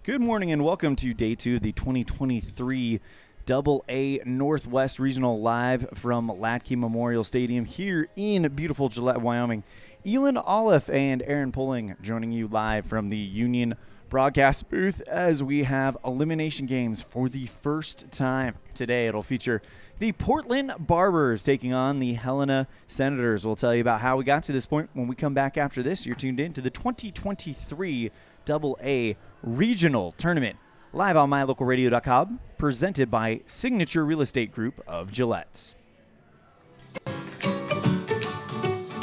Good morning and welcome to day 2 of the 2023 AA Northwest Regional live from Hladky Memorial Stadium here in beautiful Gillette, Wyoming. Elan, Olliff, and Aaron Pulling joining you live from the Union broadcast booth as we have elimination games for the first time. Today it'll feature the Portland Barbers taking on the Helena Senators. We'll tell you about how we got to this point when we come back after this. You're tuned in to the 2023 AA Regional Tournament, live on mylocalradio.com, presented by Signature Real Estate Group of Gillette.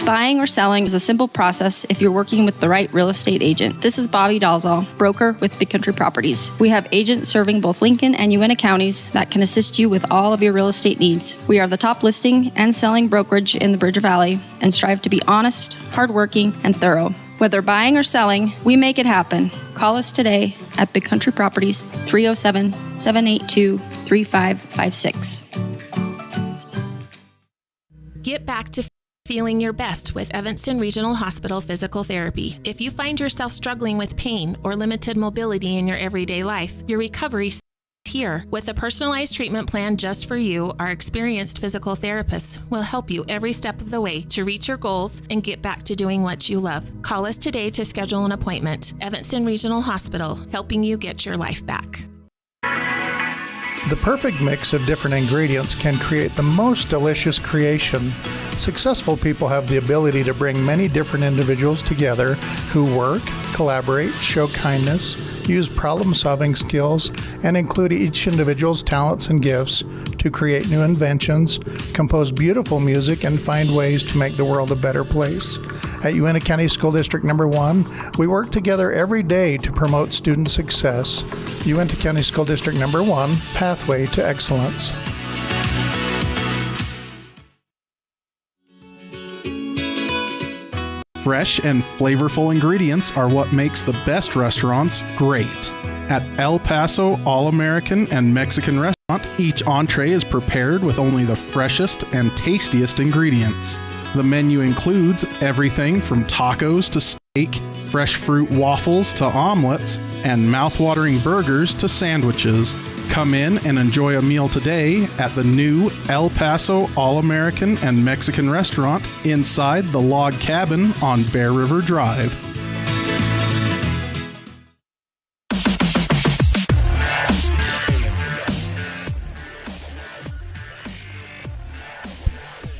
Buying or selling is a simple process if you're working with the right real estate agent. This is Bobby Dalzall, broker with Big Country Properties. We have agents serving both Lincoln and Uintah counties that can assist you with all of your real estate needs. We are the top listing and selling brokerage in the Bridger Valley and strive to be honest, hardworking, and thorough. Whether buying or selling, we make it happen. Call us today at Big Country Properties, 307-782-3556. Get back to feeling your best with Evanston Regional Hospital Physical Therapy. If you find yourself struggling with pain or limited mobility in your everyday life, your recovery starts here. With a personalized treatment plan just for you, our experienced physical therapists will help you every step of the way to reach your goals and get back to doing what you love. Call us today to schedule an appointment. Evanston Regional Hospital, helping you get your life back. The perfect mix of different ingredients can create the most delicious creation. Successful people have the ability to bring many different individuals together who work, collaborate, show kindness, use problem-solving skills, and include each individual's talents and gifts to create new inventions, compose beautiful music, and find ways to make the world a better place. At Uintah County School District Number 1, we work together every day to promote student success. Uintah County School District Number 1, Pathway to Excellence. Fresh and flavorful ingredients are what makes the best restaurants great. At El Paso All-American and Mexican Restaurant, each entree is prepared with only the freshest and tastiest ingredients. The menu includes everything from tacos to steak, fresh fruit waffles to omelets, and mouth-watering burgers to sandwiches. Come in and enjoy a meal today at the new El Paso All-American and Mexican Restaurant inside the log cabin on Bear River Drive.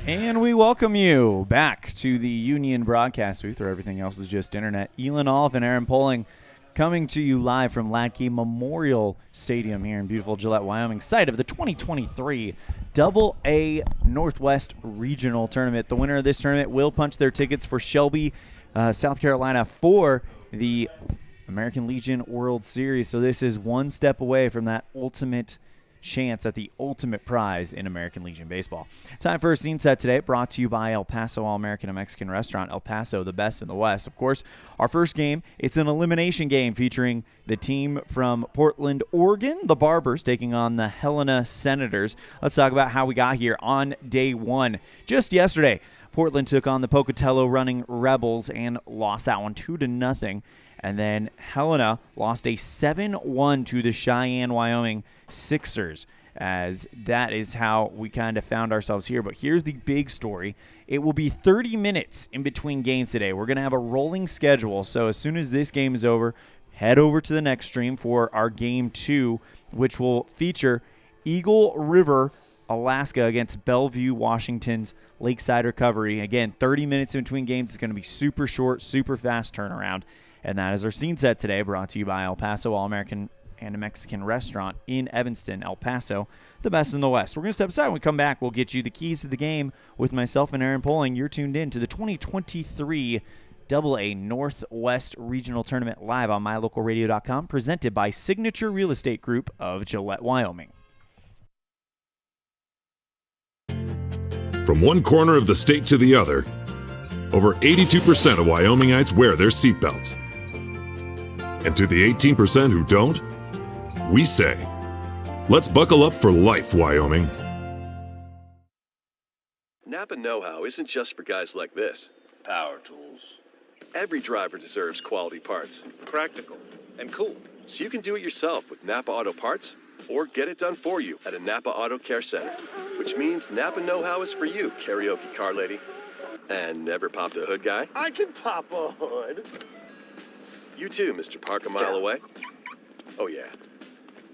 And we welcome you back to the Union broadcast booth, where everything else is just internet. Elan, Olliff, and Aaron Pulling coming to you live from Hladky Memorial Stadium here in beautiful Gillette, Wyoming, site of the 2023 AA Northwest Regional Tournament. The winner of this tournament will punch their tickets for Shelby, South Carolina for the American Legion World Series. So this is one step away from that ultimate chance at the ultimate prize in American Legion baseball. Time for a scene set today, brought to you by El Paso All-American and Mexican Restaurant. El Paso, the best in the West. Of course, our first game, it's an elimination game featuring the team from Portland, Oregon, the Barbers, taking on the Helena Senators. Let's talk about how we got here on day 1. Just yesterday, Portland took on the Pocatello running Rebels and lost that one 2-0. And then Helena lost a 7-1 to the Cheyenne, Wyoming Sixers, as that is how we kind of found ourselves here. But here's the big story. It will be 30 minutes in between games today. We're going to have a rolling schedule. So as soon as this game is over, head over to the next stream for our Game 2, which will feature Eagle River, Alaska against Bellevue, Washington's Lakeside Recovery. Again, 30 minutes in between games. It's going to be super short, super fast turnaround. And that is our scene set today, brought to you by El Paso All-American and a Mexican Restaurant in Evanston, El Paso, the best in the West. We're going to step aside. When we come back, we'll get you the keys to the game with myself and Aaron Pulling. You're tuned in to the 2023 AA Northwest Regional Tournament live on mylocalradio.com, presented by Signature Real Estate Group of Gillette, Wyoming. From one corner of the state to the other, over 82% of Wyomingites wear their seatbelts. And to the 18% who don't, we say, let's buckle up for life, Wyoming. Napa know-how isn't just for guys like this. Power tools. Every driver deserves quality parts. Practical and cool. so you can do it yourself with Napa Auto Parts or get it done for you at a Napa Auto Care Center, which means Napa know-how is for you, karaoke car lady. And never popped a hood guy? I can pop a hood. You too, Mr. Park a mile away. Oh yeah.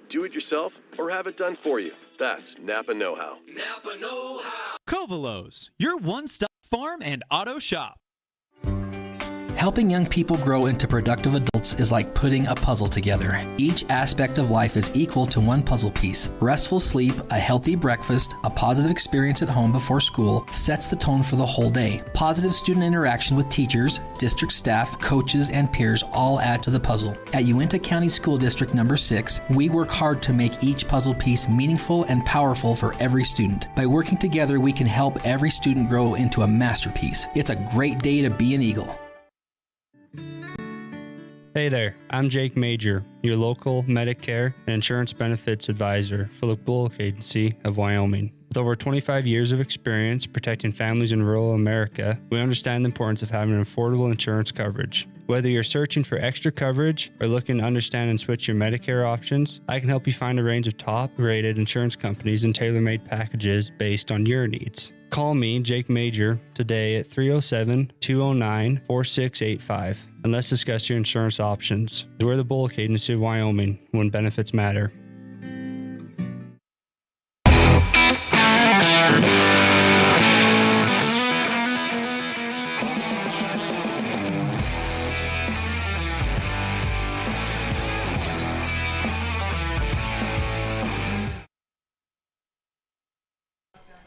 Do it yourself or have it done for you. That's Napa know-how. Napa know-how. Covalos, your one-stop farm and auto shop. Helping young people grow into productive adults is like putting a puzzle together. Each aspect of life is equal to one puzzle piece. Restful sleep, a healthy breakfast, a positive experience at home before school sets the tone for the whole day. Positive student interaction with teachers, district staff, coaches, and peers all add to the puzzle. At Uinta County School District Number 6, we work hard to make each puzzle piece meaningful and powerful for every student. By working together, we can help every student grow into a masterpiece. It's a great day to be an Eagle. Hey there, I'm Jake Major, your local Medicare and insurance benefits advisor for the Bullock Agency of Wyoming. With over 25 years of experience protecting families in rural America, we understand the importance of having affordable insurance coverage. Whether you're searching for extra coverage or looking to understand and switch your Medicare options, I can help you find a range of top-rated insurance companies and tailor-made packages based on your needs. Call me, Jake Major, today at 307-209-4685 and let's discuss your insurance options. We're the Bullock Agency of Wyoming when benefits matter.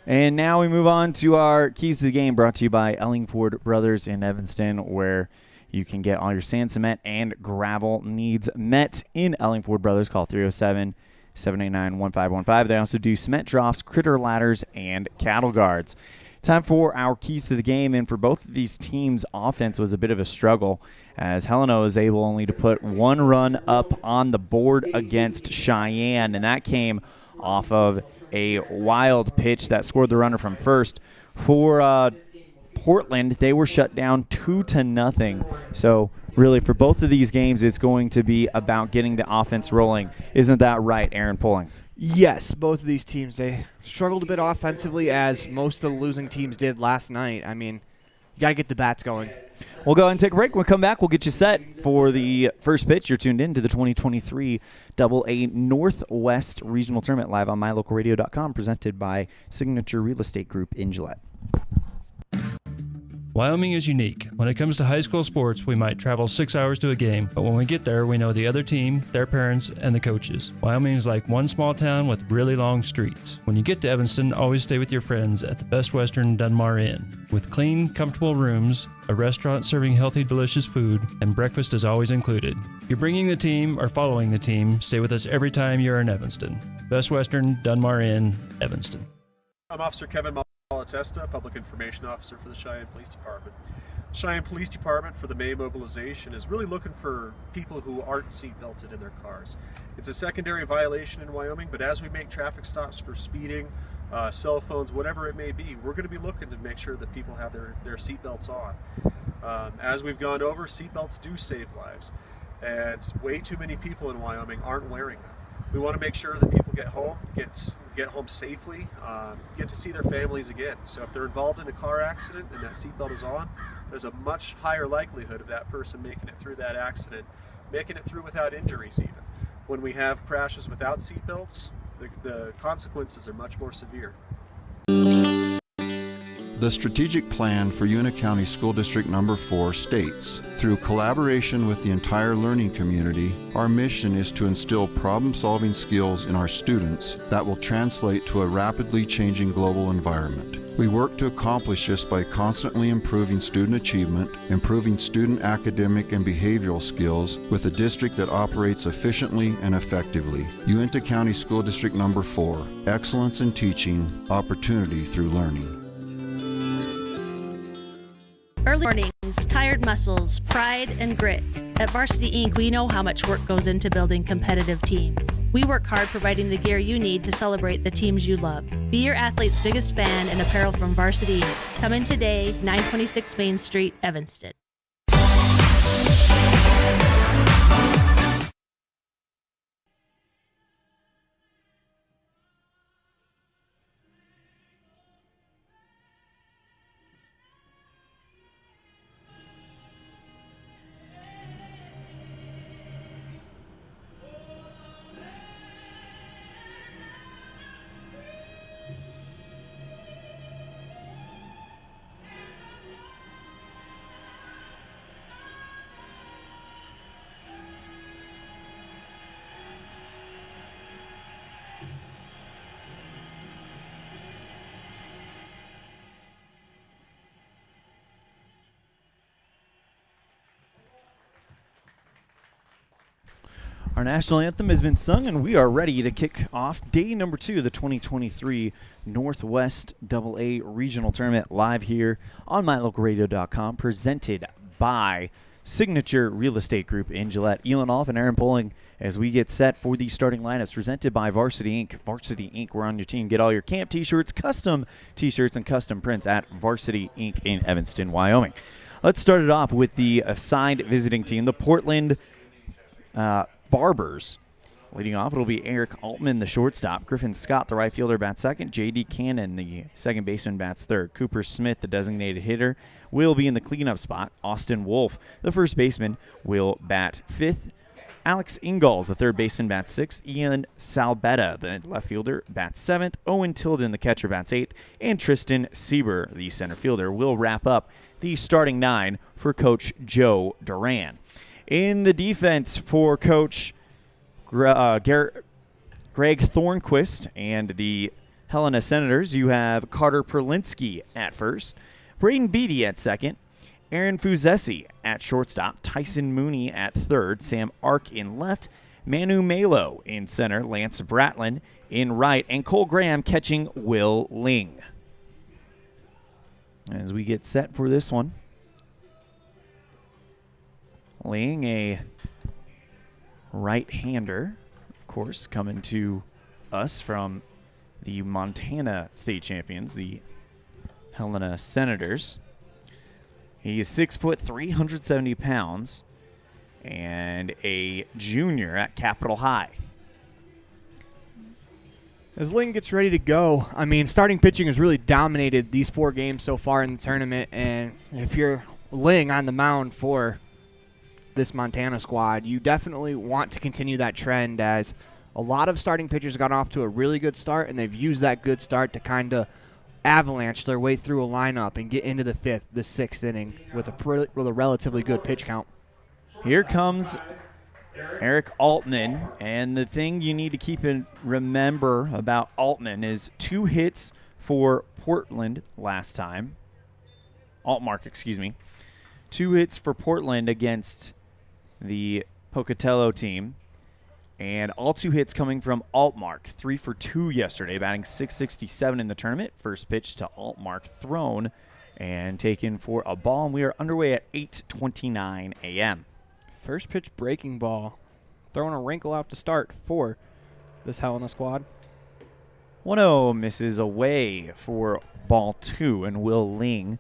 And now we move on to our Keys to the Game, brought to you by Ellingford Brothers in Evanston, where you can get all your sand, cement, and gravel needs met in Ellingford Brothers. Call 307-789-1515. They also do cement troughs, critter ladders, and cattle guards. Time for our Keys to the Game, and for both of these teams, offense was a bit of a struggle, as Helena was able only to put one run up on the board against Cheyenne, and that came off of a wild pitch that scored the runner from first. For Portland, they were shut down 2-0. So really, for both of these games, it's going to be about getting the offense rolling. Isn't that right, Aaron Pulling? Yes, both of these teams, they struggled a bit offensively, as most of the losing teams did last night. I mean, you got to get the bats going. We'll go ahead and take a break. When we come back, we'll get you set for the first pitch. You're tuned in to the 2023 AA Northwest Regional Tournament live on mylocalradio.com, presented by Signature Real Estate Group in Gillette. Wyoming is unique. When it comes to high school sports, we might travel 6 hours to a game, but when we get there, we know the other team, their parents, and the coaches. Wyoming is like one small town with really long streets. When you get to Evanston, always stay with your friends at the Best Western Dunmar Inn. With clean, comfortable rooms, a restaurant serving healthy, delicious food, and breakfast is always included. If you're bringing the team or following the team, stay with us every time you're in Evanston. Best Western Dunmar Inn, Evanston. I'm Officer Kevin Malatesta, Public Information Officer for the Cheyenne Police Department. Cheyenne Police Department, for the May mobilization, is really looking for people who aren't seat-belted in their cars. It's a secondary violation in Wyoming, but as we make traffic stops for speeding, cell phones, whatever it may be, we're going to be looking to make sure that people have their seat belts on. As we've gone over, seat belts do save lives, and way too many people in Wyoming aren't wearing them. We want to make sure that people get home safely, get to see their families again. So if they're involved in a car accident and that seatbelt is on, there's a much higher likelihood of that person making it through that accident, making it through without injuries even. When we have crashes without seatbelts, the consequences are much more severe. The strategic plan for Uinta County School District Number 4 states, through collaboration with the entire learning community, our mission is to instill problem-solving skills in our students that will translate to a rapidly changing global environment. We work to accomplish this by constantly improving student achievement, improving student academic and behavioral skills with a district that operates efficiently and effectively. Uinta County School District Number 4, excellence in teaching, opportunity through learning. Early mornings, tired muscles, pride, and grit. At Varsity Inc., we know how much work goes into building competitive teams. We work hard providing the gear you need to celebrate the teams you love. Be your athlete's biggest fan in apparel from Varsity Inc. Come in today, 926 Main Street, Evanston. Our national anthem has been sung, and we are ready to kick off day number 2 of the 2023 Northwest AA Regional Tournament live here on mylocalradio.com, presented by Signature Real Estate Group in Gillette. Elan, Olliff, and Aaron Pulling as we get set for the starting lineups presented by Varsity Inc. Varsity Inc., we're on your team. Get all your camp t-shirts, custom t-shirts, and custom prints at Varsity Inc. in Evanston, Wyoming. Let's start it off with the assigned visiting team, the Portland Barbers. Leading off, it'll be Eric Altman, the shortstop. Griffin Scott, the right fielder, bats second. J.D. Cannon, the second baseman, bats third. Cooper Smith, the designated hitter, will be in the cleanup spot. Austin Wolf, the first baseman, will bat fifth. Alex Ingalls, the third baseman, bats sixth. Ian Salbetta, the left fielder, bats seventh. Owen Tilden, the catcher, bats eighth. And Tristan Sieber, the center fielder, will wrap up the starting 9 for Coach Joe Duran. In the defense for Coach Greg Thornquist and the Helena Senators, you have Carter Perlinsky at first, Braden Beatty at second, Aaron Fuzesi at shortstop, Tyson Mooney at third, Sam Ark in left, Manu Malo in center, Lance Bratlin in right, and Cole Graham catching Will Ling. As we get set for this one, Ling, a right-hander, of course, coming to us from the Montana State Champions, the Helena Senators. He is 6', 370 pounds, and a junior at Capitol High. As Ling gets ready to go, I mean, starting pitching has really dominated these 4 games so far in the tournament, and if you're Ling on the mound for this Montana squad, you definitely want to continue that trend, as a lot of starting pitchers got off to a really good start, and they've used that good start to kind of avalanche their way through a lineup and get into the 5th, the 6th inning with a relatively good pitch count. Here comes Eric Altman, and the thing you need to keep in remember about Altman is 2 hits for Portland last time. Altmark, excuse me. 2 hits for Portland against the Pocatello team, and all 2 hits coming from Altmark. 3 for 2 yesterday, batting .667 in the tournament. First pitch to Altmark, thrown and taken for a ball, and we are underway at 8:29 a.m. First pitch breaking ball, throwing a wrinkle out to start for this Helena squad. 1-0 misses away for ball 2, and Will Ling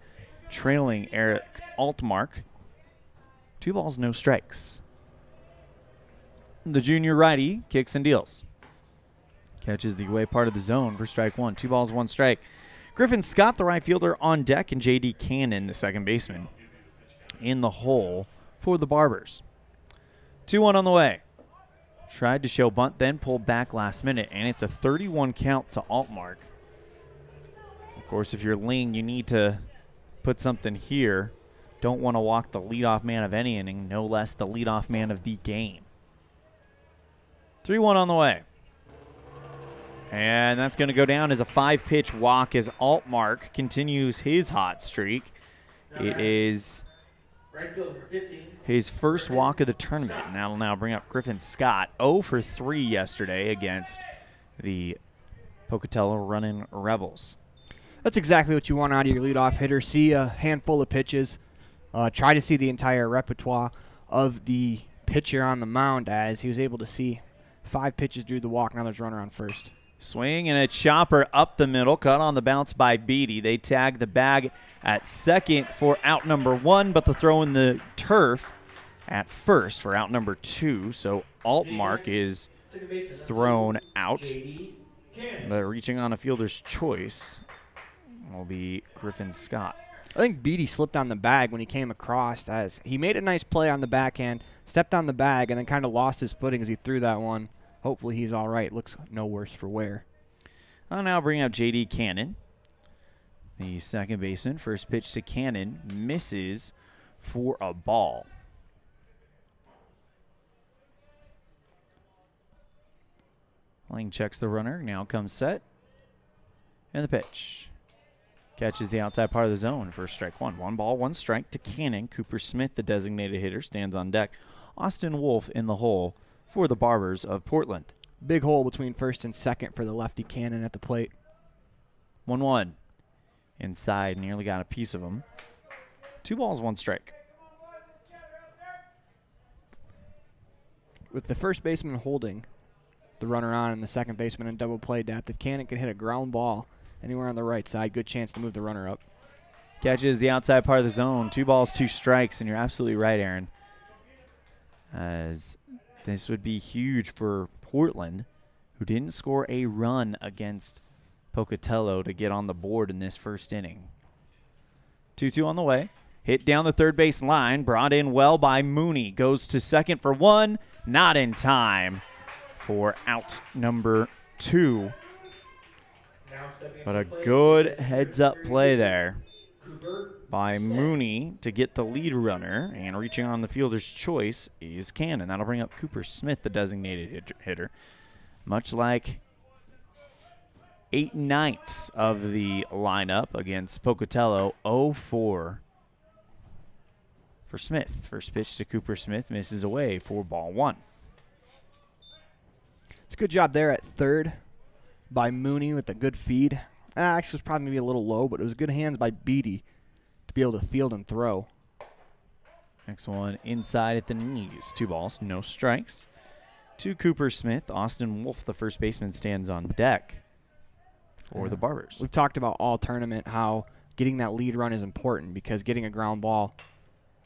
trailing Eric Altmark. 2 balls, no strikes. The junior righty kicks and deals. Catches the away part of the zone for strike 1. 2 balls, 1 strike. Griffin Scott, the right fielder, on deck, and J.D. Cannon, the second baseman, in the hole for the Barbers. 2-1 on the way. Tried to show bunt, then pulled back last minute, and it's a 31 count to Altmark. Of course, if you're Ling, you need to put something here. Don't want to walk the leadoff man of any inning, no less the leadoff man of the game. 3-1 on the way. And that's going to go down as a 5-pitch walk as Altmark continues his hot streak. It is his first walk of the tournament, and that'll now bring up Griffin Scott. 0 for 3 yesterday against the Pocatello Runnin' Rebels. That's exactly what you want out of your leadoff hitter. See a handful of pitches. Try to see the entire repertoire of the pitcher on the mound, as he was able to see 5 pitches, drew the walk. Now there's runner on first. Swing and a chopper up the middle, cut on the bounce by Beatty. They tag the bag at second for out number 1, but the throw in the turf at first for out number 2. So Altmark is thrown out. But reaching on a fielder's choice will be Griffin Scott. I think Beatty slipped on the bag when he came across, as he made a nice play on the backhand, stepped on the bag, and then kind of lost his footing as he threw that one. Hopefully he's all right. Looks no worse for wear. I'll now bring up J.D. Cannon, the second baseman. First pitch to Cannon misses for a ball. Ling checks the runner. Now comes set. And the pitch. Catches the outside part of the zone for strike 1. 1 ball, 1 strike to Cannon. Cooper Smith, the designated hitter, stands on deck. Austin Wolf in the hole for the Barbers of Portland. Big hole between first and second for the lefty Cannon at the plate. 1-1. Inside, nearly got a piece of him. 2 balls, 1 strike. With the first baseman holding the runner on and the second baseman in double play depth, if Cannon can hit a ground ball anywhere on the right side, good chance to move the runner up. Catches the outside part of the zone. 2 balls, 2 strikes, and you're absolutely right, Aaron. As this would be huge for Portland, who didn't score a run against Pocatello to get on the board in this first inning. 2-2 on the way. Hit down the third base line. Brought in well by Mooney. Goes to second for 1. Not in time for out number 2. But a good heads-up play there by Mooney to get the lead runner. And reaching on the fielder's choice is Cannon. That'll bring up Cooper Smith, the designated hitter. Much like 8/9 of the lineup against Pocatello, 0-4 for Smith. First pitch to Cooper Smith misses away for ball 1. It's a good job there at third by Mooney with a good feed. Actually, it was probably maybe a little low, but it was good hands by Beatty to be able to field and throw. Next one inside at the knees. 2 balls, no strikes. To Cooper Smith. Austin Wolf, the first baseman, stands on deck for the Barbers. We've talked about all tournament how getting that lead run is important because getting a ground ball.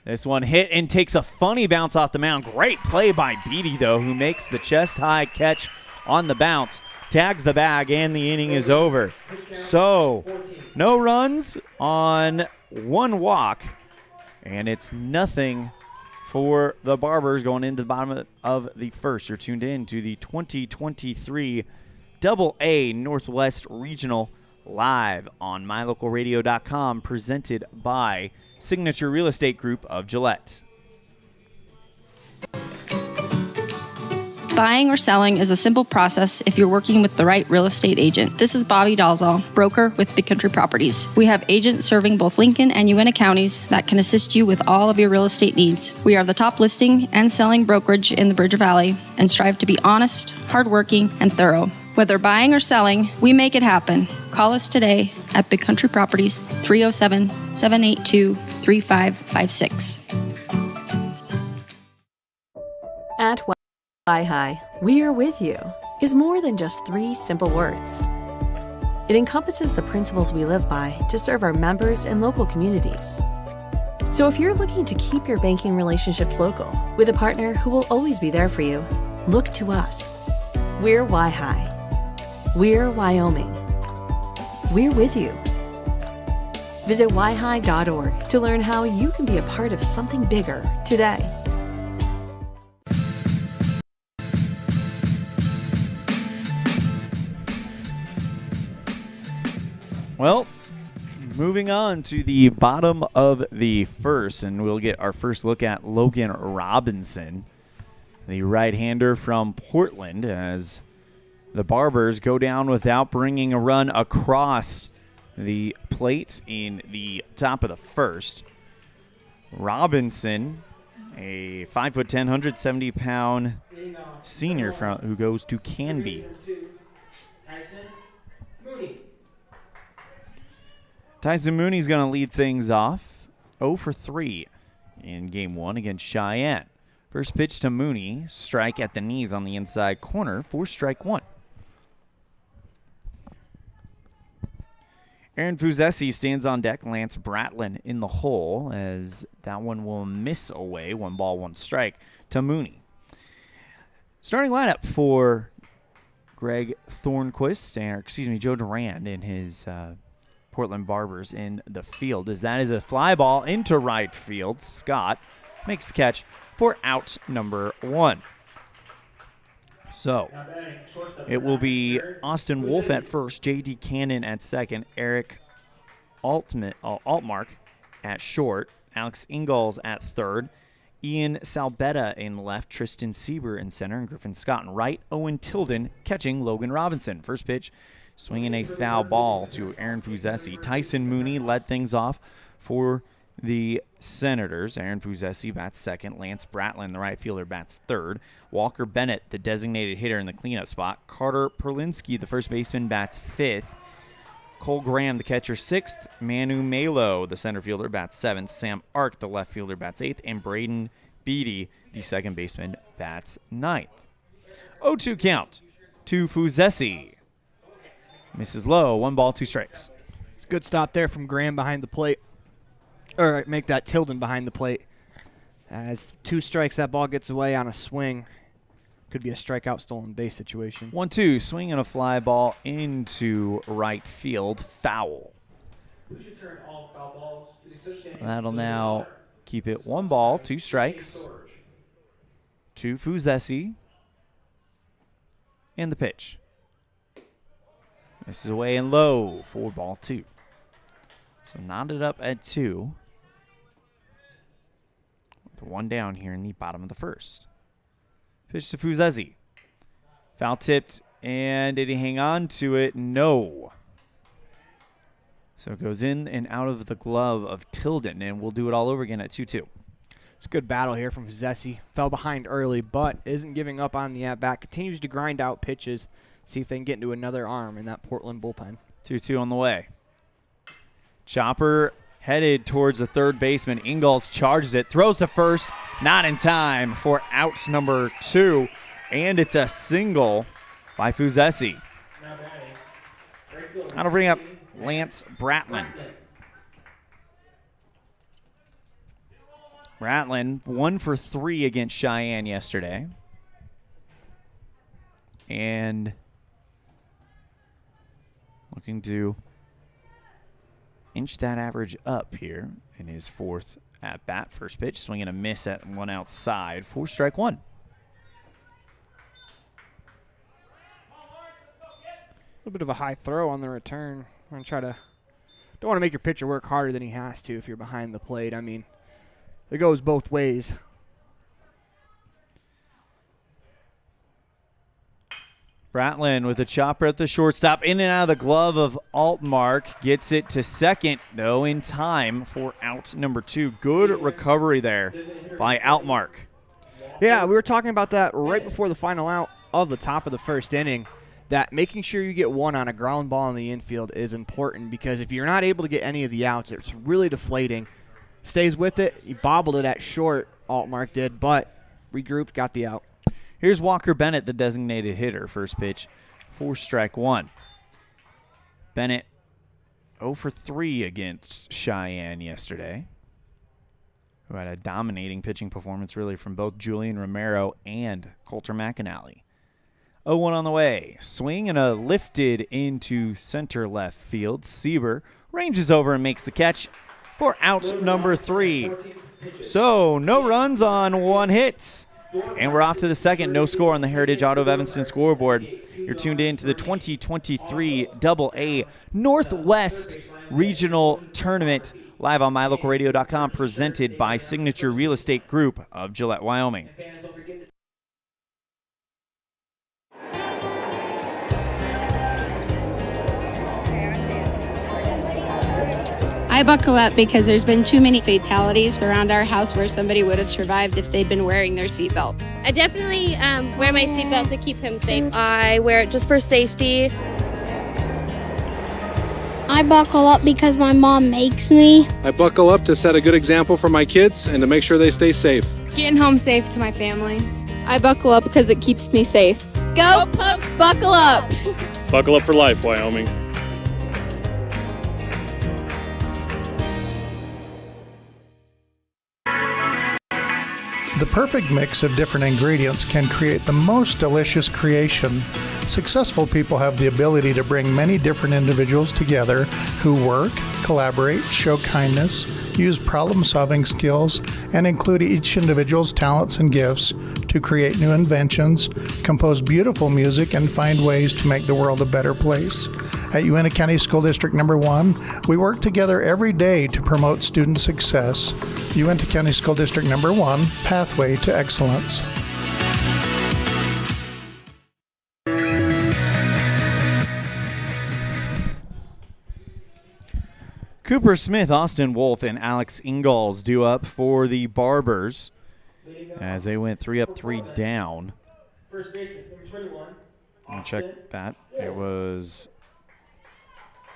This one hit and takes a funny bounce off the mound. Great play by Beatty, though, who makes the chest-high catch on the bounce. Tags the bag, and the inning is over. So, no runs on 1 walk, and it's nothing for the Barbers going into the bottom of the first. You're tuned in to the 2023 AA Northwest Regional live on mylocalradio.com, presented by Signature Real Estate Group of Gillette. Buying or selling is a simple process if you're working with the right real estate agent. This is Bobby Dalzall, broker with Big Country Properties. We have agents serving both Lincoln and Uintah counties that can assist you with all of your real estate needs. We are the top listing and selling brokerage in the Bridger Valley and strive to be honest, hardworking, and thorough. Whether buying or selling, we make it happen. Call us today at Big Country Properties, 307-782-3556. At Hi, we are with you is more than just 3 simple words. It encompasses the principles we live by to serve our members and local communities. So if you're looking to keep your banking relationships local with a partner who will always be there for you, look to us. We're Hi. We're Wyoming. We're with you. Visit yhi.org to learn how you can be a part of something bigger today. Well, moving on to the bottom of the first, and we'll get our first look at Logan Robinson, the right-hander from Portland, as the Barbers go down without bringing a run across the plate in the top of the first. Robinson, a 5'10", 170-pound senior who goes to Canby. Tyson Mooney's going to lead things off, 0 for 3 in Game 1 against Cheyenne. First pitch to Mooney, strike at the knees on the inside corner for strike 1. Aaron Fuzesi stands on deck. Lance Bratlin in the hole, as that one will miss away. 1 ball, 1 strike to Mooney. Starting lineup for Greg Thornquist, Joe Durand in his Portland Barbers in the field, as that is a fly ball into right field. Scott makes the catch for out number 1. So it will be Austin Wolf at first, J.D. Cannon at second, Eric Altmark at short, Alex Ingalls at third, Ian Salbetta in left, Tristan Sieber in center, and Griffin Scott in right. Owen Tilden catching Logan Robinson. First pitch, swinging a foul ball to Aaron Fuzesi. Tyson Mooney led things off for The Senators, Aaron Fuzesi bats second. Lance Bratlin, the right fielder, bats third. Walker Bennett, the designated hitter in the cleanup spot. Carter Perlinski, the first baseman, bats fifth. Cole Graham, the catcher, sixth. Manu Malo, the center fielder, bats seventh. Sam Ark, the left fielder, bats eighth. And Braden Beatty, the second baseman, bats ninth. 0-2 count to Fuzesi. Misses low, 1 ball, 2 strikes. It's a good stop there from Graham behind the plate. Or make that Tilden behind the plate. As 2 strikes, that ball gets away on a swing. Could be a strikeout stolen base situation. 1-2, swing and a fly ball into right field, foul. That'll now keep it 1 ball, 2 strikes to Fuzesi. And the pitch. This is away and low, 4 ball, 2. So knotted up at 2. With 1 down here in the bottom of the first. Pitch to Fuzesi. Foul tipped, and did he hang on to it? No. So it goes in and out of the glove of Tilden, and we'll do it all over again at 2-2. It's a good battle here from Fuzesi. Fell behind early, but isn't giving up on the at-bat. Continues to grind out pitches. See if they can get into another arm in that Portland bullpen. 2-2 on the way. Chopper headed towards the third baseman. Ingalls charges it, throws to first, not in time for out number 2, and it's a single by Fuzesi. That'll bring up Lance Bratlin. Bratlin 1 for 3 against Cheyenne yesterday. And looking to inch that average up here in his 4th at-bat. First pitch, swing and a miss at 1 outside. 4 strike 1. A little bit of a high throw on the return. I'm going to try to... Don't want to make your pitcher work harder than he has to if you're behind the plate. I mean, it goes both ways. Bratlin with a chopper at the shortstop, in and out of the glove of Altmark. Gets it to second, though, in time for out number 2. Good recovery there by Altmark. Yeah, we were talking about that right before the final out of the top of the first inning, that making sure you get 1 on a ground ball in the infield is important, because if you're not able to get any of the outs, it's really deflating. Stays with it. He bobbled it at short, Altmark did, but regrouped, got the out. Here's Walker Bennett, the designated hitter. First pitch, 4 strike 1. Bennett 0 for 3 against Cheyenne yesterday, who had a dominating pitching performance really from both Julian Romero and Coulter McAnally. 0-1 on the way. Swing and a lifted into center left field. Sieber ranges over and makes the catch for out number 3. So no runs on 1 hit. And we're off to the second. No score on the Heritage Auto of Evanston scoreboard. You're tuned in to the 2023 AA Northwest Regional Tournament live on mylocalradio.com, presented by Signature Real Estate Group of Gillette, Wyoming. I buckle up because there's been too many fatalities around our house where somebody would have survived if they'd been wearing their seatbelt. I definitely wear my seatbelt to keep him safe. I wear it just for safety. I buckle up because my mom makes me. I buckle up to set a good example for my kids and to make sure they stay safe. Getting home safe to my family. I buckle up because it keeps me safe. Go Pokes, buckle up! Buckle up for life, Wyoming. The perfect mix of different ingredients can create the most delicious creation. Successful people have the ability to bring many different individuals together who work, collaborate, show kindness, use problem-solving skills, and include each individual's talents and gifts to create new inventions, compose beautiful music, and find ways to make the world a better place. At Uintah County School District Number 1, we work together every day to promote student success. Uintah County School District Number 1, Pathway to Excellence. Cooper Smith, Austin Wolf, and Alex Ingalls due up for the Barbers as they went 3 up, 3 down. First baseman, number 21. I'll check that. It was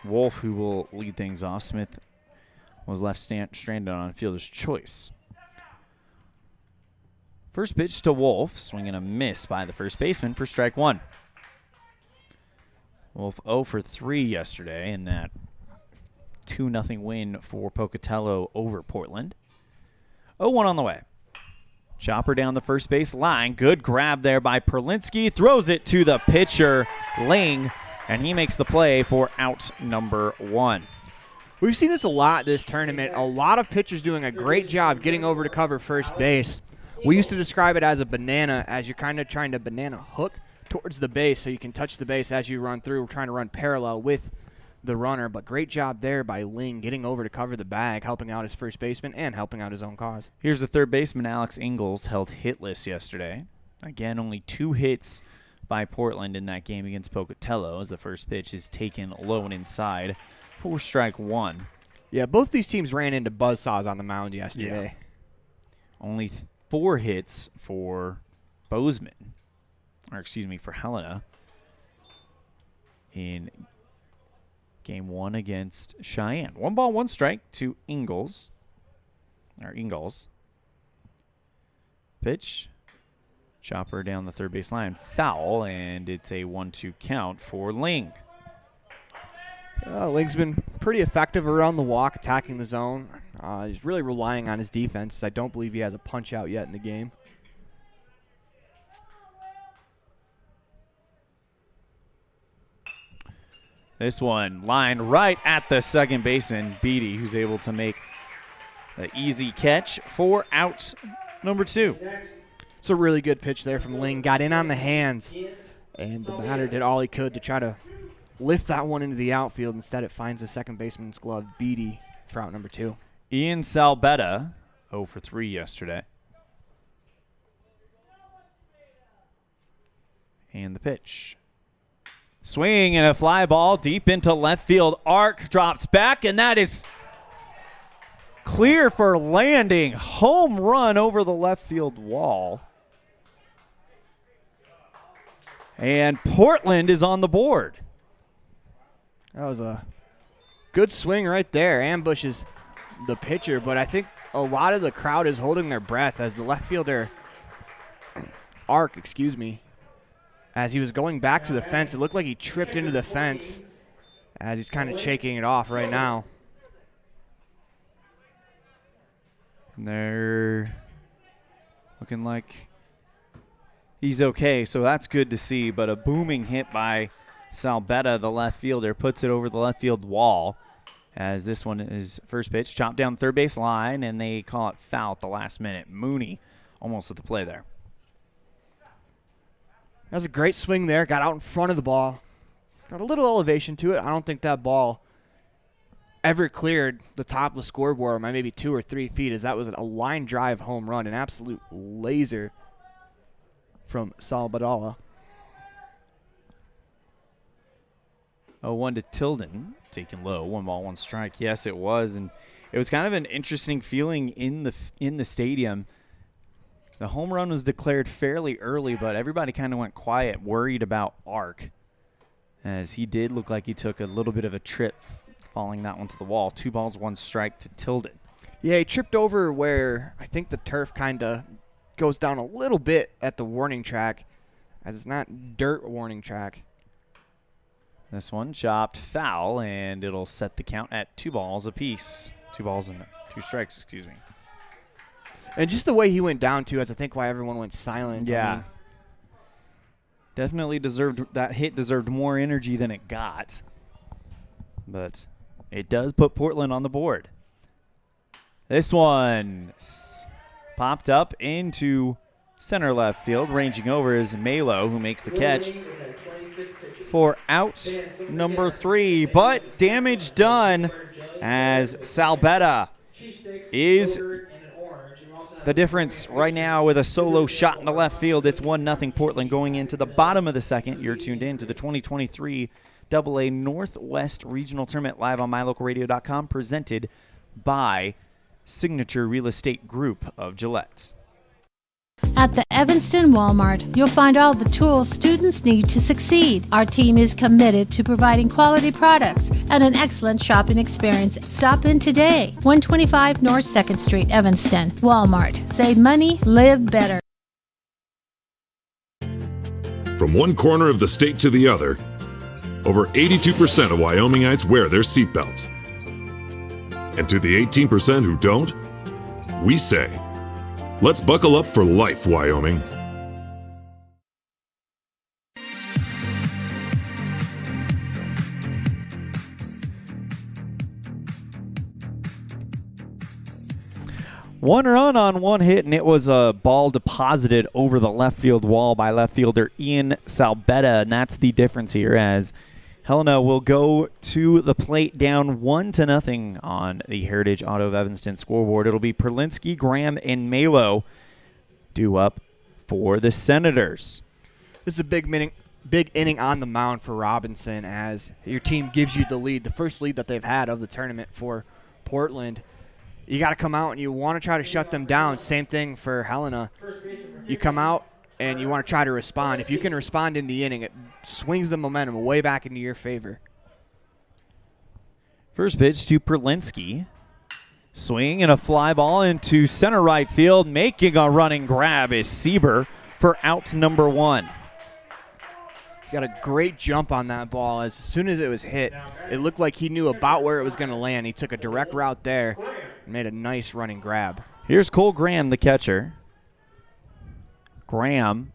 Wolf who will lead things off. Smith was left stranded on fielder's choice. First pitch to Wolf, swing and a miss by the first baseman for strike one. Wolf 0 for 3 yesterday in that 2-0 win for Pocatello over Portland. 0-1 on the way. Chopper down the first base line. Good grab there by Perlinski. Throws it to the pitcher, Ling, and he makes the play for out number 1. We've seen this a lot this tournament. A lot of pitchers doing a great job getting over to cover first base. We used to describe it as a banana, as you're kind of trying to banana hook towards the base so you can touch the base as you run through, trying to run parallel with the runner. But great job there by Ling getting over to cover the bag, helping out his first baseman and helping out his own cause. Here's the third baseman, Alex Ingalls, held hitless yesterday. Again, only 2 hits by Portland in that game against Pocatello as the first pitch is taken low and inside for strike 1. Yeah, both these teams ran into buzzsaws on the mound yesterday. Yeah. Only 4 hits for Bozeman, or excuse me, for Helena in game 1 against Cheyenne. 1 ball, 1 strike to Ingalls. Pitch. Chopper down the third base line. Foul, and it's a 1-2 count for Ling. Ling's been pretty effective around the walk, attacking the zone. He's really relying on his defense. I don't believe he has a punch out yet in the game. This one lined right at the second baseman, Beatty, who's able to make an easy catch for out number 2. It's a really good pitch there from Ling. Got in on the hands, and the batter did all he could to try to lift that one into the outfield. Instead, it finds the second baseman's glove, Beatty, for out number 2. Ian Salbetta, 0 for 3 yesterday. And the pitch. Swing and a fly ball deep into left field. Arc drops back, and that is clear for landing. Home run over the left field wall. And Portland is on the board. That was a good swing right there. Ambushes the pitcher, but I think a lot of the crowd is holding their breath as the left fielder, as he was going back to the fence. It looked like he tripped into the fence as he's kind of shaking it off right now. And they're looking like he's okay, so that's good to see. But a booming hit by Salbetta, the left fielder, puts it over the left field wall as this one is first pitch, chopped down third base line, and they call it foul at the last minute. Mooney almost with the play there. That was a great swing there. Got out in front of the ball. Got a little elevation to it. I don't think that ball ever cleared the top of the scoreboard by maybe 2 or 3 feet, as that was a line drive home run, an absolute laser from Salbadala. 0-1 to Tilden, taken low, 1 ball, 1 strike. Yes, it was, and it was kind of an interesting feeling in the stadium. The home run was declared fairly early, but everybody kind of went quiet, worried about Arc, as he did look like he took a little bit of a trip falling that one to the wall. 2 balls, 1 strike to Tilden. Yeah, he tripped over where I think the turf kind of goes down a little bit at the warning track, as it's not dirt warning track. This one chopped foul, and it'll set the count at 2 balls apiece. 2 balls and 2 strikes, excuse me. And just the way he went down, too, is I think why everyone went silent. Yeah. I mean, definitely that hit deserved more energy than it got. But it does put Portland on the board. This one popped up into center left field. Ranging over is Malo, who makes the catch for out number 3. But damage done as Salbetta is the difference right now with a solo shot in the left field. It's 1-0 Portland going into the bottom of the second. You're tuned in to the 2023 AA Northwest Regional Tournament live on mylocalradio.com, presented by Signature Real Estate Group of Gillette. At the Evanston Walmart, you'll find all the tools students need to succeed. Our team is committed to providing quality products and an excellent shopping experience. Stop in today. 125 North 2nd Street, Evanston. Walmart. Save money, live better. From one corner of the state to the other, over 82% of Wyomingites wear their seatbelts. And to the 18% who don't, we say, let's buckle up for life, Wyoming. One run on one hit, and it was a ball deposited over the left field wall by left fielder Ian Salbetta, and that's the difference here, as Helena will go to the plate down 1-0 on the Heritage Auto of Evanston scoreboard. It'll be Perlinski, Graham, and Malo due up for the Senators. This is a big inning on the mound for Robinson, as your team gives you the lead, the first lead that they've had of the tournament for Portland. You got to come out and you want to try to shut them down. Same thing for Helena. You come out and you want to try to respond. If you can respond in the inning, it swings the momentum way back into your favor. First pitch to Perlinski. Swing and a fly ball into center right field. Making a running grab is Sieber for out number 1. Got a great jump on that ball. As soon as it was hit, it looked like he knew about where it was going to land. He took a direct route there and made a nice running grab. Here's Cole Graham, the catcher. Graham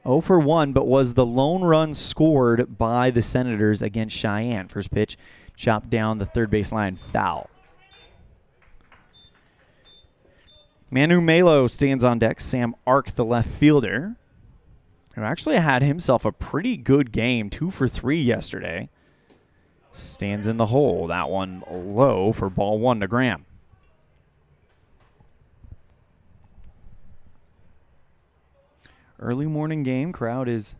0 for 1, but was the lone run scored by the Senators against Cheyenne. First pitch, chopped down the third base line, foul. Manu Malo stands on deck. Sam Ark, the left fielder, who actually had himself a pretty good game, 2 for 3 yesterday, stands in the hole. That one low for ball 1 to Graham. Early morning game. Crowd is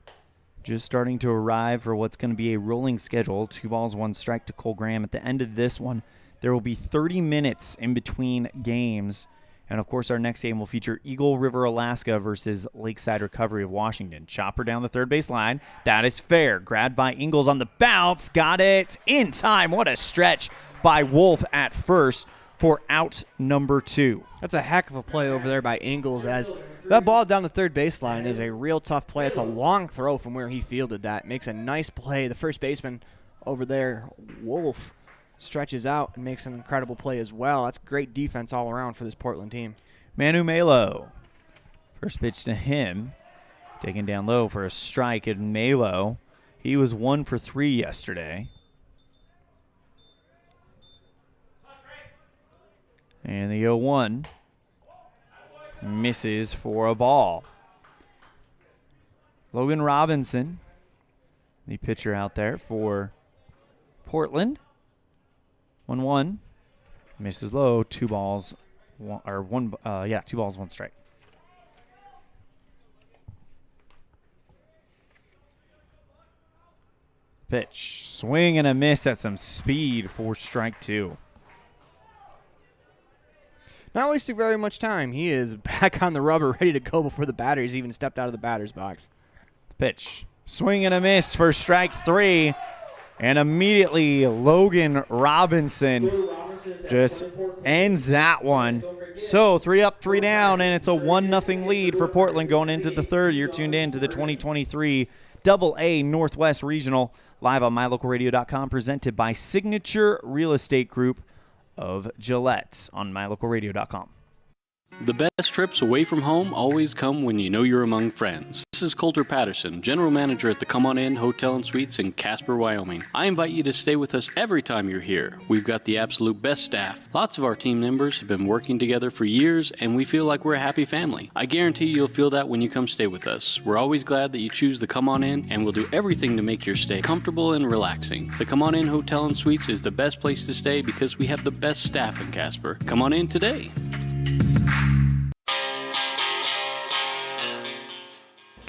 just starting to arrive for what's going to be a rolling schedule. 2 balls, 1 strike to Cole Graham. At the end of this one, there will be 30 minutes in between games. And, of course, our next game will feature Eagle River, Alaska versus Lakeside Recovery of Washington. Chopper down the third base line. That is fair. Grabbed by Ingalls on the bounce. Got it in time. What a stretch by Wolf at first for out number 2. That's a heck of a play over there by Ingalls, as that ball down the third baseline is a real tough play. It's a long throw from where he fielded that. Makes a nice play. The first baseman over there, Wolf, stretches out and makes an incredible play as well. That's great defense all around for this Portland team. Manu Malo. First pitch to him. Taken down low for a strike. And Malo, he was 1 for 3 yesterday. And the 0-1 misses for a ball. Logan Robinson, the pitcher out there for Portland. 1-1, misses low. 2 balls, 2 balls, 1 strike. Pitch, swing and a miss at some speed for strike 2. Not wasting very much time. He is back on the rubber, ready to go before the batter's even stepped out of the batter's box. Pitch, swing and a miss for strike 3. And immediately Logan Robinson just ends that one. So 3 up, 3 down, and it's a 1-0 lead for Portland going into the third. You're tuned in to the 2023 AA Northwest Regional live on mylocalradio.com, presented by Signature Real Estate Group of Gillette on mylocalradio.com. The best trips away from home always come when you know you're among friends. This is Coulter Patterson, General Manager at the Come On In Hotel and Suites in Casper, Wyoming. I invite you to stay with us every time you're here. We've got the absolute best staff. Lots of our team members have been working together for years, and we feel like we're a happy family. I guarantee you'll feel that when you come stay with us. We're always glad that you choose the Come On In, and we'll do everything to make your stay comfortable and relaxing. The Come On In Hotel and Suites is the best place to stay because we have the best staff in Casper. Come on in today.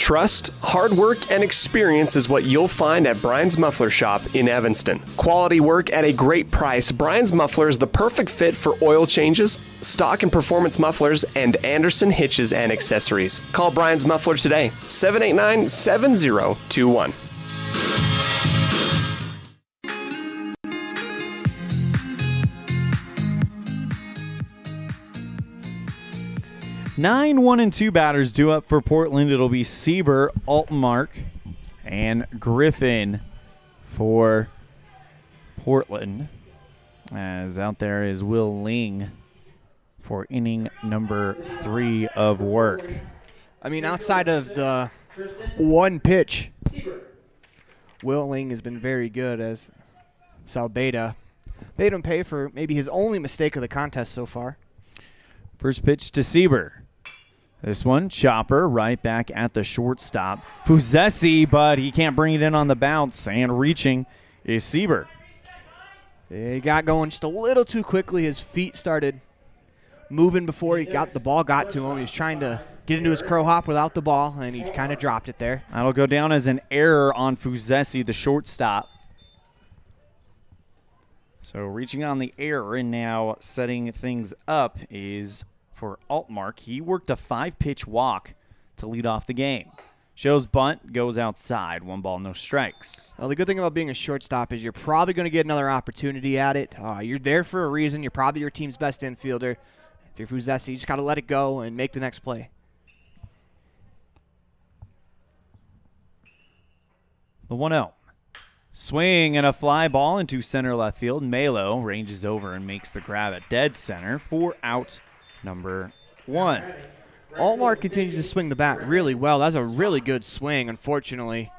Trust, hard work, and experience is what you'll find at Brian's Muffler Shop in Evanston. Quality work at a great price. Brian's Muffler is the perfect fit for oil changes, stock and performance mufflers, and Anderson hitches and accessories. Call Brian's Muffler today, 789-7021. 9-1-2 batters due up for Portland. It'll be Sieber, Altmark, and Griffin for Portland. As out there is Will Ling for inning number 3 of work. I mean, outside of the one pitch, Will Ling has been very good as Salbeda made him pay for maybe his only mistake of the contest so far. First pitch to Sieber. This one, chopper, right back at the shortstop. Fuzesi, but he can't bring it in on the bounce, and reaching is Sieber. He got going just a little too quickly. His feet started moving before the ball got to him. He was trying to get into his crow hop without the ball, and he kind of dropped it there. That'll go down as an error on Fuzesi, the shortstop. So reaching on the error and now setting things up is for Altmark. He worked a 5-pitch walk to lead off the game. Shows bunt, goes outside. 1 ball, no strikes. Well, the good thing about being a shortstop is you're probably going to get another opportunity at it. You're there for a reason. You're probably your team's best infielder. If you're Fuzesi, you just got to let it go and make the next play. The 1-0. Swing and a fly ball into center left field. Melo ranges over and makes the grab at dead center for out number 1. Altmark continues to swing the bat really well. That's a really good swing. Unfortunately,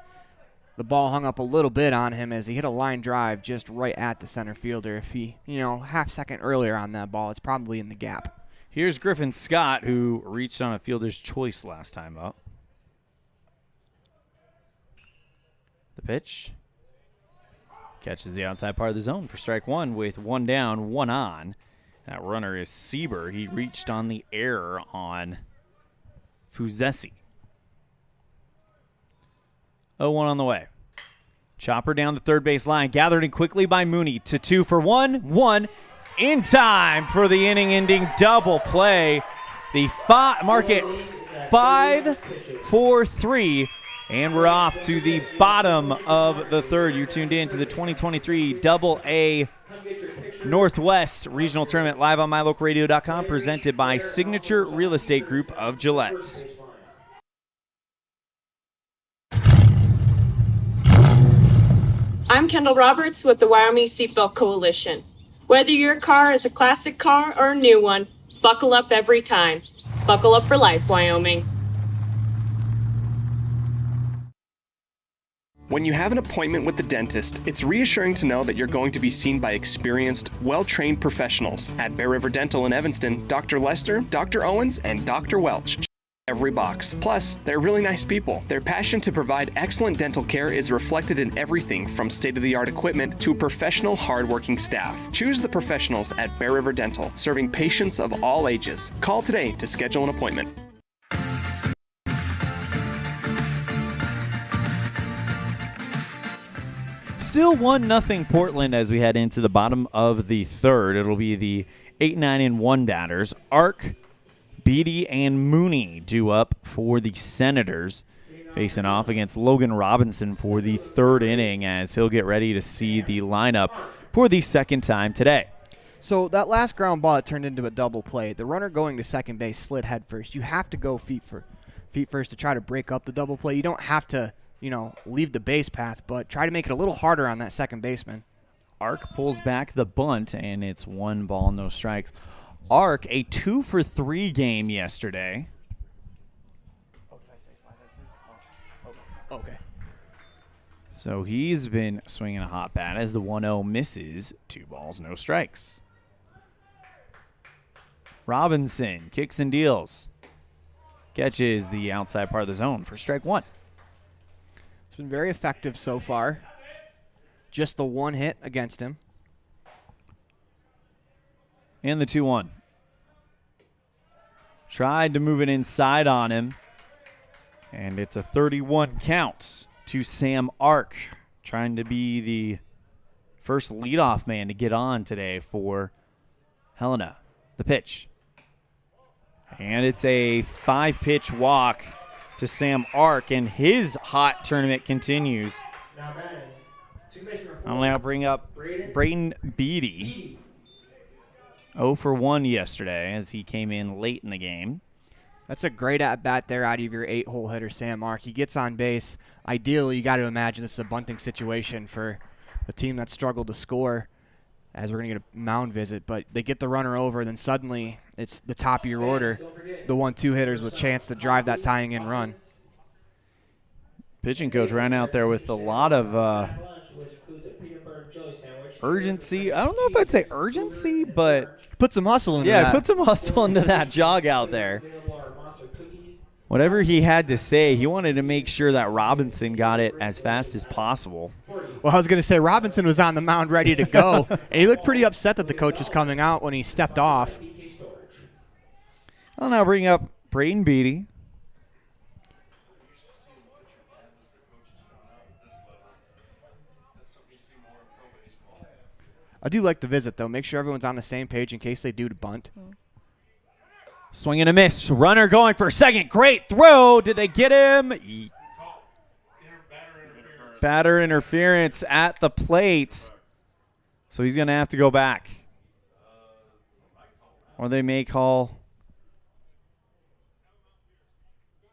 the ball hung up a little bit on him as he hit a line drive just right at the center fielder. If he, half second earlier on that ball, it's probably in the gap. Here's Griffin Scott, who reached on a fielder's choice last time up. The pitch. Catches the outside part of the zone for strike 1 with 1 down, 1 on. That runner is Sieber. He reached on the error on Fuzesi. 0-1 on the way. Chopper down the third base line. Gathered in quickly by Mooney to 2 for 1. 1 in time for the inning-ending double play. The mark it 5-4-3. And we're off to the bottom of the third. You're tuned in to the 2023 Double-A Northwest Regional Tournament live on mylocalradio.com, presented by Signature Real Estate Group of Gillette. I'm Kendall Roberts with the Wyoming Seatbelt Coalition. Whether your car is a classic car or a new one, buckle up every time. Buckle up for life, Wyoming. When you have an appointment with the dentist, it's reassuring to know that you're going to be seen by experienced, well-trained professionals. At Bear River Dental in Evanston, Dr. Lester, Dr. Owens, and Dr. Welch check every box. Plus, they're really nice people. Their passion to provide excellent dental care is reflected in everything from state-of-the-art equipment to professional, hard-working staff. Choose the professionals at Bear River Dental, serving patients of all ages. Call today to schedule an appointment. Still 1-0 Portland as we head into the bottom of the third. It'll be the 8-9-1 batters. Ark, Beatty, and Mooney due up for the Senators, facing off against Logan Robinson for the third inning as he'll get ready to see the lineup for the second time today. So that last ground ball that turned into a double play, the runner going to second base slid head first. You have to go feet first to try to break up the double play. You don't have to leave the base path, but try to make it a little harder on that second baseman. Ark pulls back the bunt, and it's 1 ball, no strikes. Ark, a 2-for-3 game yesterday. Oh, did I say slide head first? Oh, okay. So he's been swinging a hot bat as the 1-0 misses. 2 balls, no strikes. Robinson kicks and deals. Catches the outside part of the zone for strike 1. It's been very effective so far. Just the 1 hit against him. And the 2-1. Tried to move it inside on him. And it's a 31 count to Sam Ark, trying to be the first leadoff man to get on today for Helena. The pitch. And it's a 5-pitch walk to Sam Ark, and his hot tournament continues. I'll now bring up Braden Beatty. 0 for 1 yesterday as he came in late in the game. That's a great at-bat there out of your 8-hole hitter, Sam Ark. He gets on base. Ideally, you got to imagine this is a bunting situation for a team that struggled to score, as we're going to get a mound visit. But they get the runner over, then suddenly it's the top of your order, the 1-2 hitters with a chance to drive that tying-in run. Pitching coach ran out there with a lot of urgency. I don't know if I'd say urgency, but put some hustle into that. Yeah, put some hustle into that jog out there. Whatever he had to say, he wanted to make sure that Robinson got it as fast as possible. Well, I was going to say Robinson was on the mound ready to go, and he looked pretty upset that the coach was coming out when he stepped off. I'll now bring up Braden Beatty. I do like the visit, though. Make sure everyone's on the same page in case they do to bunt. Swing and a miss. Runner going for second. Great throw. Did they get him? Batter interference at the plate. So he's going to have to go back. Or they may call.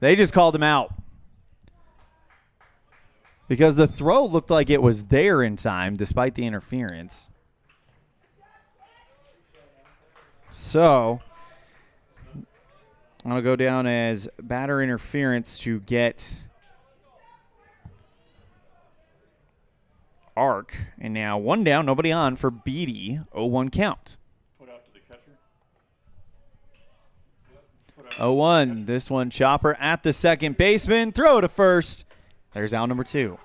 They just called him out. Because the throw looked like it was there in time despite the interference. So I'll go down as batter interference to get Ark. And now one down, nobody on for Beatty. 0-1 count. Put out to the catcher. 0-1. This one, chopper at the second baseman. Throw to first. There's out number 2.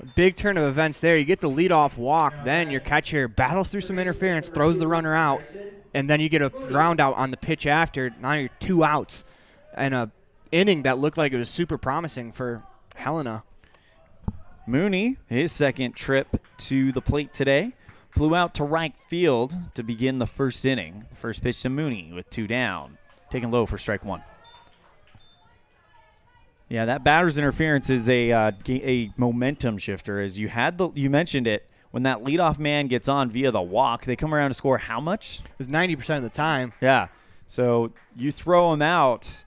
A big turn of events there. You get the leadoff walk. Then your catcher battles through some interference, throws the runner out. And then you get a ground out on the pitch after. Now you're 2 outs. And a inning that looked like it was super promising for Helena. Mooney, his second trip to the plate today, flew out to right field to begin the first inning. First pitch to Mooney with 2 down. Taken low for strike 1. Yeah, that batter's interference is a momentum shifter. As you mentioned it, when that leadoff man gets on via the walk, they come around to score how much? It was 90% of the time. Yeah. So you throw him out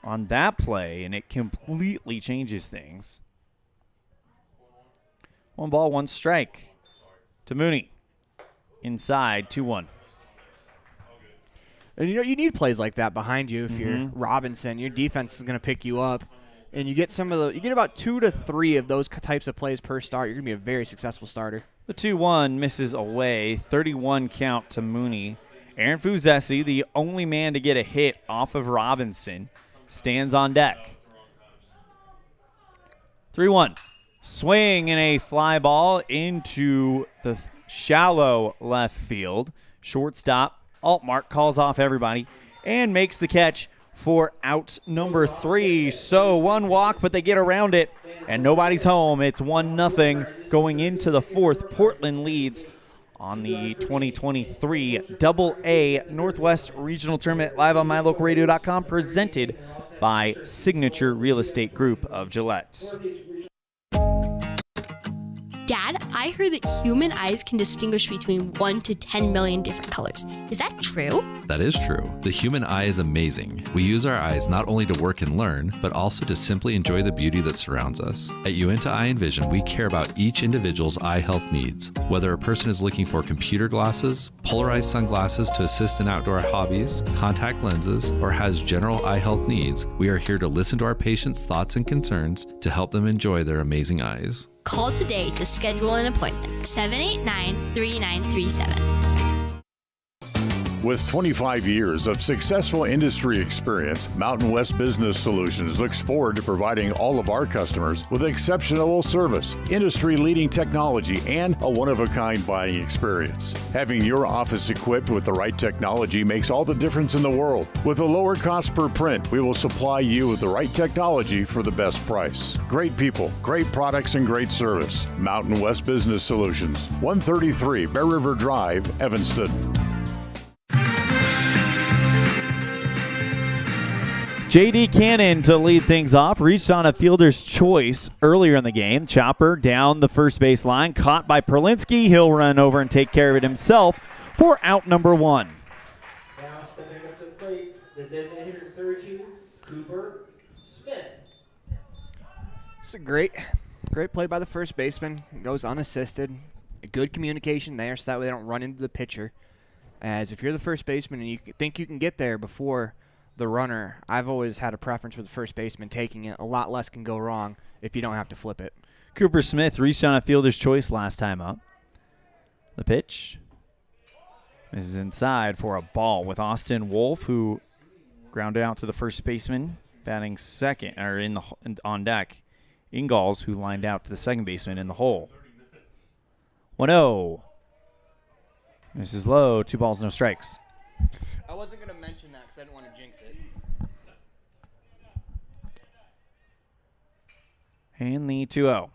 on that play, and it completely changes things. 1 ball, 1 strike to Mooney. Inside, 2-1. And you need plays like that behind you if you're Robinson. Your defense is going to pick you up. And you get about 2 to 3 of those types of plays per start. You're going to be a very successful starter. The 2-1 misses away. 31 count to Mooney. Aaron Fuzesi, the only man to get a hit off of Robinson, stands on deck. 3-1. Swing and a fly ball into the shallow left field. Shortstop Altmark calls off everybody and makes the catch for out number 3. So 1 walk, but they get around it, and nobody's home. It's 1-0 going into the 4th. Portland leads on the 2023 AA Northwest Regional Tournament, live on mylocalradio.com, presented by Signature Real Estate Group of Gillette. Dad, I heard that human eyes can distinguish between 1 to 10 million different colors. Is that true? That is true. The human eye is amazing. We use our eyes not only to work and learn, but also to simply enjoy the beauty that surrounds us. At Uinta Eye and Vision, we care about each individual's eye health needs. Whether a person is looking for computer glasses, polarized sunglasses to assist in outdoor hobbies, contact lenses, or has general eye health needs, we are here to listen to our patients' thoughts and concerns to help them enjoy their amazing eyes. Call today to schedule an appointment. 789-3937. With 25 years of successful industry experience, Mountain West Business Solutions looks forward to providing all of our customers with exceptional service, industry-leading technology, and a one-of-a-kind buying experience. Having your office equipped with the right technology makes all the difference in the world. With a lower cost per print, we will supply you with the right technology for the best price. Great people, great products, and great service. Mountain West Business Solutions, 133 Bear River Drive, Evanston. J.D. Cannon to lead things off. Reached on a fielder's choice earlier in the game. Chopper down the first base line. Caught by Perlinski. He'll run over and take care of it himself for out number 1. Now stepping up to the plate, the designated hitter 32, Cooper Smith. It's a great play by the first baseman. Goes unassisted. Good communication there so that way they don't run into the pitcher. As if you're the first baseman and you think you can get there before the runner, I've always had a preference for the first baseman taking it. A lot less can go wrong if you don't have to flip it. Cooper Smith reached on a fielder's choice last time up. The pitch. This is inside for a ball with Austin Wolf, who grounded out to the first baseman, batting second or on deck. Ingalls, who lined out to the second baseman in the hole. 1-0. This is low. 2 balls, no strikes. I wasn't going to mention that because I didn't want to jinx it. And the 2-0.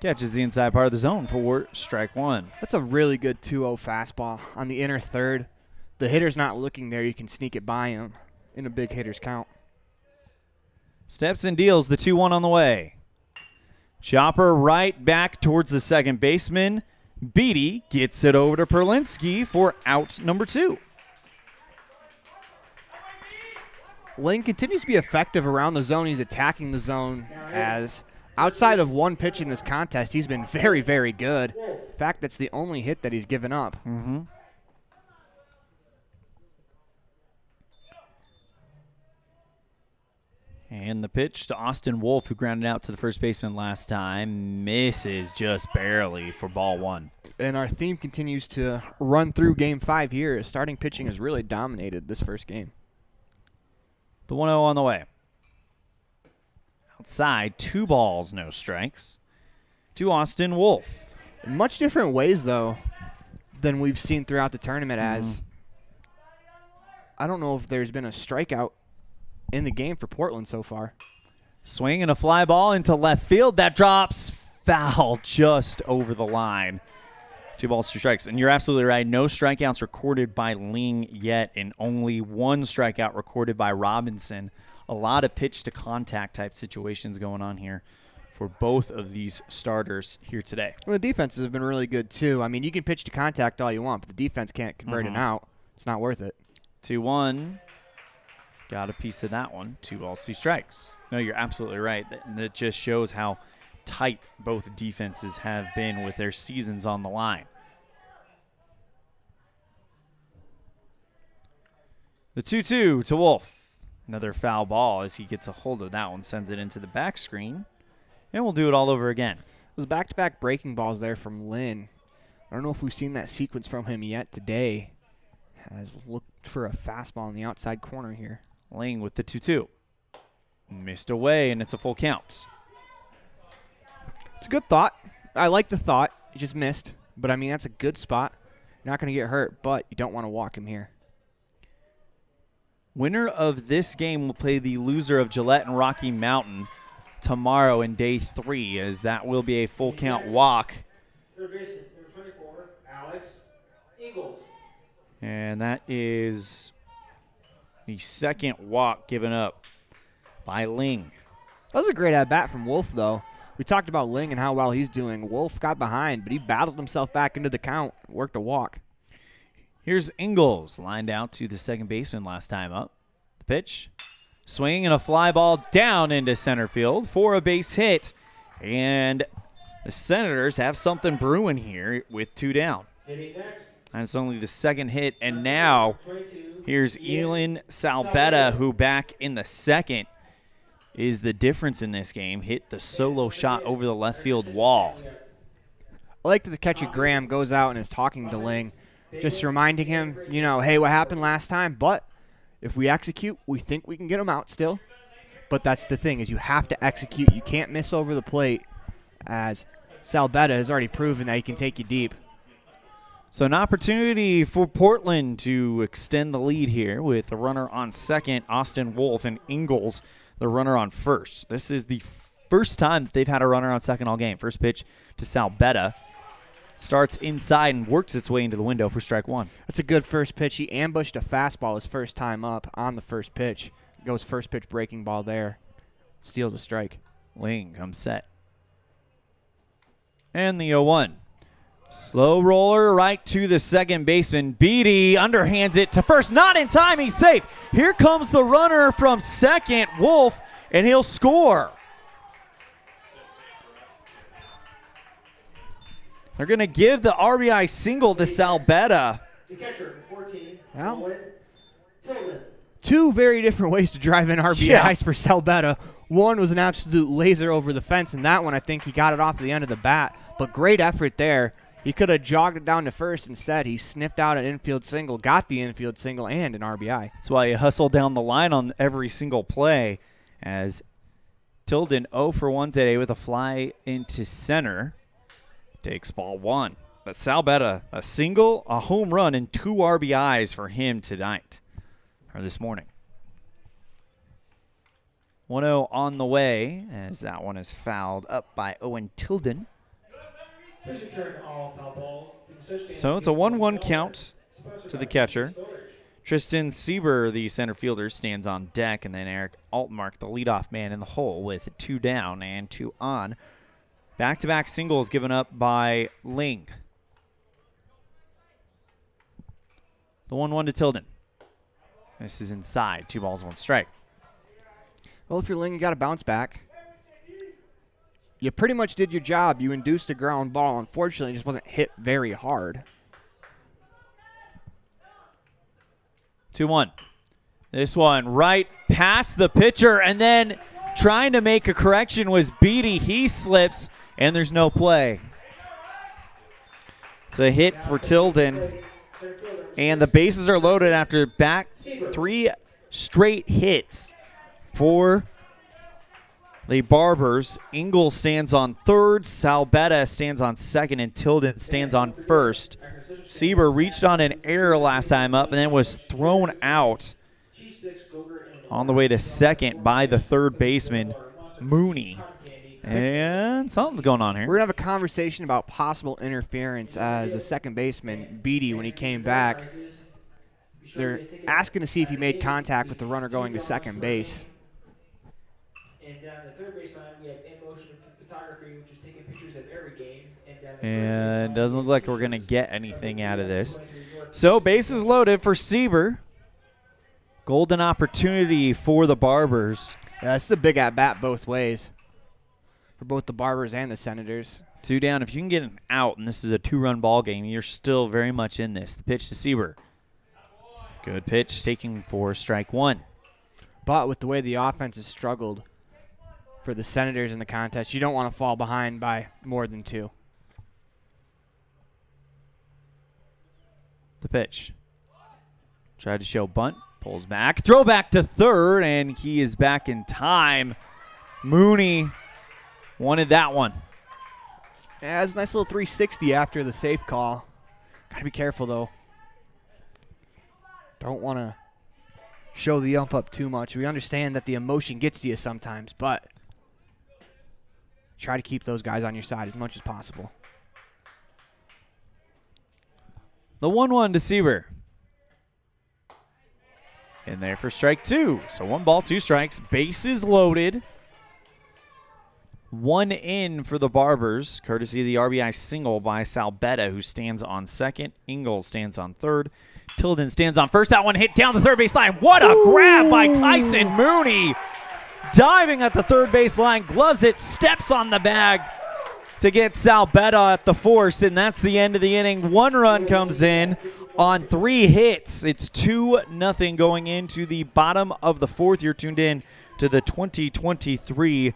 Catches the inside part of the zone for strike 1. That's a really good 2-0 fastball on the inner third. The hitter's not looking there. You can sneak it by him in a big hitter's count. Steps and deals the 2-1 on the way. Chopper right back towards the second baseman. Beatty gets it over to Perlinski for out number 2. Lane continues to be effective around the zone. He's attacking the zone as outside of one pitch in this contest, he's been very, very good. In fact, that's the only hit that he's given up. Mm-hmm. And the pitch to Austin Wolf, who grounded out to the first baseman last time, misses just barely for ball 1. And our theme continues to run through Game 5 here. Starting pitching has really dominated this first game. The 1-0 on the way. Outside, 2 balls, no strikes to Austin Wolf. In much different ways, though, than we've seen throughout the tournament, as I don't know if there's been a strikeout in the game for Portland so far. Swing and a fly ball into left field. That drops foul just over the line. 2 balls, 2 strikes. And you're absolutely right. No strikeouts recorded by Ling yet, and only 1 strikeout recorded by Robinson. A lot of pitch to contact type situations going on here for both of these starters here today. Well, the defenses have been really good too. I mean, you can pitch to contact all you want, but the defense can't convert it out. It's not worth it. 2-1. Got a piece of that one. 2 balls, 2 strikes. No, you're absolutely right. That just shows how tight both defenses have been with their seasons on the line. The 2-2 to Wolf. Another foul ball as he gets a hold of that one, sends it into the back screen, and we'll do it all over again. Those back-to-back breaking balls there from Lynn. I don't know if we've seen that sequence from him yet today. Has looked for a fastball in the outside corner here. Ling with the 2-2. Missed away, and it's a full count. It's a good thought. I like the thought. He just missed. But, I mean, that's a good spot. You're not going to get hurt, but you don't want to walk him here. Winner of this game will play the loser of Gillette and Rocky Mountain tomorrow in day 3, as that will be a full count walk. Third baseman, number 24, Alex Eagles. And that is the second walk given up by Ling. That was a great at-bat from Wolf, though. We talked about Ling and how well he's doing. Wolf got behind, but he battled himself back into the count, worked a walk. Here's Ingalls, lined out to the second baseman last time up. The pitch, swing and a fly ball down into center field for a base hit. And the Senators have something brewing here with 2 down. And it's only the second hit, and now here's Elan Salbetta, who back in the second is the difference in this game. Hit the solo shot over the left field wall. I like that the catcher Graham goes out and is talking to Ling. just reminding him, hey, what happened last time? But if we execute, we think we can get him out still. But that's the thing, is you have to execute. You can't miss over the plate, as Salbetta has already proven that he can take you deep. So an opportunity for Portland to extend the lead here with a runner on second, Austin Wolf, and Ingalls, the runner on first. This is the first time that they've had a runner on second all game. First pitch to Salbetta. Starts inside and works its way into the window for strike one. That's a good first pitch. He ambushed a fastball his first time up on the first pitch. Goes first pitch breaking ball there. Steals a strike. Ling comes set. And the 0-1. Slow roller right to the second baseman. Beatty underhands it to first. Not in time. He's safe. Here comes the runner from second, Wolf, and he'll score. They're going to give the RBI single to Salbetta. The catcher, 14. Well, Tilden. two very different ways to drive in RBIs for Salbetta. One was an absolute laser over the fence, and that one I think he got it off the end of the bat. But great effort there. He could have jogged it down to first. Instead, he sniffed out an infield single, got the infield single, and an RBI. That's why he hustled down the line on every single play, as Tilden 0 for 1 today with a fly into center. Takes ball one. But Salbetta, a single, a home run, and 2 RBIs for him tonight, or this morning. 1-0 on the way, as that one is fouled up by Owen Tilden. So it's a 1-1 count to the catcher. Tristan Sieber, the center fielder, stands on deck, and then Eric Altmark, the leadoff man, in the hole with 2 down and 2 on. Back-to-back singles given up by Ling. The 1-1 to Tilden. This is inside. 2 balls, 1 strike. Well, if you're Ling, you got to bounce back. You pretty much did your job. You induced a ground ball. Unfortunately, it just wasn't hit very hard. 2-1. This one right past the pitcher, and then trying to make a correction was Beatty. He slips, and there's no play. It's a hit for Tilden, and the bases are loaded after back 3 straight hits for the Barbers. Ingalls stands on third, Salbetta stands on second, and Tilden stands on first. Sieber reached on an error last time up and then was thrown out on the way to second by the third baseman, Mooney. And something's going on here. We're going to have a conversation about possible interference as the second baseman, Beatty, when he came back. They're asking to see if he made contact with the runner going to second base. And down the third baseline, we have in-motion photography, which is taking pictures of every game. And doesn't look like we're going to get anything out of this. So bases loaded for Sieber. Golden opportunity for the Barbers. Yeah, this is a big at-bat both ways for both the Barbers and the Senators. 2 down. If you can get an out, and this is a 2-run ball game, you're still very much in this. The pitch to Sieber. Good pitch, taking for strike 1. But with the way the offense has struggled for the Senators in the contest, you don't want to fall behind by more than 2. The pitch. Tried to show bunt. Pulls back. Throw back to third, and he is back in time. Mooney wanted that one. Yeah, it's a nice little 360 after the safe call. Got to be careful, though. Don't want to show the ump up too much. We understand that the emotion gets to you sometimes, but try to keep those guys on your side as much as possible. The 1-1 to Sieber. In there for strike 2. So 1 ball, 2 strikes. Bases loaded. 1 in for the Barbers, courtesy of the RBI single by Salbetta, who stands on second. Ingalls stands on third. Tilden stands on first. That one hit down the third base line. What a grab by Tyson Mooney. Diving at the third base line, gloves it, steps on the bag to get Salbetta at the force, and that's the end of the inning. 1 run comes in on 3 hits. It's 2-0 going into the bottom of the 4th. You're tuned in to the 2023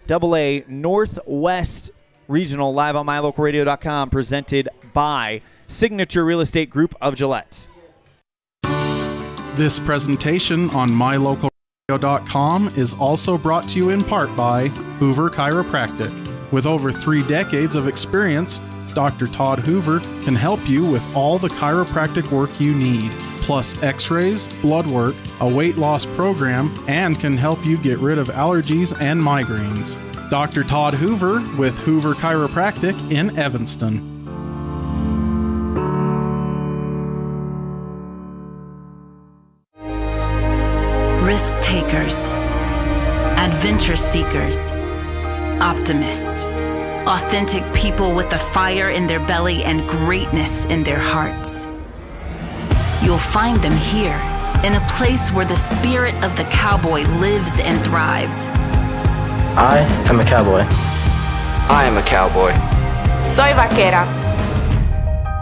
AA Northwest Regional live on mylocalradio.com, presented by Signature Real Estate Group of Gillette. This presentation on mylocalradio.com is also brought to you in part by Hoover Chiropractic. With over 3 decades of experience, Dr. Todd Hoover can help you with all the chiropractic work you need, plus x-rays, blood work, a weight loss program, and can help you get rid of allergies and migraines. Dr. Todd Hoover with Hoover Chiropractic in Evanston. Risk takers, adventure seekers, optimists, authentic people with the fire in their belly and greatness in their hearts. You'll find them here, in a place where the spirit of the cowboy lives and thrives. I am a cowboy. I am a cowboy. Soy vaquera.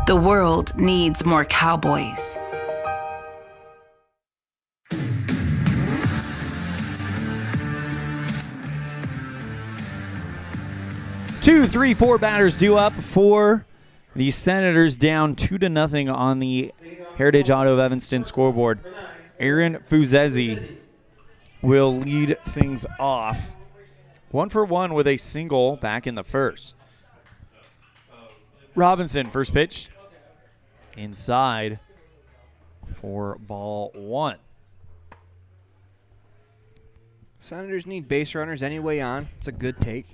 The world needs more cowboys. 2, 3, 4 batters due up for the Senators, down 2-0 on the Heritage Auto of Evanston scoreboard. Aaron Fuzezi will lead things off. 1 for 1 with a single back in the first. Robinson, first pitch. Inside for ball 1. Senators need base runners anyway on. It's a good take.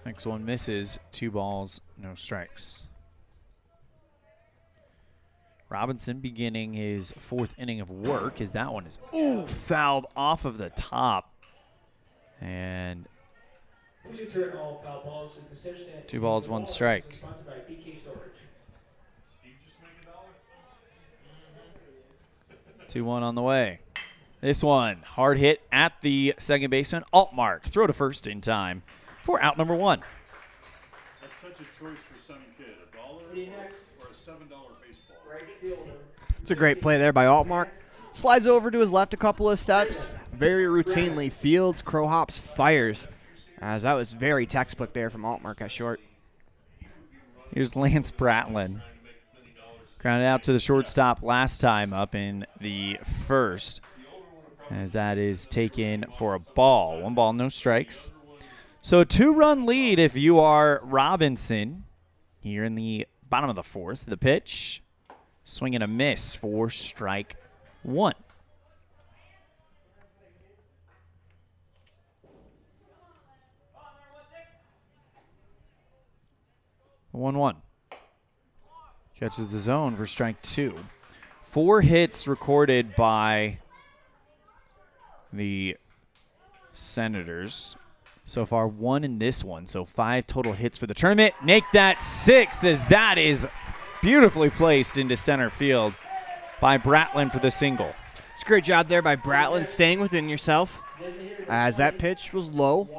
Next one misses. 2 balls, no strikes. Robinson beginning his 4th inning of work as that one is fouled off of the top. And 2 balls, 1 strike. 2-1 on the way. This one, hard hit at the second baseman. Altmark, throw to first in time for out number 1. That's such a choice for some kid, $1 or a $7 baseball. It's a great play there by Altmark. Slides over to his left a couple of steps. Very routinely fields, crow hops, fires. As that was very textbook there from Altmark at short. Here's Lance Bratlin. Grounded out to the shortstop last time up in the first. As that is taken for a ball. 1 ball, no strikes. So a 2-run lead if you are Robinson here in the bottom of the 4th. The pitch, swing and a miss for strike 1. The 1-1. Catches the zone for strike 2. 4 hits recorded by the Senators. So far, 1 in this one. So 5 total hits for the tournament. Make that 6 as that is beautifully placed into center field by Bratlin for the single. It's a great job there by Bratlin staying within yourself as that pitch was low.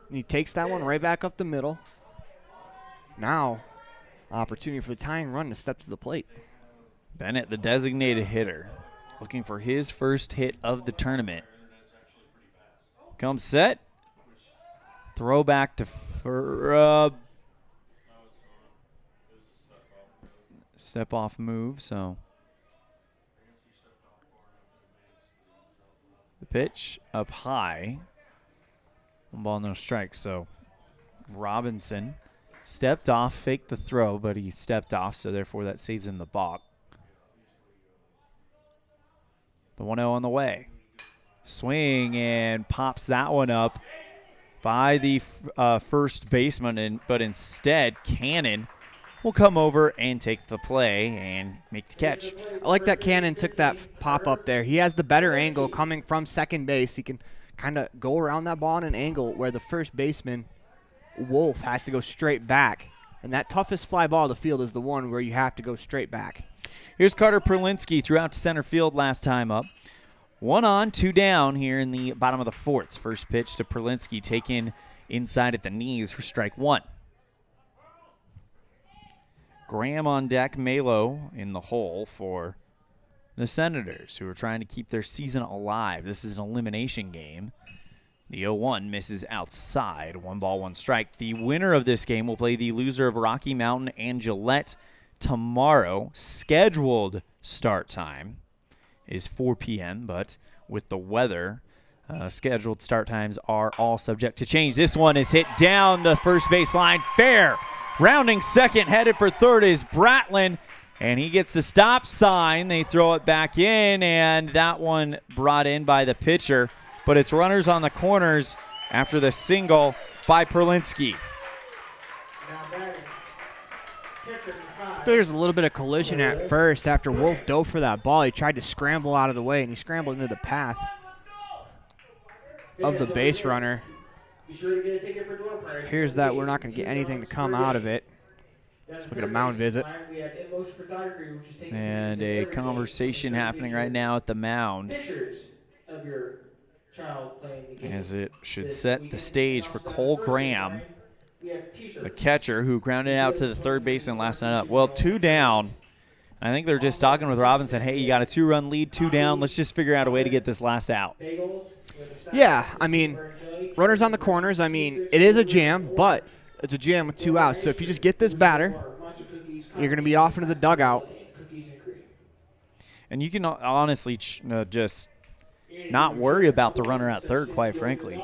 And he takes that one right back up the middle. Now, opportunity for the tying run to step to the plate. Bennett, the designated hitter, looking for his first hit of the tournament. Comes set. Throw back to step off move. So the pitch up high. 1 ball, no strikes. So Robinson stepped off, faked the throw, but he stepped off, so therefore that saves him the balk. The 1-0 on the way. Swing and pops that one up by the first baseman, but instead Cannon will come over and take the play and make the catch. I like that Cannon took that pop up there. He has the better angle coming from second base. He can kind of go around that ball in an angle where the first baseman, Wolf, has to go straight back. And that toughest fly ball of the field is the one where you have to go straight back. Here's Carter Perlinski threw out to center field last time up. 1 on, 2 down here in the bottom of the 4th. First pitch to Perlinski taken inside at the knees for strike 1. Graham on deck, Malo in the hole for the Senators, who are trying to keep their season alive. This is an elimination game. The 0-1 misses outside. 1 ball, 1 strike. The winner of this game will play the loser of Rocky Mountain and Gillette tomorrow. Scheduled start time is 4 p.m., but with the weather, scheduled start times are all subject to change. This one is hit down the first baseline. Fair. Rounding second, headed for third is Bratlin, and he gets the stop sign. They throw it back in, and that one brought in by the pitcher. But it's runners on the corners after the single by Perlinski. There's a little bit of collision at first after Wolf dove for that ball. He tried to scramble out of the way, and he scrambled into the path of the base runner. Appears that we're not going to get anything to come out of it. Let's look at a mound visit. And a conversation happening right now at the mound, as it should set the stage for Cole Graham, the catcher, who grounded out to the third baseman last night up. Well, 2 down. I think they're just talking with Robinson. Hey, you got a 2-run lead, 2 down. Let's just figure out a way to get this last out. Yeah, I mean, runners on the corners. I mean, it is a jam, but it's a jam with 2 outs. So if you just get this batter, you're going to be off into the dugout. And you can honestly just not worry about the runner at third, quite frankly.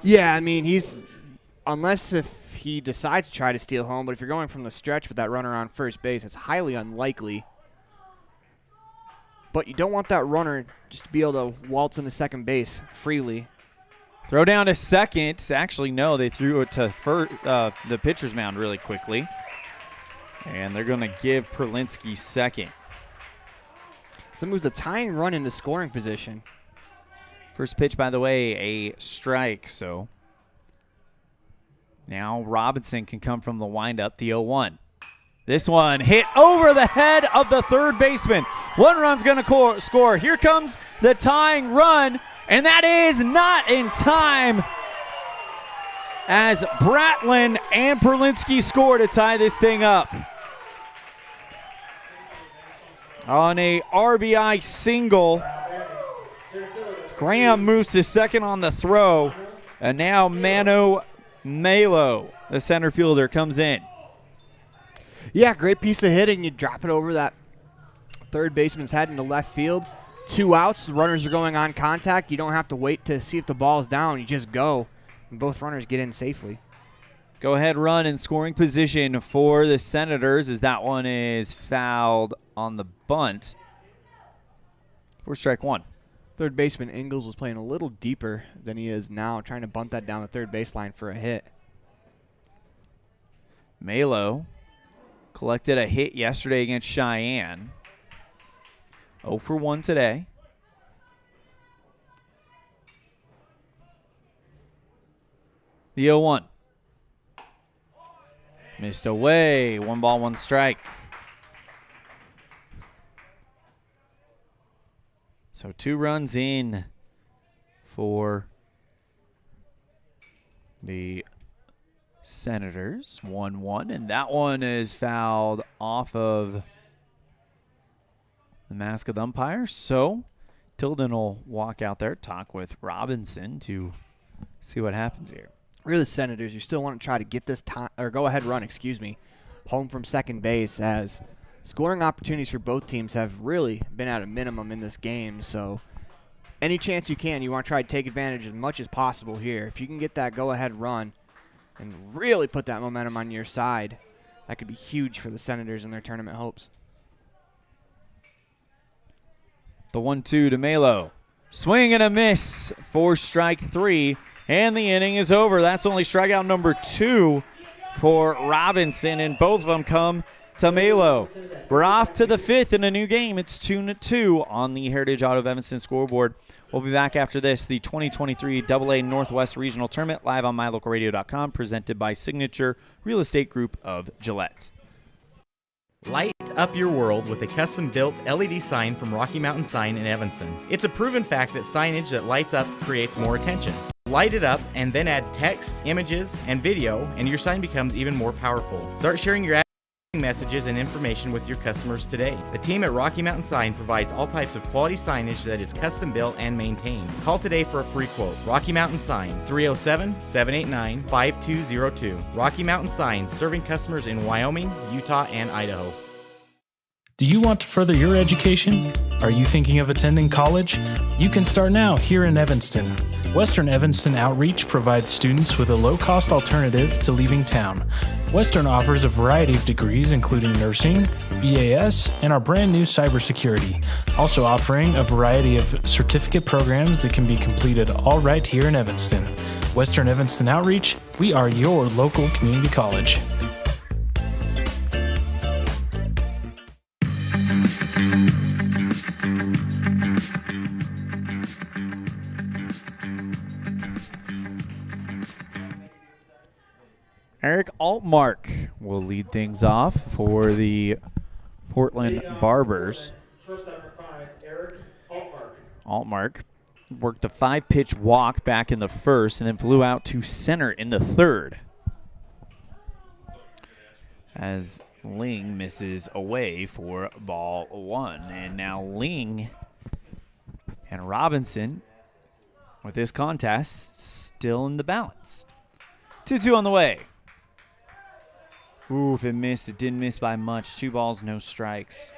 Yeah, I mean, unless if he decides to try to steal home, but if you're going from the stretch with that runner on first base, it's highly unlikely. But you don't want that runner just to be able to waltz into second base freely. Throw down to second. Actually, no, they threw it to the pitcher's mound really quickly. And they're going to give Perlinski second. So moves the tying run into scoring position. First pitch, by the way, a strike. So now Robinson can come from the windup, the 0-1. This one hit over the head of the third baseman. 1 run's going to score. Here comes the tying run, and that is not in time, as Bratlin and Perlinski score to tie this thing up. On a RBI single, Graham moves to second on the throw, and now Mano Malo, the center fielder, comes in. Yeah, great piece of hitting. You drop it over that third baseman's head into left field. 2 outs. The runners are going on contact. You don't have to wait to see if the ball's down. You just go, and both runners get in safely. Go ahead run in scoring position for the Senators, as that one is fouled on the bunt for strike 1. Third baseman Ingalls was playing a little deeper than he is now, trying to bunt that down the third baseline for a hit. Malo collected a hit yesterday against Cheyenne. 0 for 1 today. The 0-1. Missed away. 1 ball, 1 strike. So 2 runs in for the Senators. 1-1, and that one is fouled off of the mask of the umpire. So Tilden will walk out there, talk with Robinson to see what happens here. Really, the Senators, you still want to try to get this go-ahead run, home from second base, as scoring opportunities for both teams have really been at a minimum in this game. So any chance you can, you want to try to take advantage as much as possible here. If you can get that go-ahead run and really put that momentum on your side, that could be huge for the Senators and their tournament hopes. The 1-2 to Malo. Swing and a miss for strike 3, and the inning is over. That's only strikeout number 2 for Robinson, and both of them come to Malo. We're off to the 5th in a new game. It's 2-2 on the Heritage Auto of Evanston scoreboard. We'll be back after this, the 2023 AA Northwest Regional Tournament, live on mylocalradio.com, presented by Signature Real Estate Group of Gillette. Light up your world with a custom-built LED sign from Rocky Mountain Sign in Evanston. It's a proven fact that signage that lights up creates more attention. Light it up and then add text, images, and video, and your sign becomes even more powerful. Start sharing your messages and information with your customers today. The team at Rocky Mountain Sign provides all types of quality signage that is custom built and maintained. Call today for a free quote. Rocky Mountain Sign, 307-789-5202. Rocky Mountain Sign, serving customers in Wyoming, Utah, and Idaho. Do you want to further your education? Are you thinking of attending college? You can start now here in Evanston. Western Evanston Outreach provides students with a low-cost alternative to leaving town. Western offers a variety of degrees including nursing, EAS, and our brand new cybersecurity, also offering a variety of certificate programs that can be completed all right here in Evanston. Western Evanston Outreach, we are your local community college. Eric Altmark will lead things off for the Portland Barbers. Shortstop number 5, Eric Altmark. Altmark worked a 5-pitch walk back in the first and then flew out to center in the third, as Ling misses away for ball 1. And now Ling and Robinson with this contest still in the balance. 2-2 on the way. Ooh, if it missed, it didn't miss by much. 2 balls, no strikes.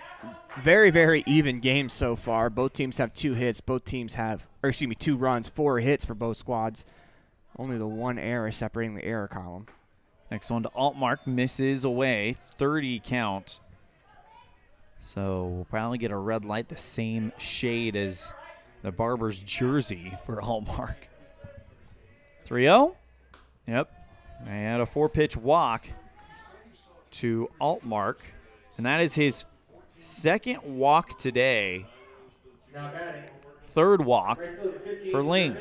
Very, very even game so far. Both teams have 2 hits. Both teams have, 2 runs, 4 hits for both squads. Only the 1 error separating the error column. Next one to Altmark, misses away, 30 count. So we'll probably get a red light the same shade as the Barbers jersey for Altmark. 3-0. Yep. And a 4-pitch walk to Altmark. And that is his second walk today. 3rd walk for Ling.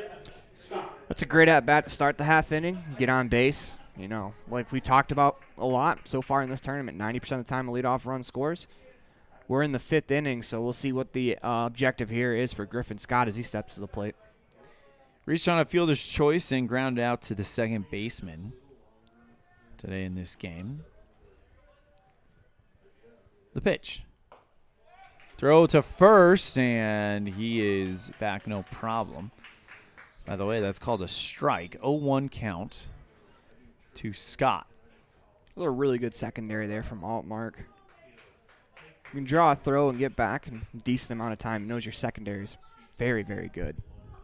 That's a great at-bat to start the half inning. Get on base. You know, like we talked about a lot so far in this tournament, 90% of the time a leadoff run scores. We're in the 5th inning, so we'll see what the objective here is for Griffin Scott as he steps to the plate. Reached on a fielder's choice and grounded out to the second baseman today in this game. The pitch. Throw to first, and he is back no problem. By the way, that's called a strike. 0-1 count to Scott. A really good secondary there from Altmark. You can draw a throw and get back in a decent amount of time. He knows your secondary is very, very good.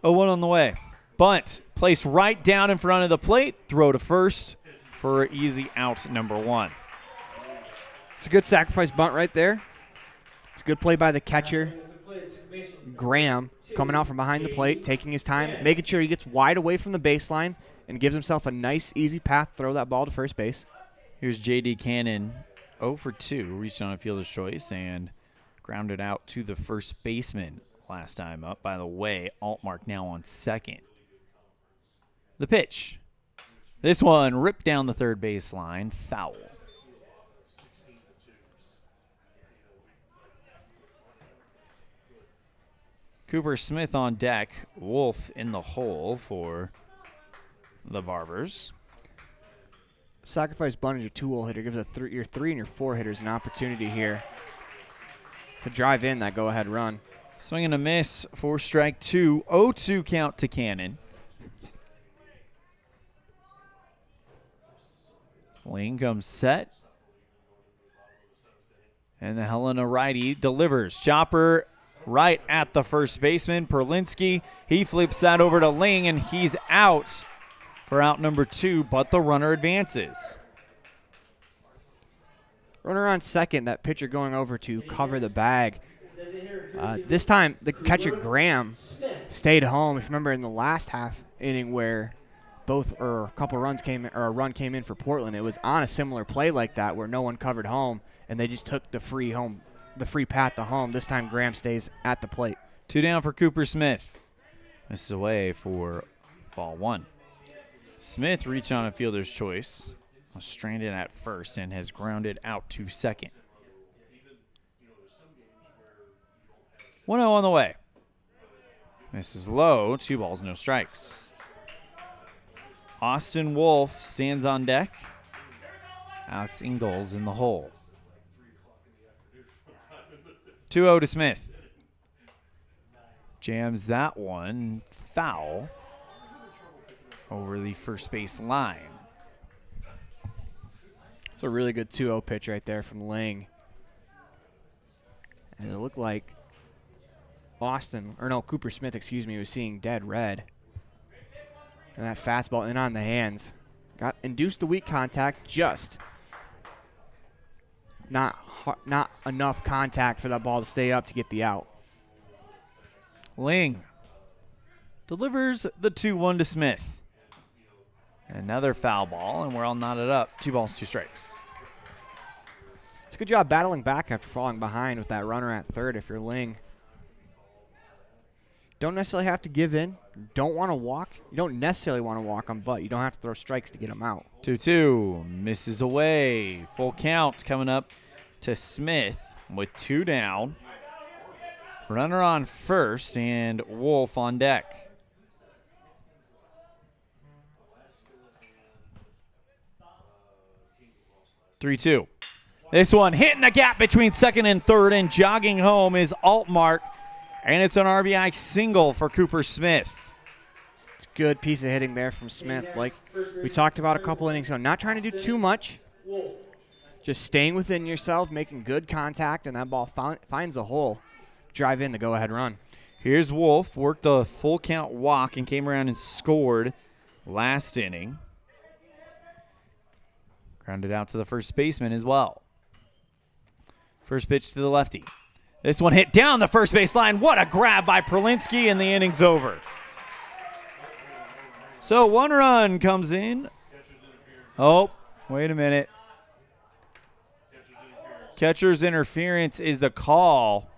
0-1 on the way. Bunt placed right down in front of the plate. Throw to first for easy out number 1. It's a good sacrifice bunt right there. It's a good play by the catcher. Graham coming out from behind the plate, taking his time, making sure he gets wide away from the baseline and gives himself a nice, easy path to throw that ball to first base. Here's J.D. Cannon, 0 for 2, reached on a fielder's choice and grounded out to the first baseman last time up. By the way, Altmark now on second. The pitch. This one ripped down the third baseline, foul. Cooper Smith on deck, Wolf in the hole for the Barbers. Sacrifice bunt is your 2-hole hitter. Gives your 3 and your 4 hitters an opportunity here to drive in that go-ahead run. Swing and a miss for strike 2. 0-2 count to Cannon. Ling comes set. And the Helena righty delivers. Chopper right at the first baseman, Perlinski. He flips that over to Ling, and he's out for out number 2, but the runner advances. Runner on second, that pitcher going over to cover the bag. This time, the catcher Graham stayed home. If you remember in the last half inning where a couple runs came in, or a run came in for Portland, it was on a similar play like that where no one covered home, and they just took the free path to home. This time Graham stays at the plate. 2 down for Cooper Smith. Misses away for ball 1. Smith reached on a fielder's choice, was stranded at first, and has grounded out to second. 1-0 on the way. Misses low, 2 balls, no strikes. Austin Wolf stands on deck. Alex Ingalls in the hole. 2-0 to Smith. Jams that one. Foul over the first base line. It's a really good 2-0 pitch right there from Ling. And it looked like Cooper Smith, was seeing dead red. And that fastball in on the hands. Induced the weak contact, just not enough contact for that ball to stay up to get the out. Ling delivers the 2-1 to Smith. Another foul ball, and we're all knotted up. 2 balls, 2 strikes. It's a good job battling back after falling behind with that runner at third if you're Ling. Don't necessarily have to give in. Don't want to walk. You don't necessarily want to walk them, but you don't have to throw strikes to get them out. 2-2. Misses away. Full count coming up to Smith with 2 down. Runner on first and Wolf on deck. Three-two. This one hitting the gap between second and third, and jogging home is Altmark, and it's an RBI single for Cooper Smith. It's a good piece of hitting there from Smith. Like we talked about a couple innings ago, not trying to do too much, just staying within yourself, making good contact, and that ball finds a hole. Drive in the go-ahead run. Here's Wolf, worked a full count walk and came around and scored last inning. Grounded out to the first baseman as well. First pitch to the lefty. This one hit down the first base line. What a grab by Prolinsky, and the inning's over. So 1 run comes in. Oh, wait a minute. Catcher's interference is the call.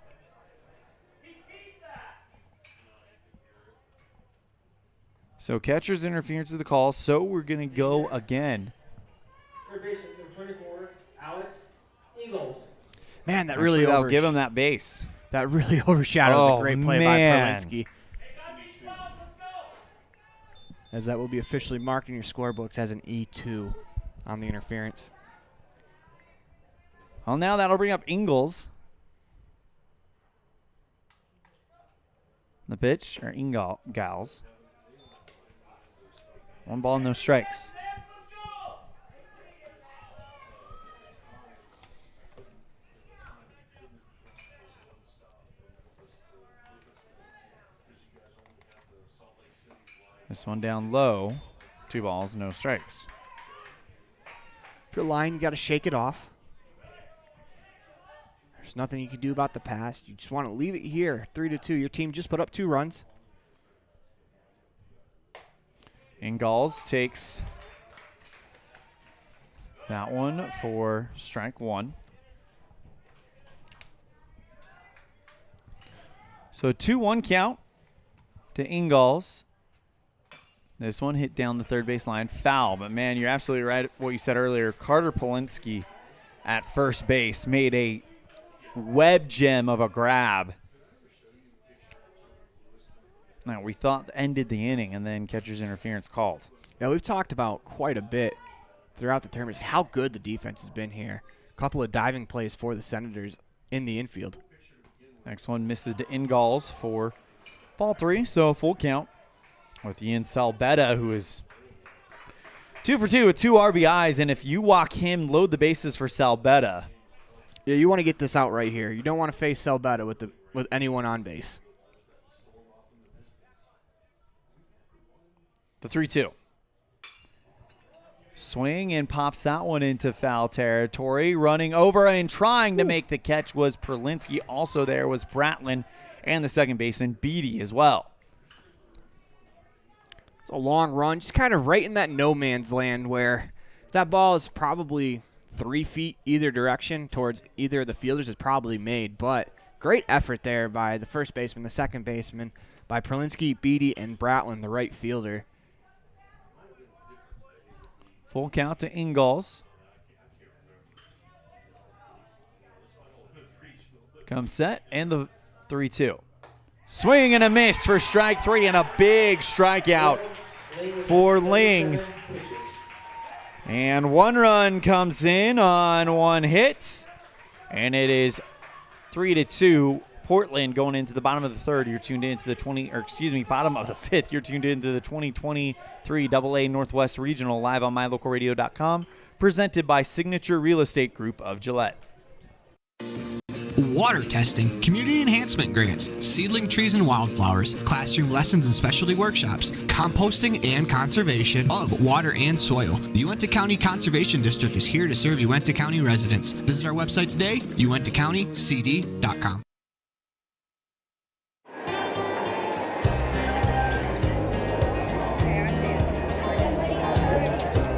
So catcher's interference is the call, so we're going to go again. Third baseman from 24, Alex Eagles. Man, that really I'll give him that base. That really overshadows a great play by Prolinsky. As that will be officially marked in your scorebooks as an E2 on the interference. Well, now that'll bring up Ingalls. The pitch, or Ingalls. 1 ball, no strikes. This one down low. 2 balls, no strikes. If you're lying, you got to shake it off. There's nothing you can do about the past. You just want to leave it here. 3-2. Your team just put up 2 runs. Ingalls takes that one for strike 1. So 2-1 count to Ingalls. This one hit down the third base line. Foul, but man, you're absolutely right what you said earlier. Carter Polinsky at first base made a web gem of a grab. Now, we thought ended the inning, and then catcher's interference called. Yeah, we've talked about quite a bit throughout the tournament how good the defense has been here. A couple of diving plays for the Senators in the infield. Next one misses to Ingalls for ball 3, so full count with Ian Salbetta, who is 2 for 2 with 2 RBIs, and if you walk him, load the bases for Salbetta. Yeah, you want to get this out right here. You don't want to face Salbetta with anyone on base. The 3-2. Swing and pops that one into foul territory. Running over and trying to make the catch was Prolinsky. Also there was Bratlin and the second baseman, Beatty, as well. It's a long run, just kind of right in that no man's land where that ball is probably 3 feet either direction towards either of the fielders is probably made. But great effort there by the first baseman, the second baseman, by Prolinsky, Beatty, and Bratlin, the right fielder. Full count to Ingalls. Come set, and the 3-2. Swing and a miss for strike 3, and a big strikeout for Ling. And 1 run comes in on 1 hit, and it is 3-2. Portland going into the bottom of the third. You're tuned into the bottom of the fifth. You're tuned into the 2023 AA Northwest Regional live on mylocalradio.com, presented by Signature Real Estate Group of Gillette. Water testing, community enhancement grants, seedling trees and wildflowers, classroom lessons and specialty workshops, composting and conservation of water and soil. The Uintah County Conservation District is here to serve Uintah County residents. Visit our website today, uintahcountycd.com.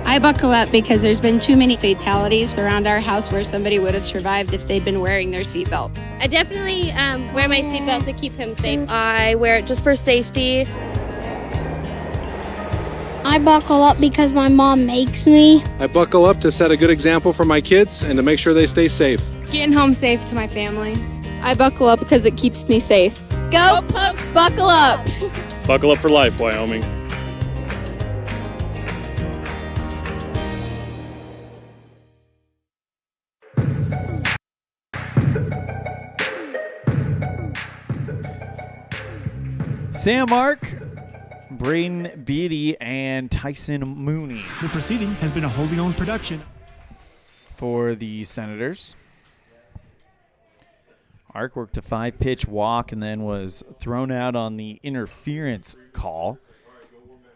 I buckle up because there's been too many fatalities around our house where somebody would have survived if they'd been wearing their seatbelt. I definitely wear my seatbelt to keep him safe. I wear it just for safety. I buckle up because my mom makes me. I buckle up to set a good example for my kids and to make sure they stay safe. Getting home safe to my family. I buckle up because it keeps me safe. Go Pokes, buckle up! Buckle up for life, Wyoming. Sam Mark, Braden Beatty, and Tyson Mooney. The proceeding has been a wholly owned production. For the Senators. Ark worked a 5-pitch walk and then was thrown out on the interference call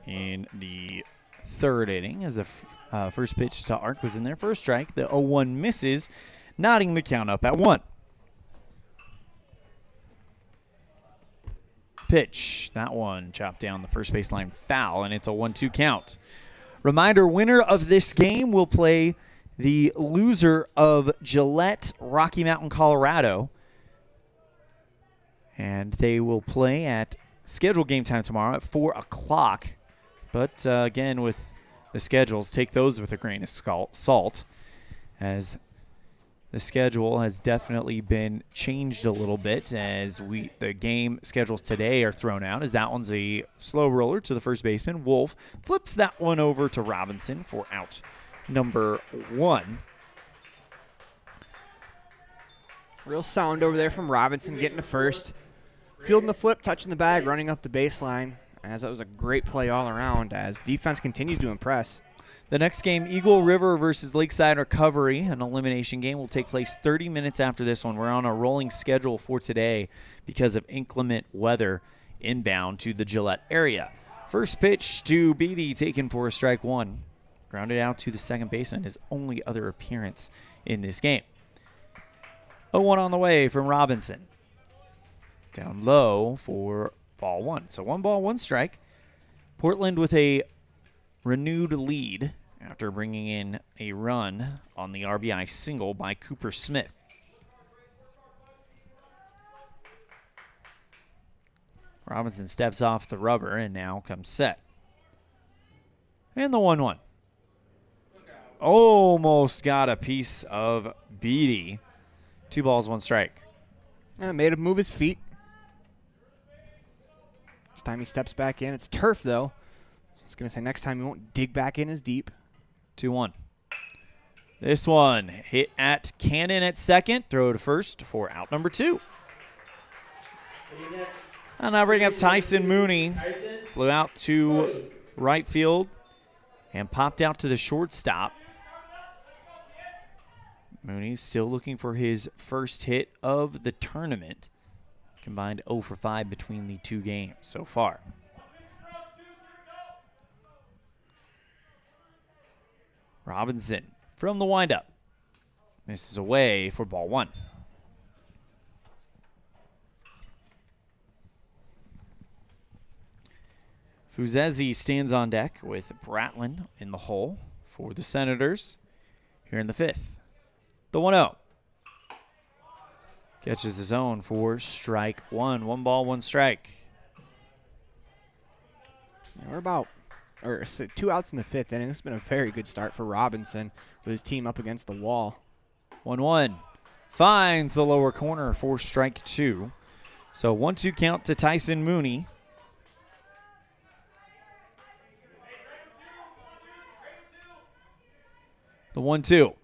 in the third inning as the first pitch to Ark was in there. First strike, the 0-1 misses, knotting the count up at 1. Pitch, that one chopped down the first baseline foul, and it's a 1-2 count. Reminder, winner of this game will play the loser of Gillette, Rocky Mountain, Colorado. And they will play at scheduled game time tomorrow at 4 o'clock. But again, with the schedules, take those with a grain of salt, as the schedule has definitely been changed a little bit as the game schedules today are thrown out, as that one's a slow roller to the first baseman. Wolf flips that one over to Robinson for out number 1. Real sound over there from Robinson getting to first. Fielding the flip, touching the bag, running up the baseline, as that was a great play all around as defense continues to impress. The next game, Eagle River versus Lakeside Recovery, an elimination game, will take place 30 minutes after this one. We're on a rolling schedule for today because of inclement weather inbound to the Gillette area. First pitch to Beatty, taken for a strike 1. Grounded out to the second baseman, his only other appearance in this game. 0-1 on the way from Robinson. Down low for ball 1. So 1 ball, 1 strike. Portland with a renewed lead after bringing in a run on the RBI single by Cooper Smith. Robinson steps off the rubber and now comes set. And the 1-1. Almost got a piece of Beatty. 2 balls, 1 strike. Made him move his feet. This time he steps back in. It's turf, though. I was going to say next time he won't dig back in as deep. 2-1. This one hit at Cannon at second. Throw to first for out number 2. And now bring up Tyson Mooney. Flew out to right field and popped out to the shortstop. Mooney still looking for his first hit of the tournament. Combined 0 for 5 between the 2 games so far. Robinson from the windup. Misses away for ball 1. Fuzezi stands on deck with Bratlin in the hole for the Senators here in the 5th. The 1-0. Catches his own for strike 1. 1 ball, 1 strike. We're about 2 outs in the 5th inning. This has been a very good start for Robinson with his team up against the wall. 1-1. Finds the lower corner for strike 2. So 1-2 count to Tyson Mooney. The 1-2.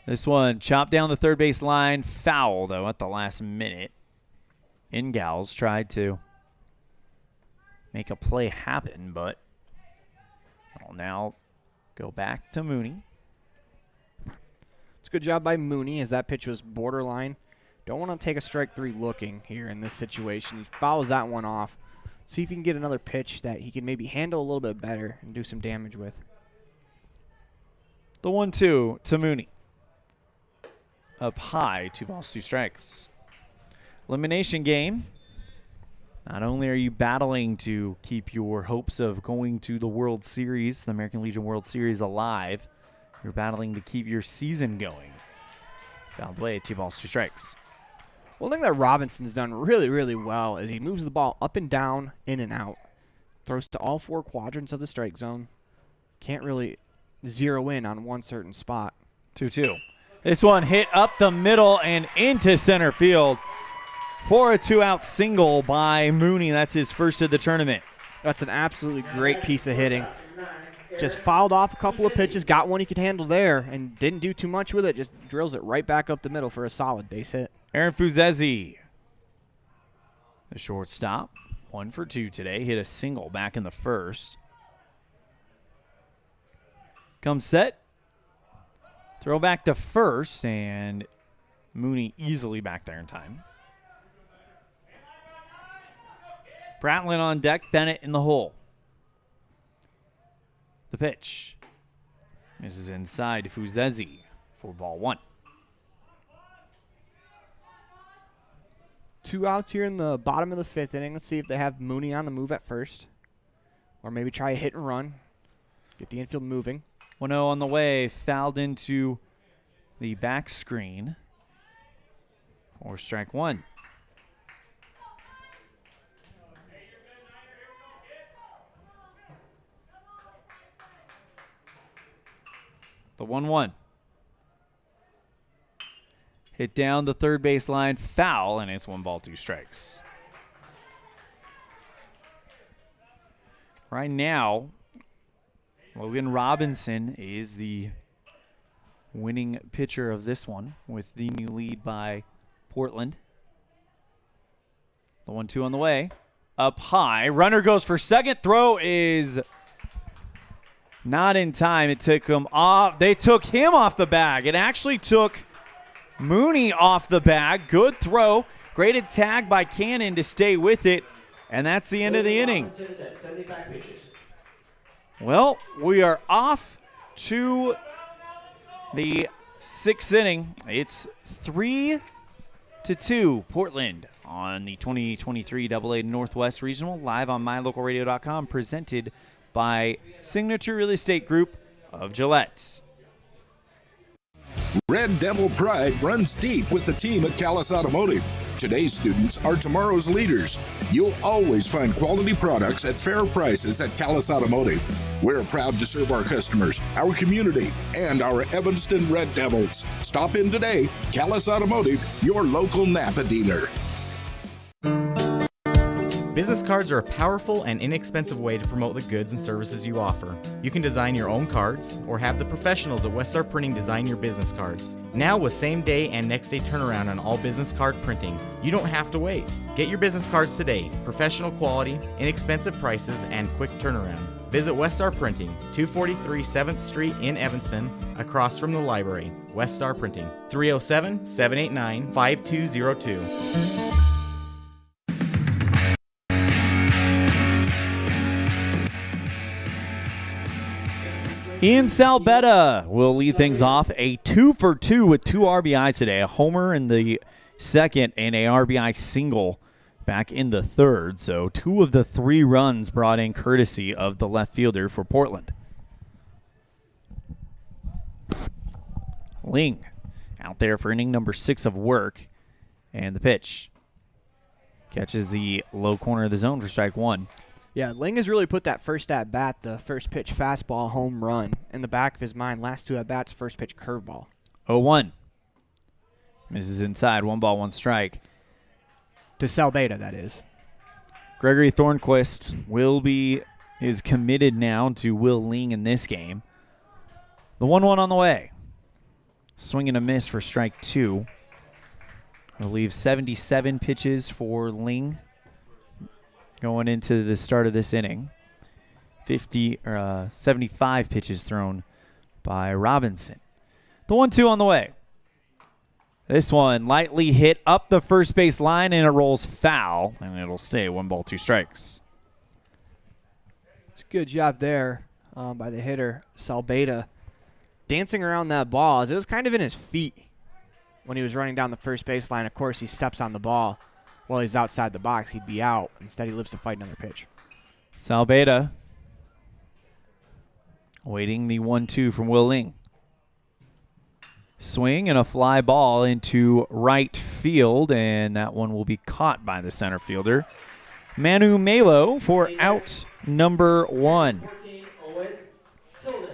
This one chopped down the third base line. Foul, though, at the last minute. Ingals tried to make a play happen, but it'll now go back to Mooney. It's a good job by Mooney as that pitch was borderline. Don't want to take a strike three looking here in this situation. He fouls that one off. See if he can get another pitch that he can maybe handle a little bit better and do some damage with. The 1-2 to Mooney. Up high, 2 balls, 2 strikes. Elimination game. Not only are you battling to keep your hopes of going to the World Series, the American Legion World Series, alive, you're battling to keep your season going. Fouled away, 2 balls, 2 strikes. One thing that Robinson's done really, really well is he moves the ball up and down, in and out. Throws to all 4 quadrants of the strike zone. Can't really zero in on one certain spot. 2-2. This one hit up the middle and into center field for a 2-out single by Mooney. That's his first of the tournament. That's an absolutely great piece of hitting. Just fouled off a couple of pitches, got one he could handle there, and didn't do too much with it. Just drills it right back up the middle for a solid base hit. Aaron Fuzezi, the shortstop, 1 for 2 today. Hit a single back in the first. Comes set. Throw back to first, and Mooney easily back there in time. Bratlin on deck, Bennett in the hole. The pitch. Misses inside to Fuzezi for ball 1. 2 outs here in the bottom of the 5th inning. Let's see if they have Mooney on the move at first. Or maybe try a hit and run. Get the infield moving. 1-0 on the way. Fouled into the back screen. For strike 1. The 1-1. Hit down the third base line, foul, and it's 1 ball, 2 strikes. Right now, Logan Robinson is the winning pitcher of this one with the new lead by Portland. The 1-2 on the way. Up high. Runner goes for second. Throw is not in time. It took him off. They took him off the bag. It actually took Mooney off the bag. Good throw. Graded tag by Cannon to stay with it. And that's the end of the inning. Well, we are off to the 6th inning. It's 3-2 Portland on the 2023 AA Northwest Regional, live on mylocalradio.com, presented by Signature Real Estate Group of Gillette. Red Devil pride runs deep with the team at Callis Automotive. Today's students are tomorrow's leaders. You'll always find quality products at fair prices at Callis Automotive. We're proud to serve our customers, our community, and our Evanston Red Devils. Stop in today. Callis Automotive, your local Napa dealer. Business cards are a powerful and inexpensive way to promote the goods and services you offer. You can design your own cards or have the professionals at West Star Printing design your business cards. Now with same day and next day turnaround on all business card printing, you don't have to wait. Get your business cards today. Professional quality, inexpensive prices, and quick turnaround. Visit West Star Printing, 243 7th Street in Evanston, across from the library. West Star Printing, 307-789-5202. Ian Salbetta will lead things off. A 2 for 2 with 2 RBIs today. A homer in the second and a RBI single back in the third. So 2 of the 3 runs brought in courtesy of the left fielder for Portland. Ling out there for inning number 6 of work. And the pitch catches the low corner of the zone for strike 1. Yeah, Ling has really put that first at-bat, the first pitch fastball home run, in the back of his mind. Last 2 at-bats, first pitch curveball. 0-1. Misses inside, 1 ball, 1 strike. To Salbetta, that is. Gregory Thornquist is committed now to Will Ling in this game. The 1-1 on the way. Swing and a miss for strike 2. I believe 77 pitches for Ling going into the start of this inning. 75 pitches thrown by Robinson. The 1-2 on the way. This one lightly hit up the first base line, and it rolls foul, and it'll stay 1 ball, 2 strikes. It's a good job there by the hitter, Salbeda, dancing around that ball as it was kind of in his feet when he was running down the first base line. Of course, he steps on the ball while he's outside the box. He'd be out. Instead, he lives to fight another pitch. Salbeda waiting the 1-2 from Will Ling. Swing and a fly ball into right field, and that one will be caught by the center fielder, Manu Melo, for out number 1.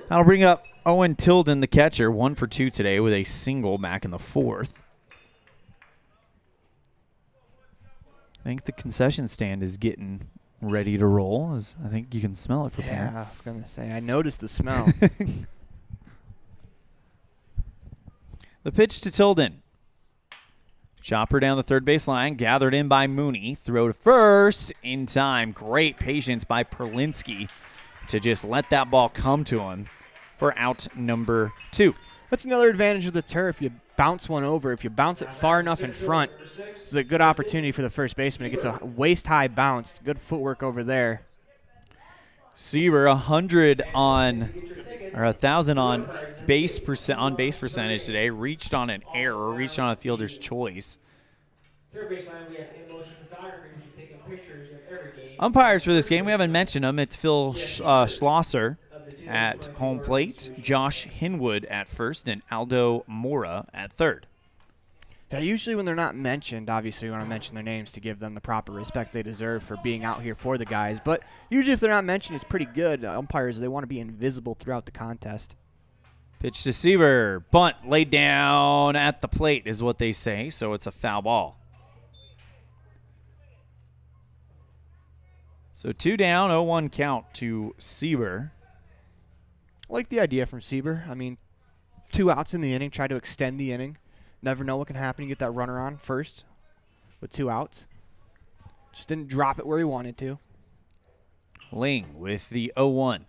That'll bring up Owen Tilden, the catcher, 1 for 2 today with a single back in the 4th. I think the concession stand is getting ready to roll. I think you can smell it from here. Yeah, I was going to say, I noticed the smell. The pitch to Tilden. Chopper down the third base line, gathered in by Mooney. Throw to first in time. Great patience by Perlinski to just let that ball come to him for out number 2. That's another advantage of the turf. You bounce one over. If you bounce it far enough in front, it's a good opportunity for the first baseman. It gets a waist-high bounce. Good footwork over there. Seaver 100 on, or 1,000 on base percentage today. Reached on an error, reached on a fielder's choice. Third baseline, we have in-motion photography, which is taking pictures of every game. Umpires for this game, we haven't mentioned them. It's Phil Schlosser at home plate, Josh Hinwood at first, and Aldo Mora at third. Yeah, usually when they're not mentioned, obviously you want to mention their names to give them the proper respect they deserve for being out here for the guys. But usually if they're not mentioned, it's pretty good. Umpires, they want to be invisible throughout the contest. Pitch to Seaver. Bunt laid down at the plate is what they say, so it's a foul ball. So 2 down, 0-1 count to Seaver. I like the idea from Seaver. I mean, 2 outs in the inning, try to extend the inning. Never know what can happen. You get that runner on first with 2 outs. Just didn't drop it where he wanted to. Ling with the 0-1.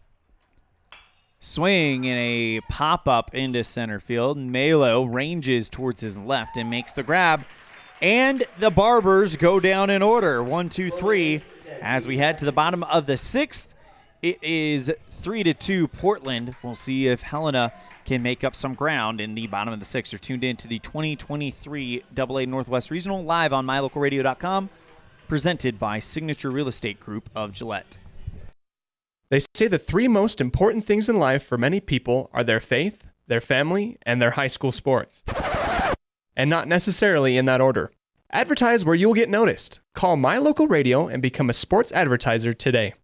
Swing and a pop-up into center field. Melo ranges towards his left and makes the grab. And the Barbers go down in order. 1, 2, 3. As we head to the bottom of the 6th, it is 3-2 Portland. We'll see if Helena can make up some ground in the bottom of the 6th. You're tuned in to the 2023 AA Northwest Regional live on mylocalradio.com, presented by Signature Real Estate Group of Gillette. They say the 3 most important things in life for many people are their faith, their family, and their high school sports. And not necessarily in that order. Advertise where you'll get noticed. Call My Local Radio and become a sports advertiser today.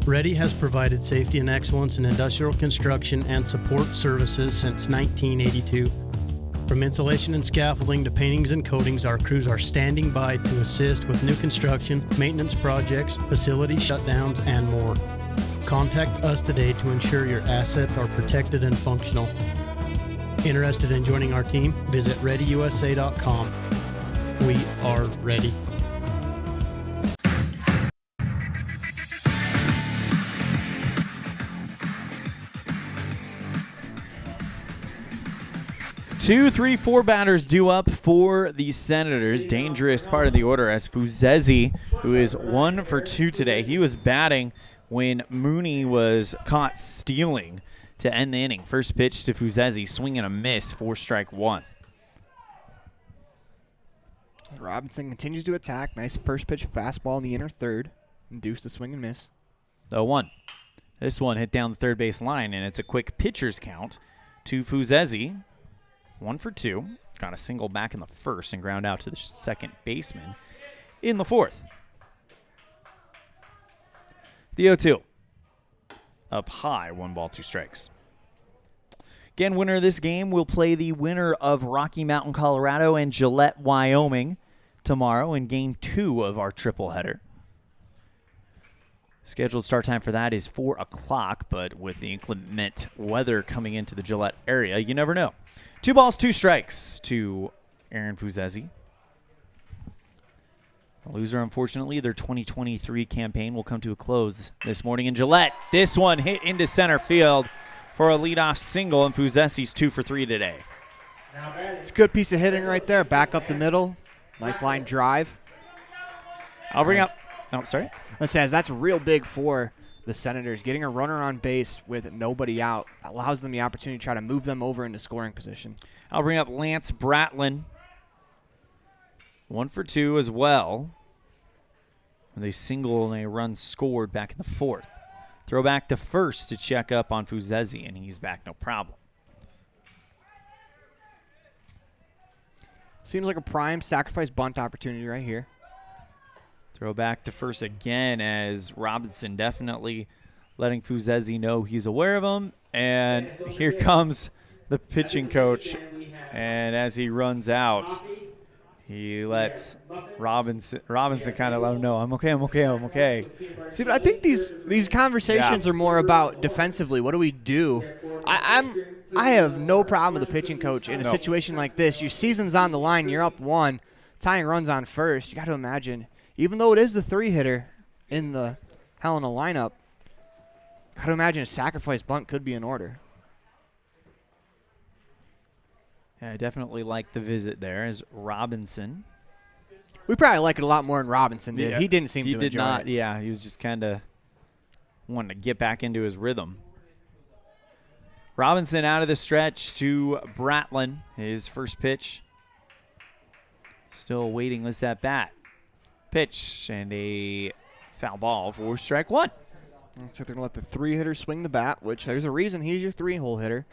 Ready has provided safety and excellence in industrial construction and support services since 1982. From insulation and scaffolding to paintings and coatings, our crews are standing by to assist with new construction, maintenance projects, facility shutdowns, and more. Contact us today to ensure your assets are protected and functional. Interested in joining our team? Visit ReadyUSA.com. We are ready. Two, 3, 4 batters due up for the Senators. Dangerous part of the order as Fuzezi, who is 1 for 2 today. He was batting when Mooney was caught stealing to end the inning. First pitch to Fuzezi, swing and a miss for strike 1. Robinson continues to attack. Nice first pitch fastball in the inner third. Induced a swing and miss. 0-1. This one hit down the third base line, and it's a quick pitcher's count to Fuzezi. 1 for 2. Got a single back in the first and ground out to the second baseman in the 4th. The 0-2. Up high, 1 ball, 2 strikes. Again, winner of this game will play the winner of Rocky Mountain, Colorado and Gillette, Wyoming tomorrow in game 2 of our triple header. Scheduled start time for that is 4 o'clock, but with the inclement weather coming into the Gillette area, you never know. 2 balls, 2 strikes to Aaron Fuzesi. The loser, unfortunately, their 2023 campaign will come to a close this morning in Gillette. This one hit into center field for a leadoff single, and Fuzesi's 2 for 3 today. It's a good piece of hitting right there. Back up the middle. Nice line drive. I'll bring up. Oh, sorry. It says that's real big for the Senators. Getting a runner on base with nobody out allows them the opportunity to try to move them over into scoring position. I'll bring up Lance Bratlin. 1 for 2 as well. With a single and a run scored back in the 4th. Throw back to first to check up on Fuzesi, and he's back no problem. Seems like a prime sacrifice bunt opportunity right here. Throw back to first again as Robinson definitely letting Fuzesi know he's aware of him. And here comes the pitching coach. And as he runs out, he lets Robinson kind of let him know, I'm okay. See, but I think these conversations are more about defensively. What do we do? I have no problem with the pitching coach in a situation like this. Your season's on the line. You're up 1. Tying runs on first. You got to imagine, even though it is the 3-hitter in the Helena lineup, got to imagine a sacrifice bunt could be in order. Yeah, I definitely like the visit there as Robinson. We probably like it a lot more than Robinson did. Yeah, he didn't seem to enjoy it. Yeah, he was just kind of wanting to get back into his rhythm. Robinson out of the stretch to Bratlin. His first pitch. Still waiting this at bat. Pitch and a foul ball for strike 1. Looks like they're going to let the 3-hitter swing the bat, which there's a reason he's your 3-hole hitter.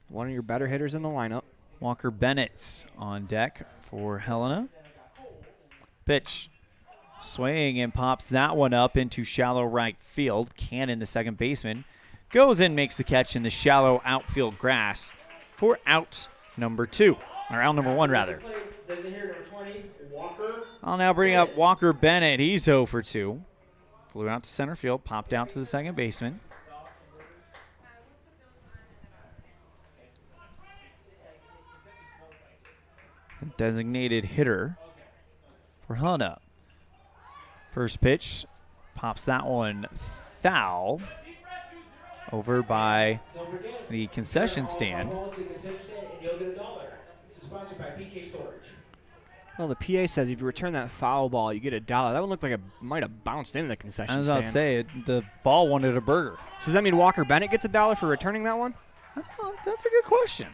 One of your better hitters in the lineup. Walker Bennett's on deck for Helena. Pitch. Swing and pops that one up into shallow right field. Cannon, the second baseman, goes in, makes the catch in the shallow outfield grass for out number 2. Or out number 1, rather. I'll now bring up Walker Bennett. He's 0 for 2. Flew out to center field, popped out to the second baseman. The designated hitter for Helena. First pitch, pops that one foul over by the concession stand. Well, the PA says if you return that foul ball, you get $1. That one looked like it might have bounced into the concession stand. I was about to say, the ball wanted a burger. So does that mean Walker Bennett gets $1 for returning that one? That's a good question.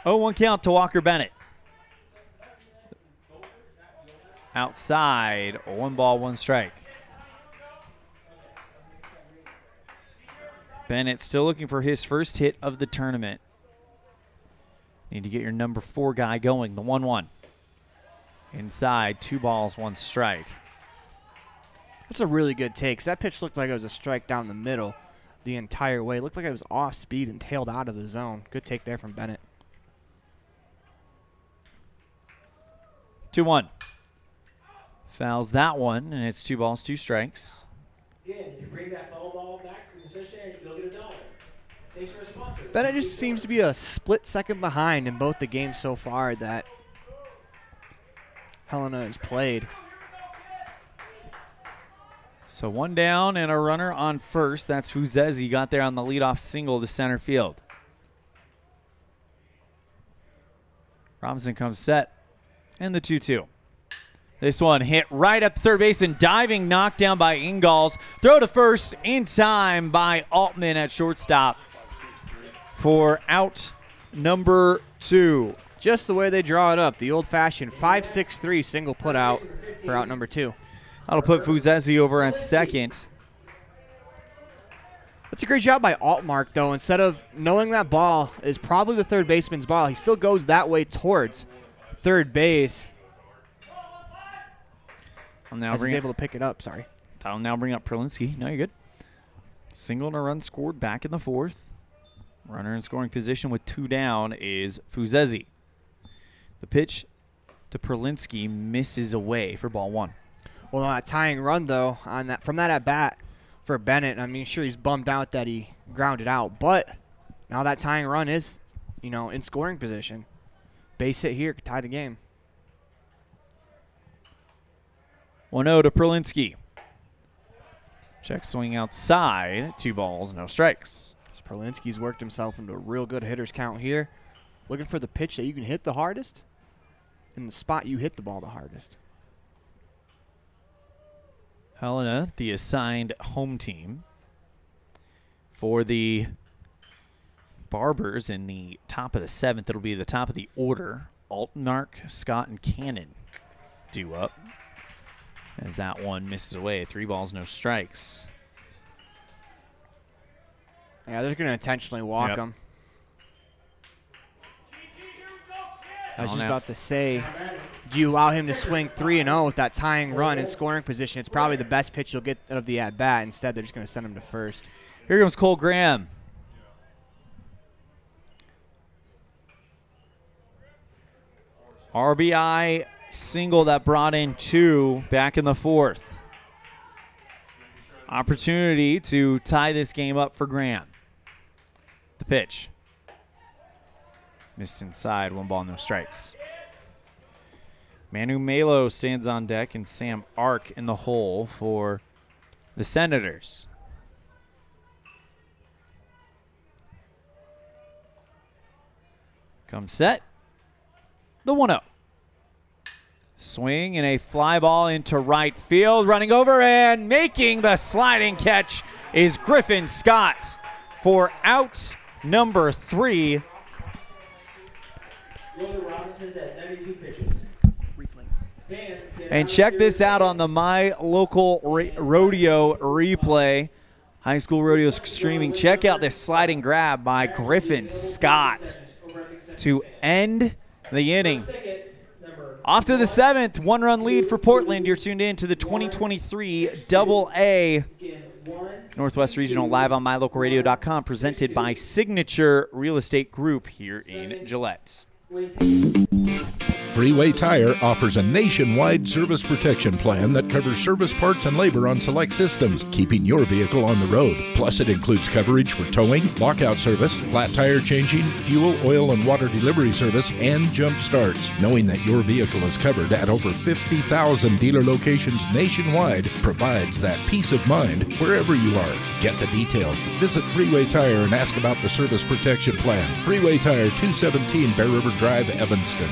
0-1 count to Walker Bennett. Outside, 1 ball, 1 strike. Bennett still looking for his first hit of the tournament. Need to get your number 4 guy going, the 1-1. Inside, 2 balls, 1 strike. That's a really good take. 'Cause that pitch looked like it was a strike down the middle the entire way. It looked like it was off speed and tailed out of the zone. Good take there from Bennett. 2-1. Fouls that one, and it's 2 balls, 2 strikes. Again, if you bring that foul ball back to the position, you'll get $1. Thanks for your sponsor. Bennett just seems to be a split second behind in both the games so far that Helena has played. So 1 down and a runner on first. That's Fuzesi got there on the leadoff single to center field. Robinson comes set, and the 2-2. This one hit right at the third base and diving knockdown by Ingalls. Throw to first in time by Altman at shortstop for out number 2. Just the way they draw it up, the old-fashioned 5-6-3 single put out for out number 2. That'll put Fuzesi over at second. That's a great job by Altmark, though. Instead of knowing that ball is probably the third baseman's ball, he still goes that way towards third base. He's able to pick it up, sorry. I'll now bring up Prolinsky. No, you're good. Single and a run scored back in the 4th. Runner in scoring position with 2 down is Fuzesi. The pitch to Prolinsky misses away for ball 1. Well, on that tying run, though, from that at-bat for Bennett, I mean, sure, he's bummed out that he grounded out, but now that tying run is, in scoring position. Base hit here could tie the game. 1-0 to Perlinski. Check swing outside. 2 balls, no strikes. Perlinski's worked himself into a real good hitter's count here. Looking for the pitch that you can hit the hardest in the spot you hit the ball the hardest. Helena, the assigned home team. For the Barbers in the top of the 7th, it'll be the top of the order. Altmark, Scott, and Cannon due up. As that one misses away. 3 balls, no strikes. Yeah, they're going to intentionally walk him. I was just about to say, do you allow him to swing 3-0 with that tying run in scoring position? It's probably the best pitch you'll get out of the at-bat. Instead, they're just going to send him to first. Here comes Cole Graham. RBI single that brought in 2 back in the 4th. Opportunity to tie this game up for Graham. The pitch. Missed inside, 1 ball, no strikes. Manu Melo stands on deck and Sam Ark in the hole for the Senators. Come set. The 1-0. Swing and a fly ball into right field. Running over and making the sliding catch is Griffin Scott for out number 3. Robinson's at 92 pitches. And check this out on the My Local Rodeo replay. High School Rodeo streaming. Check out this sliding grab by Griffin Scott to end the inning. Off to the 7th, 1-run lead for Portland. You're tuned in to the 2023 AA Northwest Regional live on mylocalradio.com, presented by Signature Real Estate Group here in Gillette. Freeway Tire offers a nationwide service protection plan that covers service parts and labor on select systems, keeping your vehicle on the road. Plus, it includes coverage for towing, lockout service, flat tire changing, fuel, oil, and water delivery service, and jump starts. Knowing that your vehicle is covered at over 50,000 dealer locations nationwide provides that peace of mind wherever you are. Get the details. Visit Freeway Tire and ask about the service protection plan. Freeway Tire, 217 Bear River Drive, Evanston.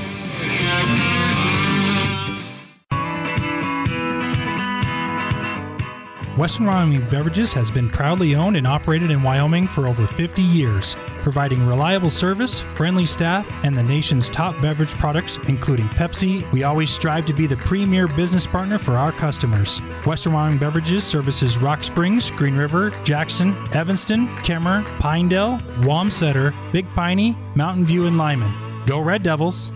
Western Wyoming Beverages has been proudly owned and operated in Wyoming for over 50 years, providing reliable service, friendly staff, and the nation's top beverage products, including Pepsi. We always strive to be the premier business partner for our customers. Western Wyoming Beverages services Rock Springs, Green River, Jackson, Evanston, Kemmer, Pinedale, Wamsutter, Big Piney, Mountain View, and Lyman. Go Red Devils!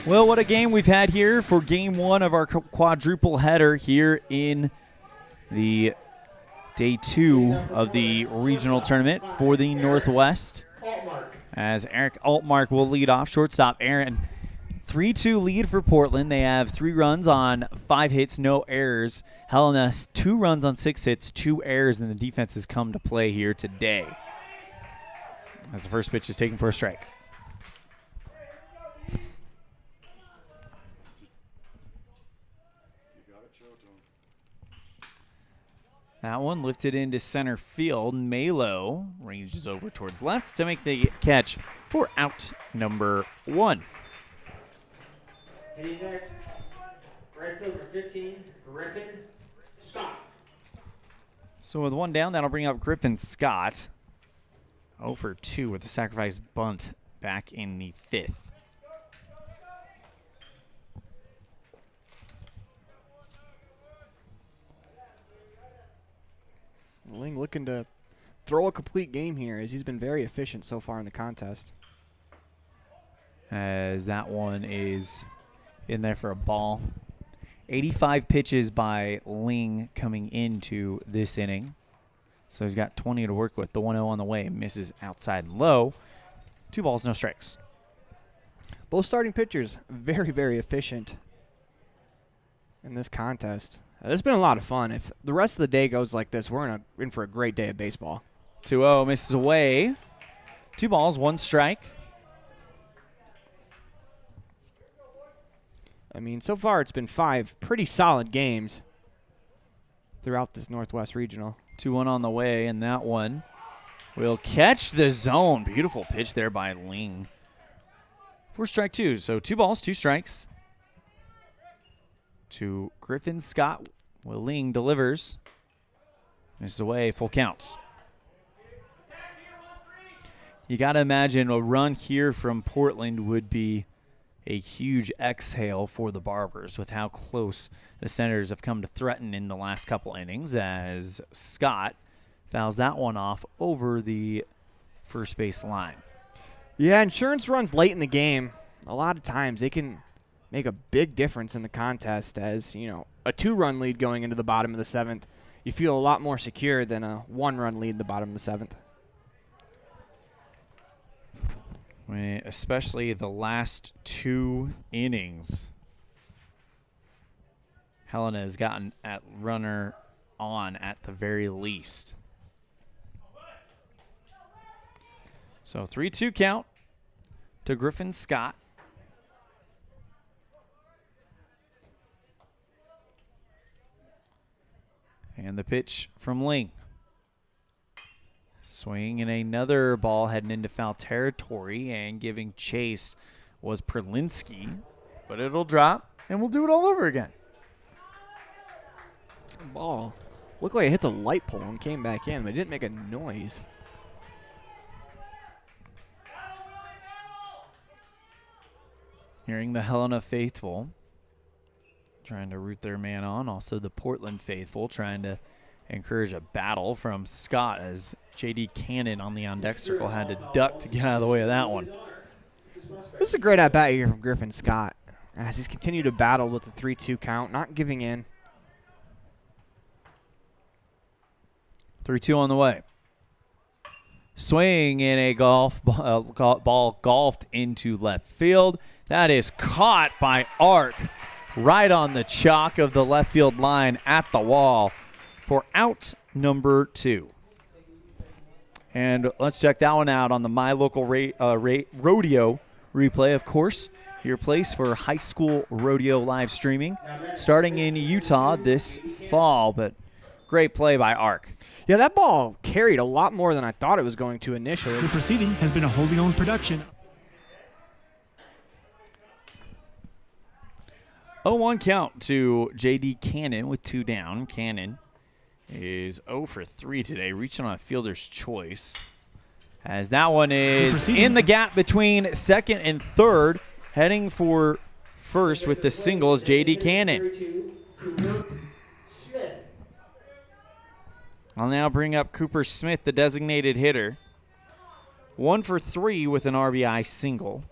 Well, what a game we've had here for game 1 of our quadruple header here in the day 2 of the regional tournament for the Northwest. As Eric Altmark will lead off, shortstop Aaron. 3-2 lead for Portland. They have 3 runs on 5 hits, no errors. Helena, 2 runs on 6 hits, 2 errors, and the defense has come to play here today. As the first pitch is taken for a strike. That one lifted into center field. Melo ranges over towards left to make the catch for out number 1. Hitting next, right fielder 15, Griffin Scott. So with 1 down, that'll bring up Griffin Scott. 0 for 2 with a sacrifice bunt back in the 5th. Ling looking to throw a complete game here, as he's been very efficient so far in the contest. As that one is in there for a ball. 85 pitches by Ling coming into this inning. So he's got 20 to work with. The 1-0 on the way. Misses outside and low. 2 balls, no strikes. Both starting pitchers very, very efficient in this contest. It's been a lot of fun. If the rest of the day goes like this, we're in for a great day of baseball. 2-0 misses away. 2 balls, 1 strike. I mean, so far it's been 5 pretty solid games throughout this Northwest Regional. 2-1 on the way, and that one will catch the zone. Beautiful pitch there by Ling. 4 strike 2, so 2 balls, 2 strikes. To Griffin Scott. Will Ling delivers. Misses away, full counts. You got to imagine a run here from Portland would be a huge exhale for the Barbers with how close the Senators have come to threaten in the last couple innings, as Scott fouls that one off over the first base line. Yeah, insurance runs late in the game. A lot of times they can make a big difference in the contest, as, you know, a 2-run lead going into the bottom of the 7th. You feel a lot more secure than a 1-run lead in the bottom of the 7th. Especially the last 2 innings. Helena has gotten at runner on at the very least. So 3-2 count to Griffin Scott. And the pitch from Ling. Swinging in another ball heading into foul territory, and giving chase was Perlinski. But it'll drop, and we'll do it all over again. Ball looked like it hit the light pole and came back in, but it didn't make a noise. Hearing the Helena faithful trying to root their man on. Also the Portland faithful trying to encourage a battle from Scott, as J.D. Cannon on the on-deck circle had to duck to get out of the way of that one. This is a great at-bat here from Griffin Scott, as he's continued to battle with the 3-2 count, not giving in. 3-2 on the way. Swing in a ball golfed into left field. That is caught by Ark right on the chalk of the left field line at the wall for out number 2. And let's check that one out on the My Local Rodeo replay, of course. Your place for high school rodeo live streaming starting in Utah this fall. But great play by Ark. Yeah, that ball carried a lot more than I thought it was going to initially. The proceeding has been a wholly owned production. 0-1 count to J.D. Cannon with 2 down. Cannon is 0 for 3 today, reaching on a fielder's choice, as that one is in the gap between second and third. Heading for first with the singles, J.D. Cannon. I'll now bring up Cooper Smith, the designated hitter. 1 for 3 with an RBI single.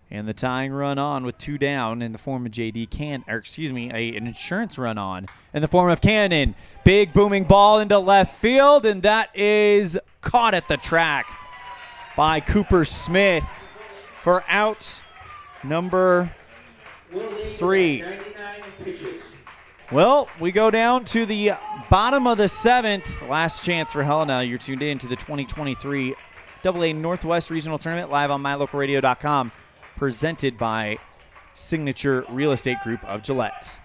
And the tying run on with 2 down in the form of J.D. Cannon, an insurance run on in the form of Cannon. Big booming ball into left field, and that is caught at the track by Cooper Smith for out number 3. Well, we go down to the bottom of the 7th. Last chance for Helena. You're tuned in to the 2023 AA Northwest Regional Tournament live on mylocalradio.com. Presented by Signature Real Estate Group of Gillette.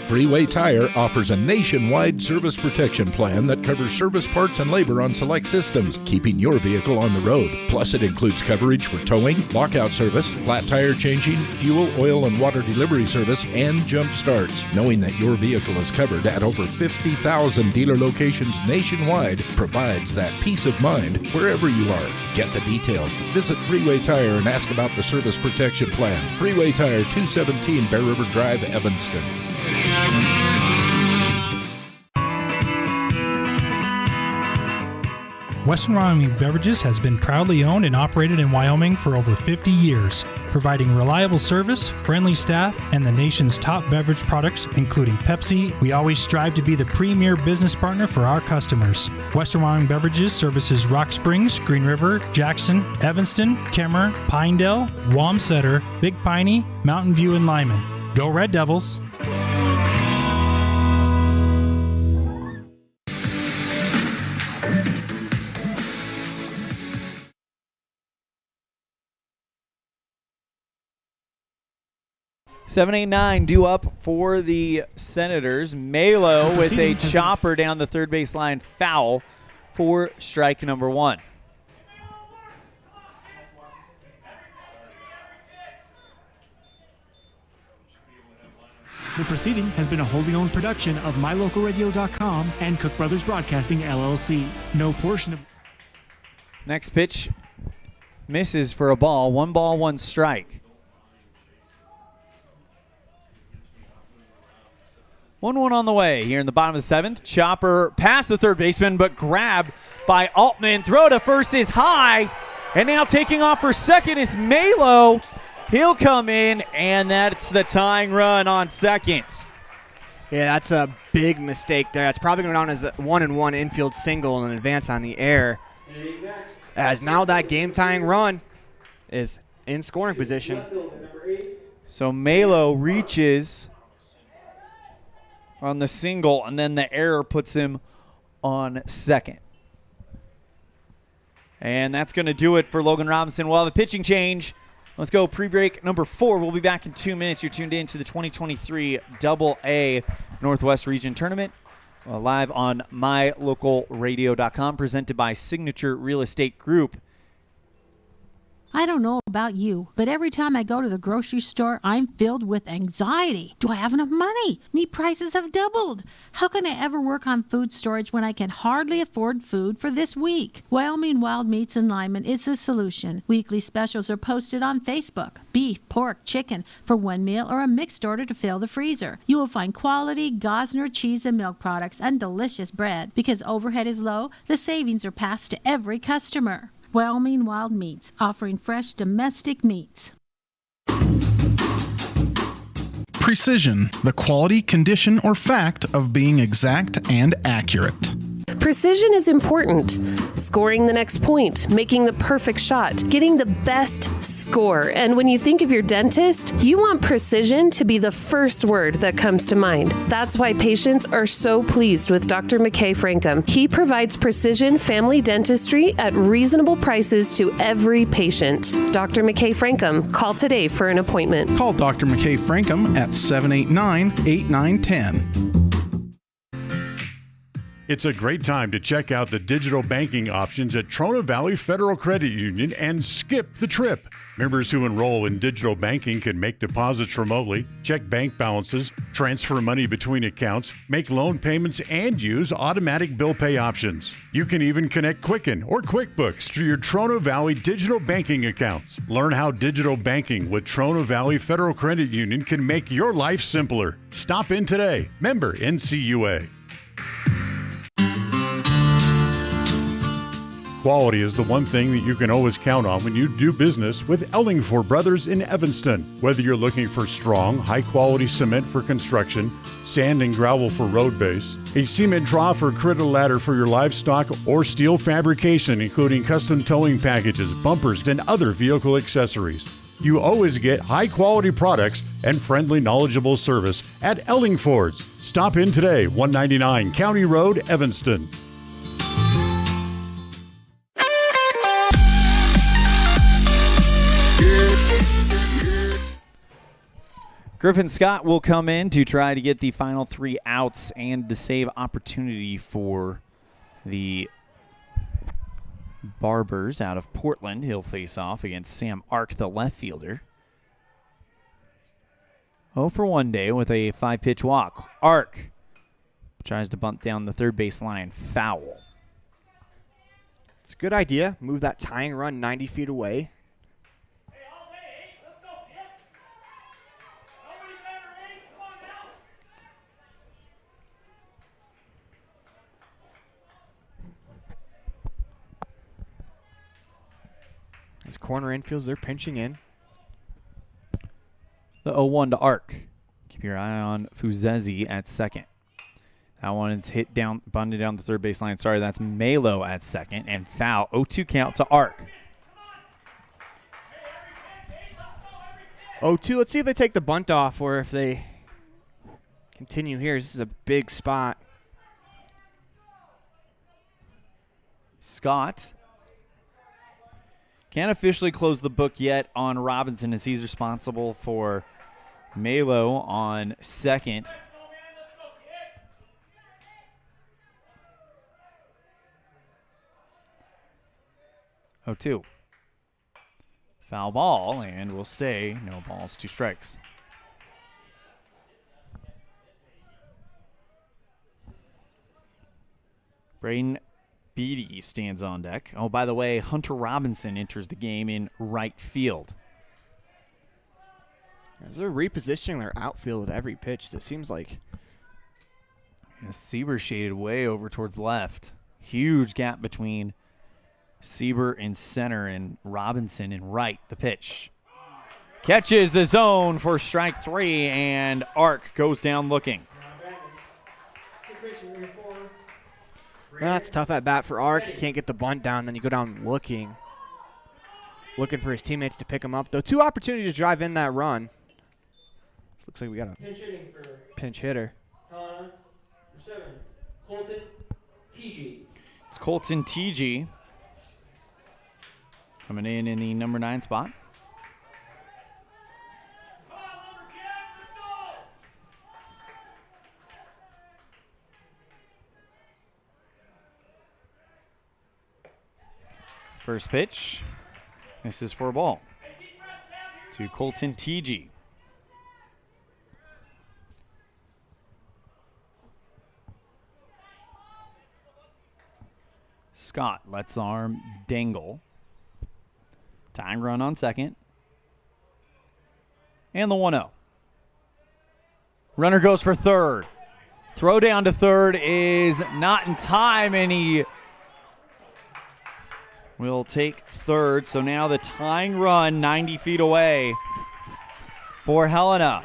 Freeway Tire offers a nationwide service protection plan that covers service parts and labor on select systems, keeping your vehicle on the road. Plus, it includes coverage for towing, lockout service, flat tire changing, fuel, oil, and water delivery service, and jump starts. Knowing that your vehicle is covered at over 50,000 dealer locations nationwide provides that peace of mind wherever you are. Get the details. Visit Freeway Tire and ask about the service protection plan. Freeway Tire, 217 Bear River Drive, Evanston. Western Wyoming Beverages has been proudly owned and operated in Wyoming for over 50 years, providing reliable service, friendly staff, and the nation's top beverage products, including Pepsi. We always strive to be the premier business partner for our customers. Western Wyoming Beverages services Rock Springs, Green River, Jackson, Evanston, Kemmer, Pinedale, Wamsutter, Big Piney, Mountain View, and Lyman. Go Red Devils! Seven, 8, 9 due up for the Senators. Malo with a chopper down the third baseline foul for strike number 1. The proceeding has been a wholly owned production of MyLocalRadio.com and Cook Brothers Broadcasting, LLC. No portion of... Next pitch misses for a ball. 1 ball, 1 strike. 1-1 on the way here in the bottom of the 7th. Chopper past the third baseman, but grabbed by Altman. Throw to first is high, and now taking off for second is Malo. He'll come in, and that's the tying run on second. Yeah, that's a big mistake there. That's probably going down as a 1-1 infield single and an advance on the air. As now that game-tying run is in scoring position. So Malo reaches on the single, and then the error puts him on second. And that's going to do it for Logan Robinson. We'll have a pitching change. Let's go pre-break number 4. We'll be back in 2 minutes. You're tuned in to the 2023 AA Northwest Region Tournament live on MyLocalRadio.com, presented by Signature Real Estate Group. I don't know about you, but every time I go to the grocery store, I'm filled with anxiety. Do I have enough money? Meat prices have doubled. How can I ever work on food storage when I can hardly afford food for this week? Wyoming Wild Meats in Lyman is the solution. Weekly specials are posted on Facebook. Beef, pork, chicken for one meal or a mixed order to fill the freezer. You will find quality Gosner cheese and milk products and delicious bread. Because overhead is low, the savings are passed to every customer. Wyoming Wild Meats, offering fresh domestic meats. Precision, the quality, condition, or fact of being exact and accurate. Precision is important. Scoring the next point, making the perfect shot, getting the best score. And when you think of your dentist, you want precision to be the first word that comes to mind. That's why patients are so pleased with Dr. McKay Frankum. He provides precision family dentistry at reasonable prices to every patient. Dr. McKay Frankum, call today for an appointment. Call Dr. McKay Frankum at 789-8910. It's a great time to check out the digital banking options at Trona Valley Federal Credit Union and skip the trip. Members who enroll in digital banking can make deposits remotely, check bank balances, transfer money between accounts, make loan payments, and use automatic bill pay options. You can even connect Quicken or QuickBooks to your Trona Valley digital banking accounts. Learn how digital banking with Trona Valley Federal Credit Union can make your life simpler. Stop in today. Member NCUA. Quality is the one thing that you can always count on when you do business with Ellingford Brothers in Evanston. Whether you're looking for strong, high-quality cement for construction, sand and gravel for road base, a cement trough or critter ladder for your livestock, or steel fabrication, including custom towing packages, bumpers, and other vehicle accessories, you always get high-quality products and friendly, knowledgeable service at Ellingford's. Stop in today, 199 County Road, Evanston. Griffin Scott will come in to try to get the final 3 outs and the save opportunity for the Barbers out of Portland. He'll face off against Sam Ark, the left fielder. 0 for 1 day with a 5-pitch walk. Ark tries to bunt down the third base line. Foul. It's a good idea. Move that tying run 90 feet away. His corner infields, they're pinching in. The 0-1 to Arc. Keep your eye on Fuzezi at second. That one is hit down, bunted down the third baseline. Sorry, that's Malo at second. And foul. 0-2 count to Arc. 0-2. Let's see if they take the bunt off or if they continue here. This is a big spot. Scott can't officially close the book yet on Robinson as he's responsible for Malo on second. Oh, 2. Foul ball, and will stay. No balls, 2 strikes. Braden Beatty stands on deck. Oh, by the way, Hunter Robinson enters the game in right field. As they're repositioning their outfield with every pitch, it seems like. Sieber shaded way over towards left. Huge gap between Sieber in center and Robinson in right. The pitch. Catches the zone for strike 3, and Arc goes down looking. That's tough at bat for Arc. He can't get the bunt down, then you go down looking for his teammates to pick him up. Though 2 opportunities to drive in that run. Looks like we got a pinch hitter. Helena, 7, Colton TG. It's Colton TG coming in the number 9 spot. First pitch. This is for a ball to Colton TG. Scott lets the arm dangle. Tying run on second. And the 1-0. Runner goes for third. Throw down to third is not in time, and he will take third. So now the tying run 90 feet away for Helena.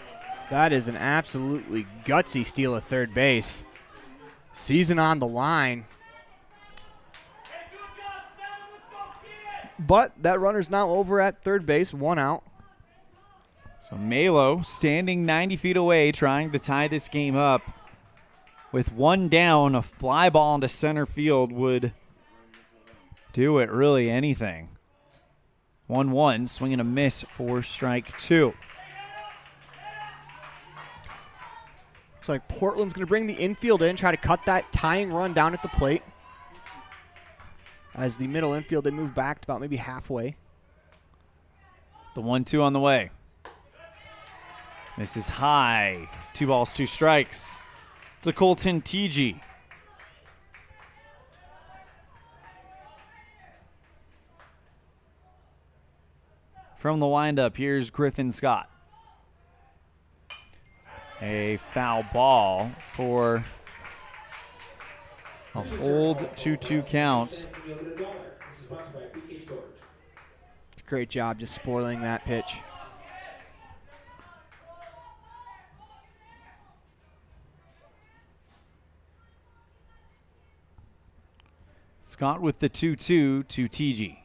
That is an absolutely gutsy steal of third base. Season on the line. But that runner's now over at third base, 1 out. So Malo standing 90 feet away trying to tie this game up. With 1 down, a fly ball into center field would do it, really anything. 1-1, swing and a miss for strike 2. Looks like Portland's going to bring the infield in, try to cut that tying run down at the plate. As the middle infield, they move back to about maybe halfway. The 1-2 on the way. This is high. 2 balls, 2 strikes. To Colton TG. From the windup, here's Griffin Scott. A foul ball for a hold 2-2 count. Great job just spoiling that pitch. Scott with the 2-2 to TG.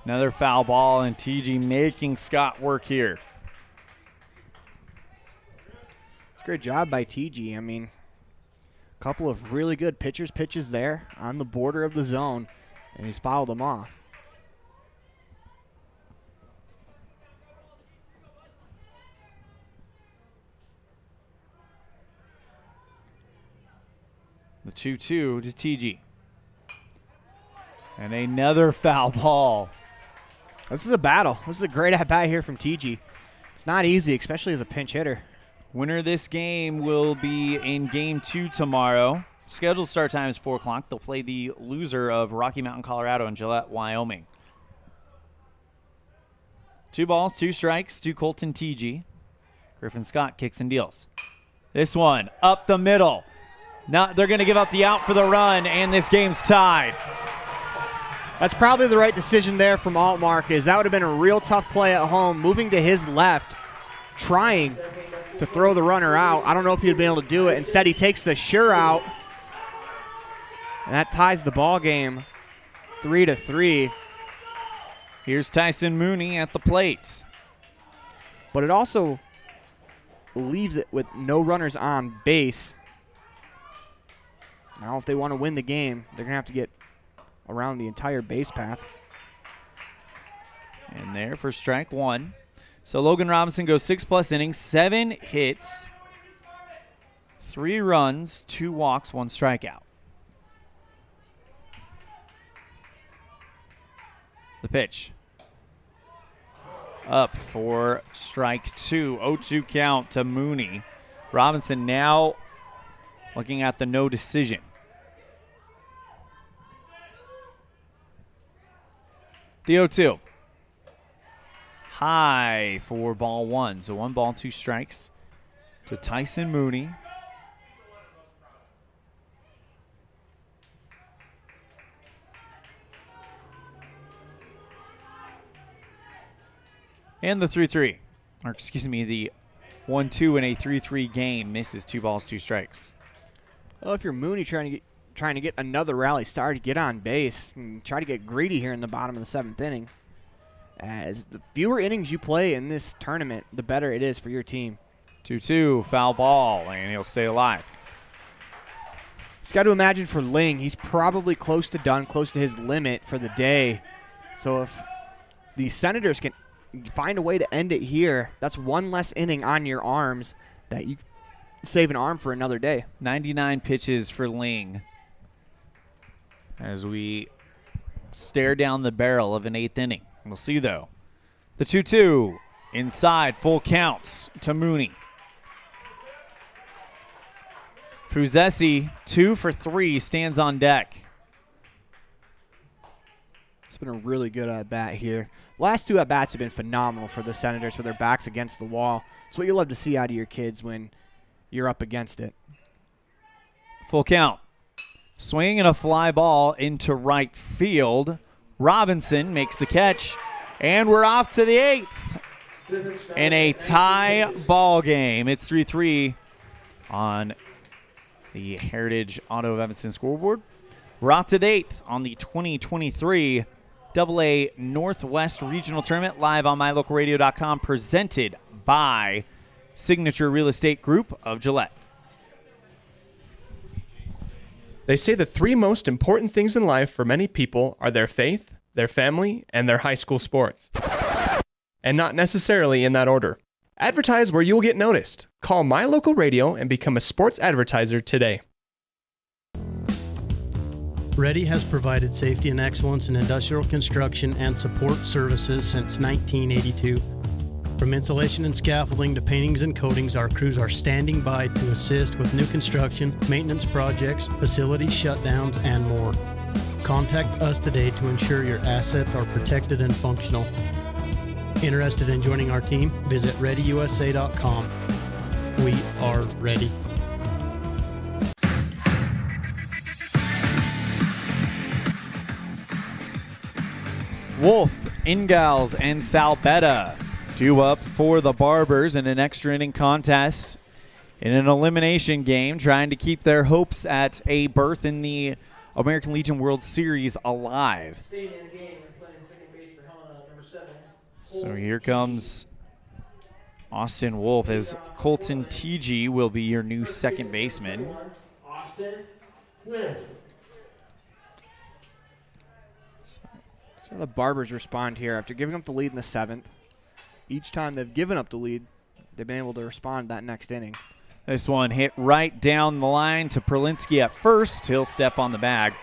Another foul ball, and TG making Scott work here. It's a great job by TG. I mean, a couple of really good pitches there on the border of the zone, and he's fouled them off. The 2-2 to TG. And another foul ball. This is a battle. This is a great at-bat here from TG. It's not easy, especially as a pinch hitter. Winner of this game will be in Game 2 tomorrow. Scheduled start time is 4 o'clock. They'll play the loser of Rocky Mountain, Colorado, and Gillette, Wyoming. 2 balls, 2 strikes to Colton TG. Griffin Scott kicks and deals. This one up the middle. Now they're going to give up the out for the run, and this game's tied. That's probably the right decision there from Altmark, as that would have been a real tough play at home, moving to his left, trying to throw the runner out. I don't know if he'd been able to do it. Instead, he takes the sure out, and that ties the ball game 3-3. Here's Tyson Mooney at the plate. But it also leaves it with no runners on base. Now if they want to win the game, they're going to have to get around the entire base path. And there for strike one. So Logan Robinson goes 6+ innings, 7 hits, 3 runs, 2 walks, 1 strikeout. The pitch. Up for strike 2. 0-2 count to Mooney. Robinson now looking at the no decision. The 0-2. High for ball 1. So 1 ball, 2 strikes to Tyson Mooney. And the 3-3, or excuse me, the 1-2 in a 3-3 game misses 2 balls, 2 strikes. Well, if you're Mooney trying to get another rally started, get on base, and try to get greedy here in the bottom of the 7th inning. As the fewer innings you play in this tournament, the better it is for your team. 2-2, foul ball, and he'll stay alive. Just got to imagine for Ling, he's probably close to done, close to his limit for the day. So if the Senators can find a way to end it here, that's 1 less inning on your arms that you save an arm for another day. 99 pitches for Ling as we stare down the barrel of an 8th inning. We'll see, though. The 2-2 inside, full counts to Mooney. Fuzesi, 2 for 3, stands on deck. It's been a really good at-bat here. Last 2 at-bats have been phenomenal for the Senators with their backs against the wall. It's what you love to see out of your kids when you're up against it. Full count. Swing and a fly ball into right field. Robinson makes the catch, and we're off to the 8th in a tie ball game. It's 3-3 on the Heritage Auto of Evanston scoreboard. We're off to the 8th on the 2023 AA Northwest Regional Tournament, live on mylocalradio.com, presented by Signature Real Estate Group of Gillette. They say the 3 most important things in life for many people are their faith, their family, and their high school sports. And not necessarily in that order. Advertise where you'll get noticed. Call My Local Radio and become a sports advertiser today. Ready has provided safety and excellence in industrial construction and support services since 1982. From insulation and scaffolding to paintings and coatings, our crews are standing by to assist with new construction, maintenance projects, facility shutdowns, and more. Contact us today to ensure your assets are protected and functional. Interested in joining our team? Visit ReadyUSA.com. We are ready. Wolf, Ingalls, and Salbetta due up for the Barbers in an extra inning contest in an elimination game, trying to keep their hopes at a berth in the American Legion World Series alive. Staying in the game and playing second base for Helena, number 7. So here comes Austin Wolf, as Colton TG will be your new second baseman. Austin Wolf. So the Barbers respond here after giving up the lead in the 7th. Each time they've given up the lead, they've been able to respond that next inning. This one hit right down the line to Perlinski at first. He'll step on the bag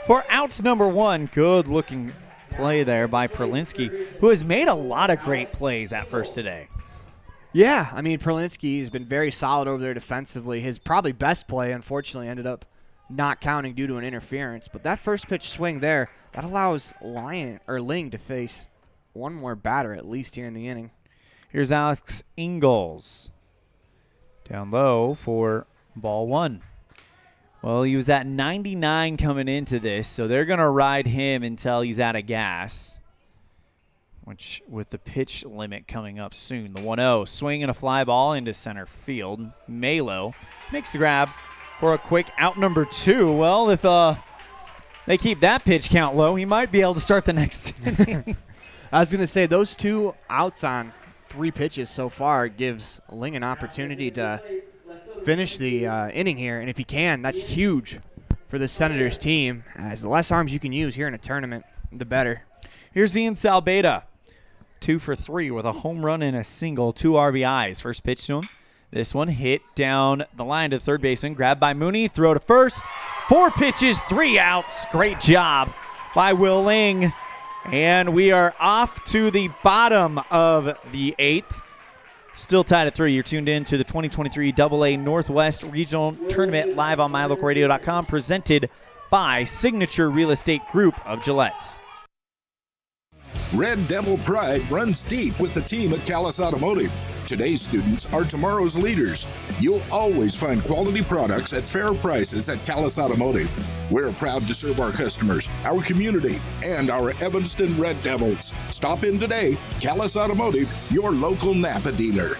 for out number 1. Good looking play there by Perlinski, who has made a lot of great plays at first today. Yeah, I mean, Perlinski has been very solid over there defensively. His probably best play, unfortunately, ended up not counting due to an interference. But that first pitch swing there, that allows Ling to face one more batter at least here in the inning. Here's Alex Ingalls down low for ball 1. Well, he was at 99 coming into this, so they're going to ride him until he's out of gas, which with the pitch limit coming up soon. The 1-0, swing and a fly ball into center field. Malo makes the grab for a quick out number 2. Well, if they keep that pitch count low, he might be able to start the next inning. I was going to say, those 2 outs on 3 pitches so far gives Ling an opportunity to finish the inning here, and if he can, that's huge for the Senators team, as the less arms you can use here in a tournament, the better. Here's Ian Salbeda, 2 for 3 with a home run and a single, 2 RBIs. First pitch to him. This one hit down the line to third baseman, grabbed by Mooney, throw to first. 4 pitches, 3 outs. Great job by Will Ling. And we are off to the bottom of the 8th. Still tied at 3. You're tuned in to the 2023 AA Northwest Regional Tournament live on mylocalradio.com, presented by Signature Real Estate Group of Gillette. Red Devil pride runs deep with the team at Callis Automotive. Today's students are tomorrow's leaders. You'll always find quality products at fair prices at Callis Automotive. We're proud to serve our customers, our community, and our Evanston Red Devils. Stop in today. Callis Automotive, your local Napa dealer.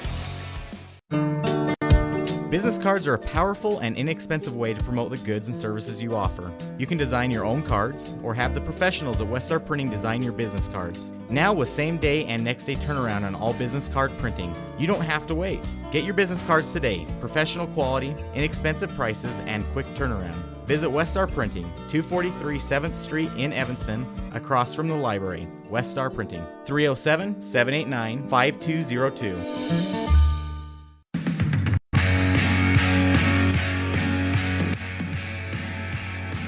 Business cards are a powerful and inexpensive way to promote the goods and services you offer. You can design your own cards or have the professionals at Westar Printing design your business cards. Now with same day and next day turnaround on all business card printing, you don't have to wait. Get your business cards today. Professional quality, inexpensive prices, and quick turnaround. Visit Westar Printing, 243 7th Street in Evanston, across from the library. Westar Printing, 307-789-5202.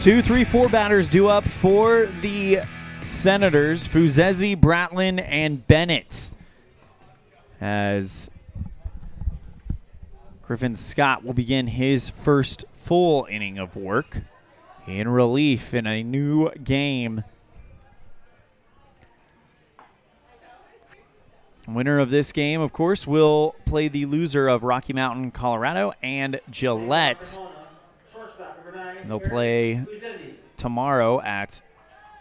2, 3, 4 batters due up for the Senators. Fuzezi, Bratlin, and Bennett. As Griffin Scott will begin his first full inning of work in relief in a new game. Winner of this game, of course, will play the loser of Rocky Mountain, Colorado, and Gillette. And they'll play tomorrow at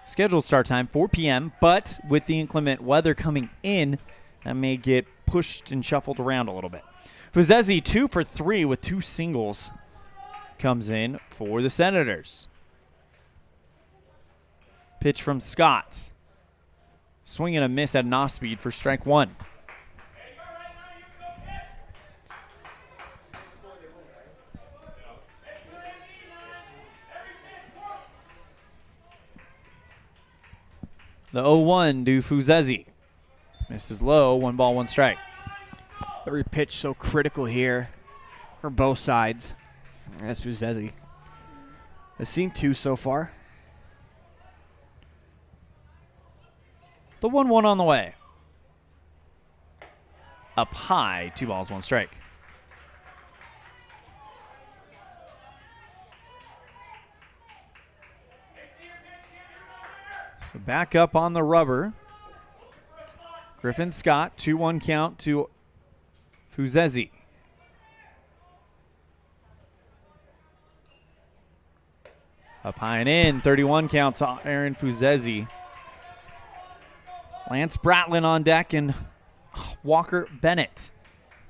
scheduled start time, 4 p.m., but with the inclement weather coming in, that may get pushed and shuffled around a little bit. Fuzezi, 2 for 3 with 2 singles, comes in for the Senators. Pitch from Scott. Swing and a miss at an off-speed for strike 1. The 0-1 to Fuzezi. Misses low, 1 ball, 1 strike. Every pitch so critical here for both sides. That's Fuzezi. I've seen 2 so far. The 1-1 on the way. Up high, 2 balls, 1 strike. So back up on the rubber. Griffin Scott, 2-1 count to Fuzezi. Up high and in, 31 count to Aaron Fuzezi. Lance Bratlin on deck and Walker Bennett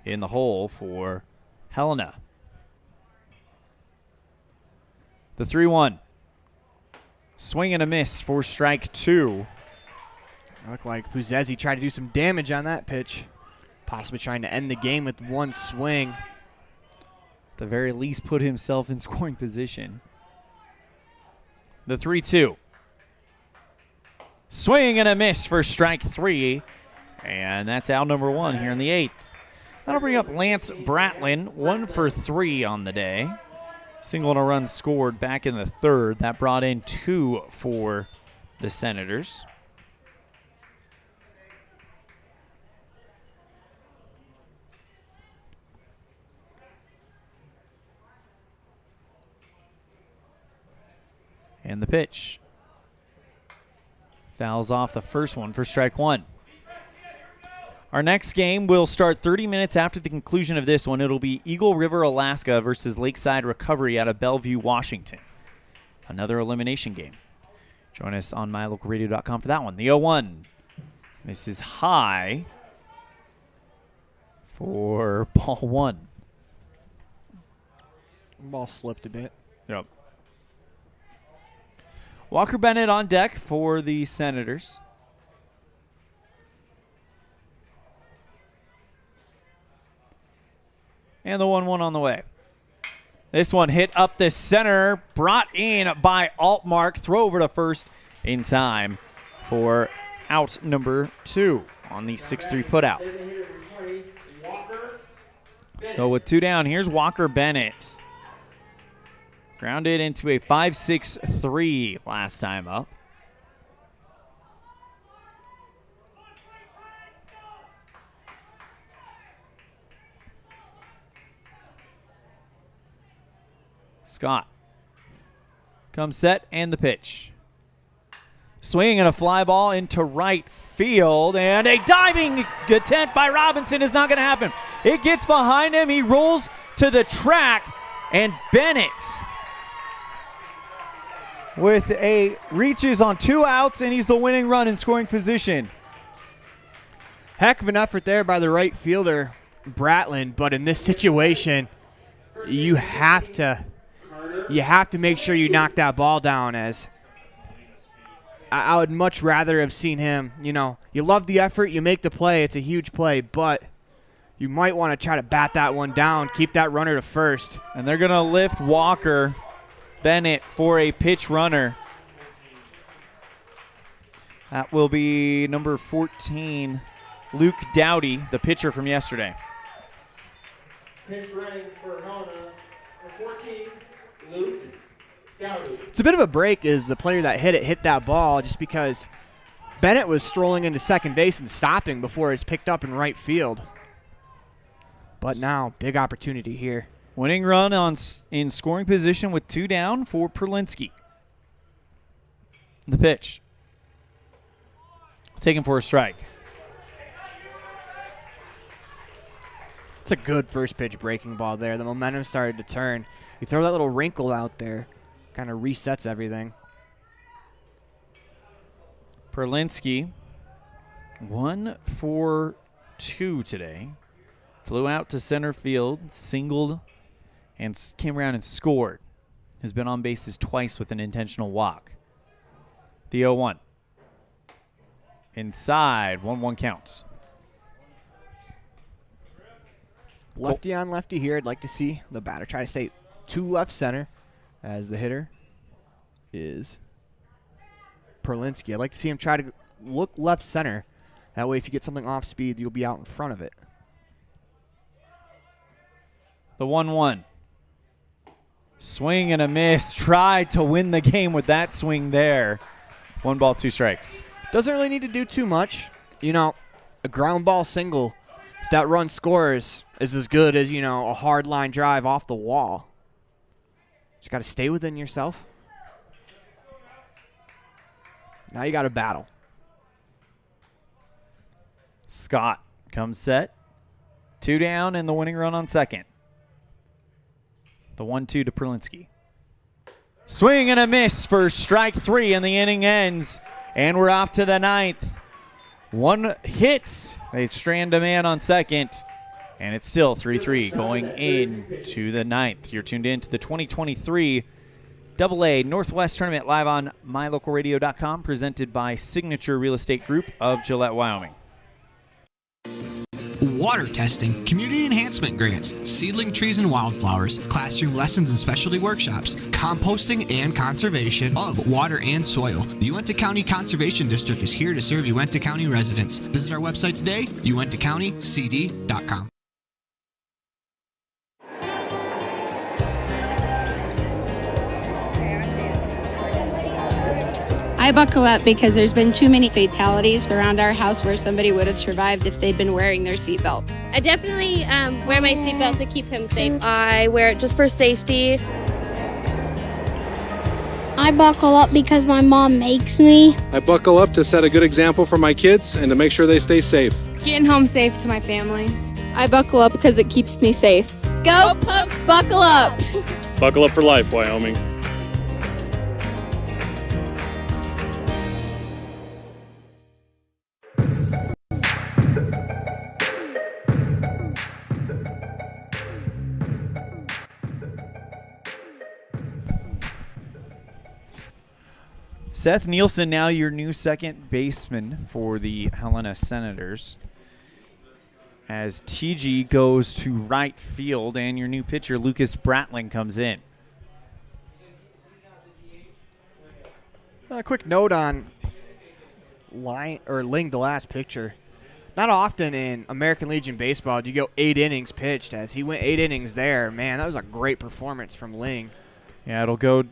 in the hole for Helena. The 3-1. Swing and a miss for strike 2. Looked like Fuzezi tried to do some damage on that pitch. Possibly trying to end the game with 1 swing. At the very least, put himself in scoring position. The 3-2. Swing and a miss for strike 3. And that's out number 1 here in the 8th. That'll bring up Lance Bratlin, 1 for 3 on the day. Single and a run scored back in the 3rd. That brought in 2 for the Senators. And the pitch. Fouls off the first one for strike 1. Our next game will start 30 minutes after the conclusion of this one. It'll be Eagle River, Alaska versus Lakeside Recovery out of Bellevue, Washington. Another elimination game. Join us on mylocalradio.com for that one. The 0-1. This is high for ball one. Ball slipped a bit. Yep. Walker Bennett on deck for the Senators. And the 1-1 on the way. This one hit up the center, brought in by Altmark. Throw over to first in time for out number 2 on the 6-3 putout. So with 2 down, here's Walker Bennett. Grounded into a 5-6-3 last time up. Scott comes set and the pitch. Swing and a fly ball into right field, and a diving attempt by Robinson is not going to happen. It gets behind him. He rolls to the track, and Bennett reaches on 2 outs, and he's the winning run in scoring position. Heck of an effort there by the right fielder, Bratland, but in this situation, you have to make sure you knock that ball down. As I would much rather have seen him, you love the effort, you make the play, it's a huge play, but you might want to try to bat that one down, keep that runner to first. And they're going to lift Walker Bennett for a pitch runner. That will be number 14, Luke Dowdy, the pitcher from yesterday. Pitch running for Helena, number 14, Luke Dowdy. It's a bit of a break as the player that hit that ball, just because Bennett was strolling into second base and stopping before it's picked up in right field. But now, big opportunity here. Winning run in scoring position with 2 down for Perlinski. The pitch. Taken for a strike. It's a good first pitch breaking ball there. The momentum started to turn. You throw that little wrinkle out there, kind of resets everything. Perlinski, 1 for 2 today. Flew out to center field, singled, and came around and scored. Has been on bases twice with an intentional walk. The 0-1. Inside, 1-1 counts. Lefty on lefty here. I'd like to see the batter try to stay to left center as the hitter is Perlinski. I'd like to see him try to look left center. That way if you get something off speed, you'll be out in front of it. The 1-1. Swing and a miss. Tried to win the game with that swing there. 1 ball, 2 strikes. Doesn't really need to do too much. A ground ball single, if that run scores, is as good as, a hard line drive off the wall. Just got to stay within yourself. Now you got to battle. Scott comes set. 2 down and the winning run on second. The 1-2 to Perlinski. Swing and a miss for strike 3, and the inning ends. And we're off to the 9th. 1 hit. They strand a man on second. And it's still 3-3 going into the 9th. You're tuned in to the 2023 AA Northwest Tournament live on mylocalradio.com, presented by Signature Real Estate Group of Gillette, Wyoming. Water testing, community enhancement grants, seedling trees and wildflowers, classroom lessons and specialty workshops, composting and conservation of water and soil. The Uintah County Conservation District is here to serve Uintah County residents. Visit our website today, uintahcountycd.com. I buckle up because there's been too many fatalities around our house where somebody would have survived if they'd been wearing their seatbelt. I definitely wear my seatbelt to keep him safe. I wear it just for safety. I buckle up because my mom makes me. I buckle up to set a good example for my kids and to make sure they stay safe. Getting home safe to my family. I buckle up because it keeps me safe. Go Pups, buckle up! Buckle up for life, Wyoming. Seth Nielsen, now your new second baseman for the Helena Senators. As TG goes to right field, and your new pitcher, Lucas Bratling, comes in. A quick note on Ling, the last pitcher. Not often in American Legion Baseball do you go 8 innings pitched. As he went 8 innings there, man, that was a great performance from Ling. Yeah, it'll go,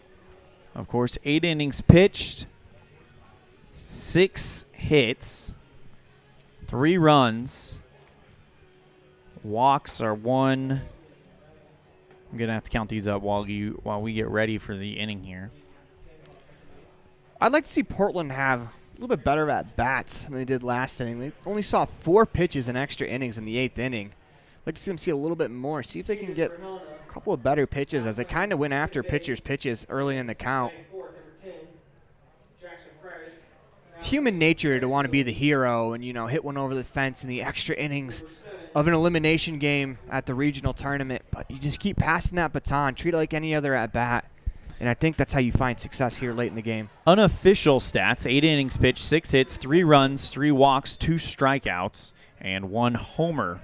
of course, 8 innings pitched, 6 hits, 3 runs. Walks are 1. I'm going to have to count these up while we get ready for the inning here. I'd like to see Portland have a little bit better at bats than they did last inning. They only saw 4 pitches in extra innings in the 8th inning. I'd like to see them see a little bit more. See if they can get a couple of better pitches, as they kind of went after pitchers' pitches early in the count. It's human nature to want to be the hero and, hit one over the fence in the extra innings of an elimination game at the regional tournament. But you just keep passing that baton, treat it like any other at-bat. And I think that's how you find success here late in the game. Unofficial stats: 8 innings pitched, 6 hits, 3 runs, 3 walks, 2 strikeouts, and 1 homer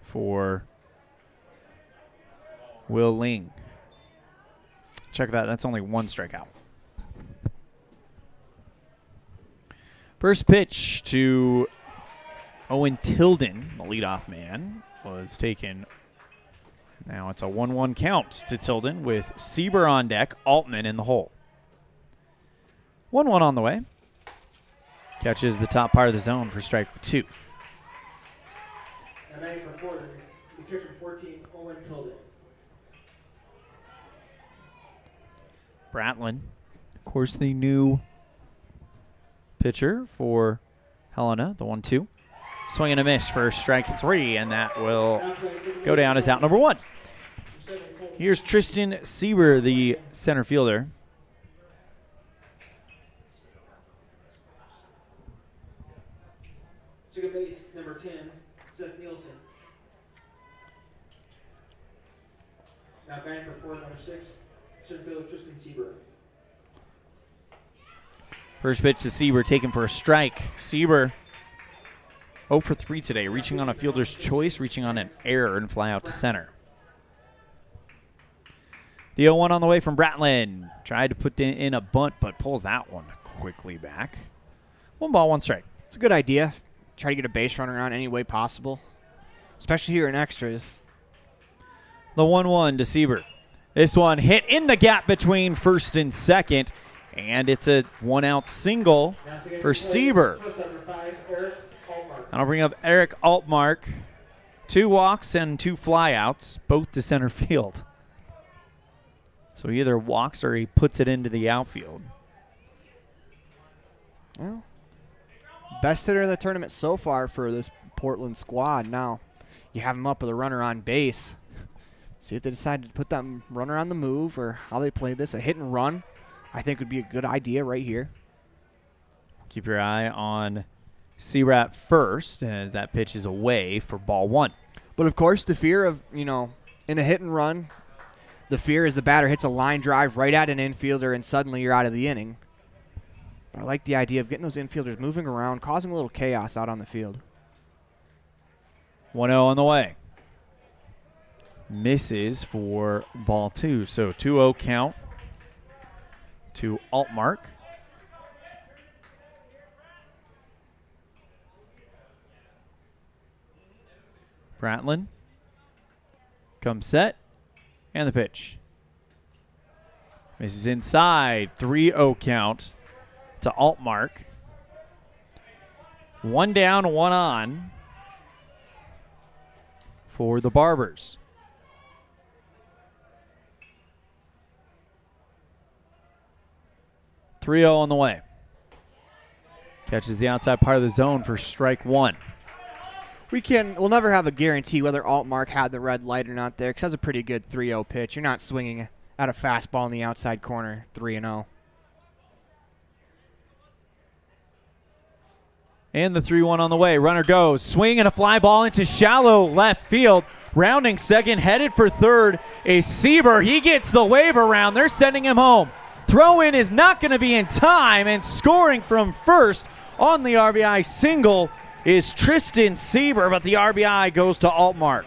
for Will Ling. Check that. That's only 1 strikeout. First pitch to Owen Tilden, the leadoff man, was taken. Now it's a 1-1 count to Tilden with Sieber on deck, Altman in the hole. 1-1 on the way. Catches the top part of the zone for strike 2. Now batting for Portland, the catcher 14, Owen Tilden. Bratlin, of course, the new pitcher for Helena, the 1-2. Swing and a miss for strike 3, and that will go down as out number 1. Here's Tristan Sieber, the center fielder. Second base, number 10, Seth Nielsen. Now batting for Portland, number 6, center fielder Tristan Sieber. First pitch to Sieber, taken for a strike. Sieber 0 for 3 today, reaching on a fielder's choice, reaching on an error, and fly out to center. The 0-1 on the way from Bratlin. Tried to put in a bunt, but pulls that one quickly back. 1 ball, 1 strike. It's a good idea. Try to get a base runner on any way possible, especially here in extras. The 1-1 to Sieber. This one hit in the gap between first and second, and it's a 1-out single for Sieber. I'll bring up Eric Altmark. 2 walks and 2 flyouts, both to center field. So he either walks or he puts it into the outfield. Well, best hitter in the tournament so far for this Portland squad. Now you have him up with a runner on base. See if they decide to put that runner on the move or how they play this. A hit and run, I think, would be a good idea right here. Keep your eye on Searat first, as that pitch is away for ball 1. But, of course, the fear of, in a hit and run, the fear is the batter hits a line drive right at an infielder and suddenly you're out of the inning. But I like the idea of getting those infielders moving around, causing a little chaos out on the field. 1-0 on the way. Misses for ball 2. So 2-0 count to Altmark. Bratlin comes set, and the pitch. Misses inside. 3-0 count to Altmark. 1 down, 1 on for the Barbers. .3-0 on the way. Catches the outside part of the zone for strike 1. We'll never have a guarantee whether Altmark had the red light or not there, because that's a pretty good 3-0 pitch. You're not swinging at a fastball in the outside corner, 3-0. And the 3-1 on the way. Runner goes. Swing and a fly ball into shallow left field. Rounding second, headed for third is Sieber. He gets the wave around. They're sending him home. Throw in is not going to be in time, and scoring from first on the RBI single is Tristan Sieber, but the RBI goes to Altmark.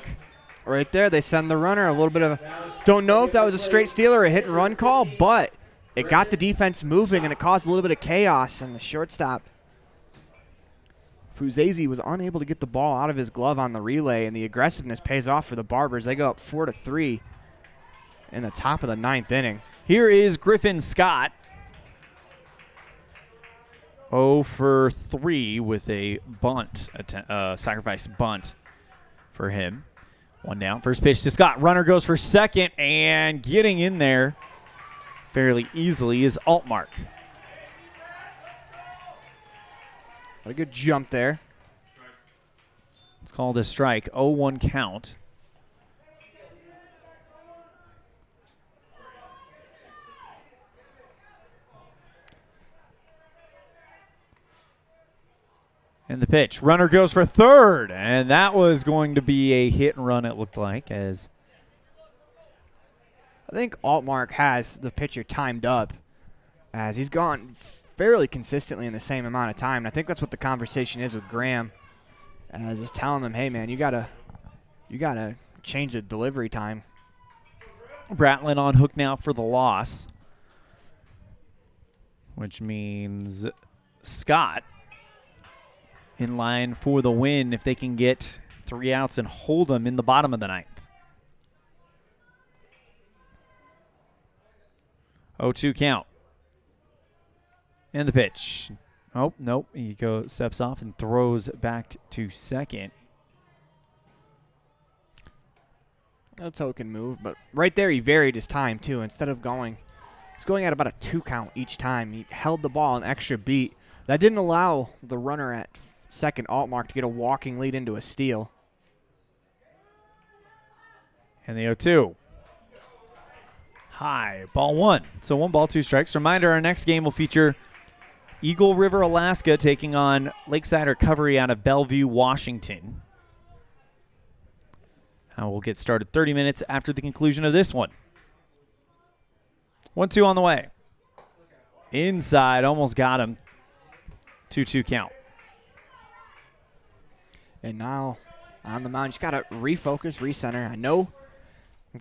Right there, they send the runner. A little bit of don't know if that was a straight steal or a hit and run call, but it got the defense moving and it caused a little bit of chaos, and the shortstop Fuzese was unable to get the ball out of his glove on the relay, and the aggressiveness pays off for the Barbers. They go up 4-3 in the top of the 9th inning. Here is Griffin Scott. 0 for 3 with a bunt, sacrifice bunt for him. One down. First pitch to Scott. Runner goes for second, and getting in there fairly easily is Altmark. What a good jump there. It's called a strike. 0-1 count. And the pitch. Runner goes for third, and that was going to be a hit and run, it looked like, as I think Altmark has the pitcher timed up, as he's gone fairly consistently in the same amount of time. And I think that's what the conversation is with Graham, as just telling him, hey man, you gotta change the delivery time. Bratlin on hook now for the loss, which means Scott in line for the win if they can get 3 outs and hold them in the bottom of the 9th. 0-2 count. And the pitch. Oh, nope. He steps off and throws back to second. A token move, but right there he varied his time too. Instead of he's going at about a 2 count each time. He held the ball an extra beat. That didn't allow the runner at second, Altmark, to get a walking lead into a steal. And the 0-2. High, ball 1. So 1 ball, 2 strikes. Reminder, our next game will feature Eagle River, Alaska, taking on Lakeside Recovery out of Bellevue, Washington. We'll get started 30 minutes after the conclusion of this one. 1-2 on the way. Inside, almost got him. 2-2 count. And now on the mound, you just got to refocus, recenter. I know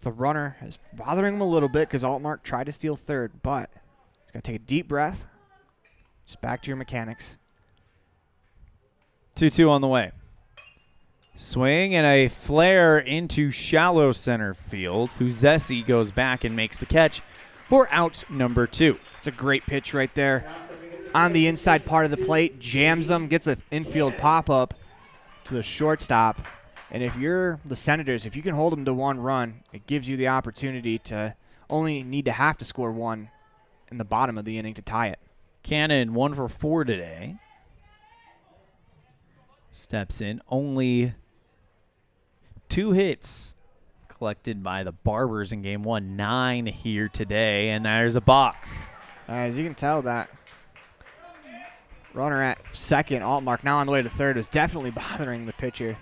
the runner is bothering him a little bit because Altmark tried to steal third, but you got to take a deep breath. Just back to your mechanics. 2-2 on the way. Swing and a flare into shallow center field. Fuzese goes back and makes the catch for out number 2. It's a great pitch right there. On the inside part of the plate, jams him, gets an infield pop-up to the shortstop. And if you're the Senators, if you can hold them to 1 run, it gives you the opportunity to only need to have to score 1 in the bottom of the inning to tie it. Cannon 1 for 4 today. Steps in. Only 2 hits collected by the Barbers in game 1. 9 here today, and there's a balk. As you can tell, that runner at second, Altmark, now on the way to third, is definitely bothering the pitcher.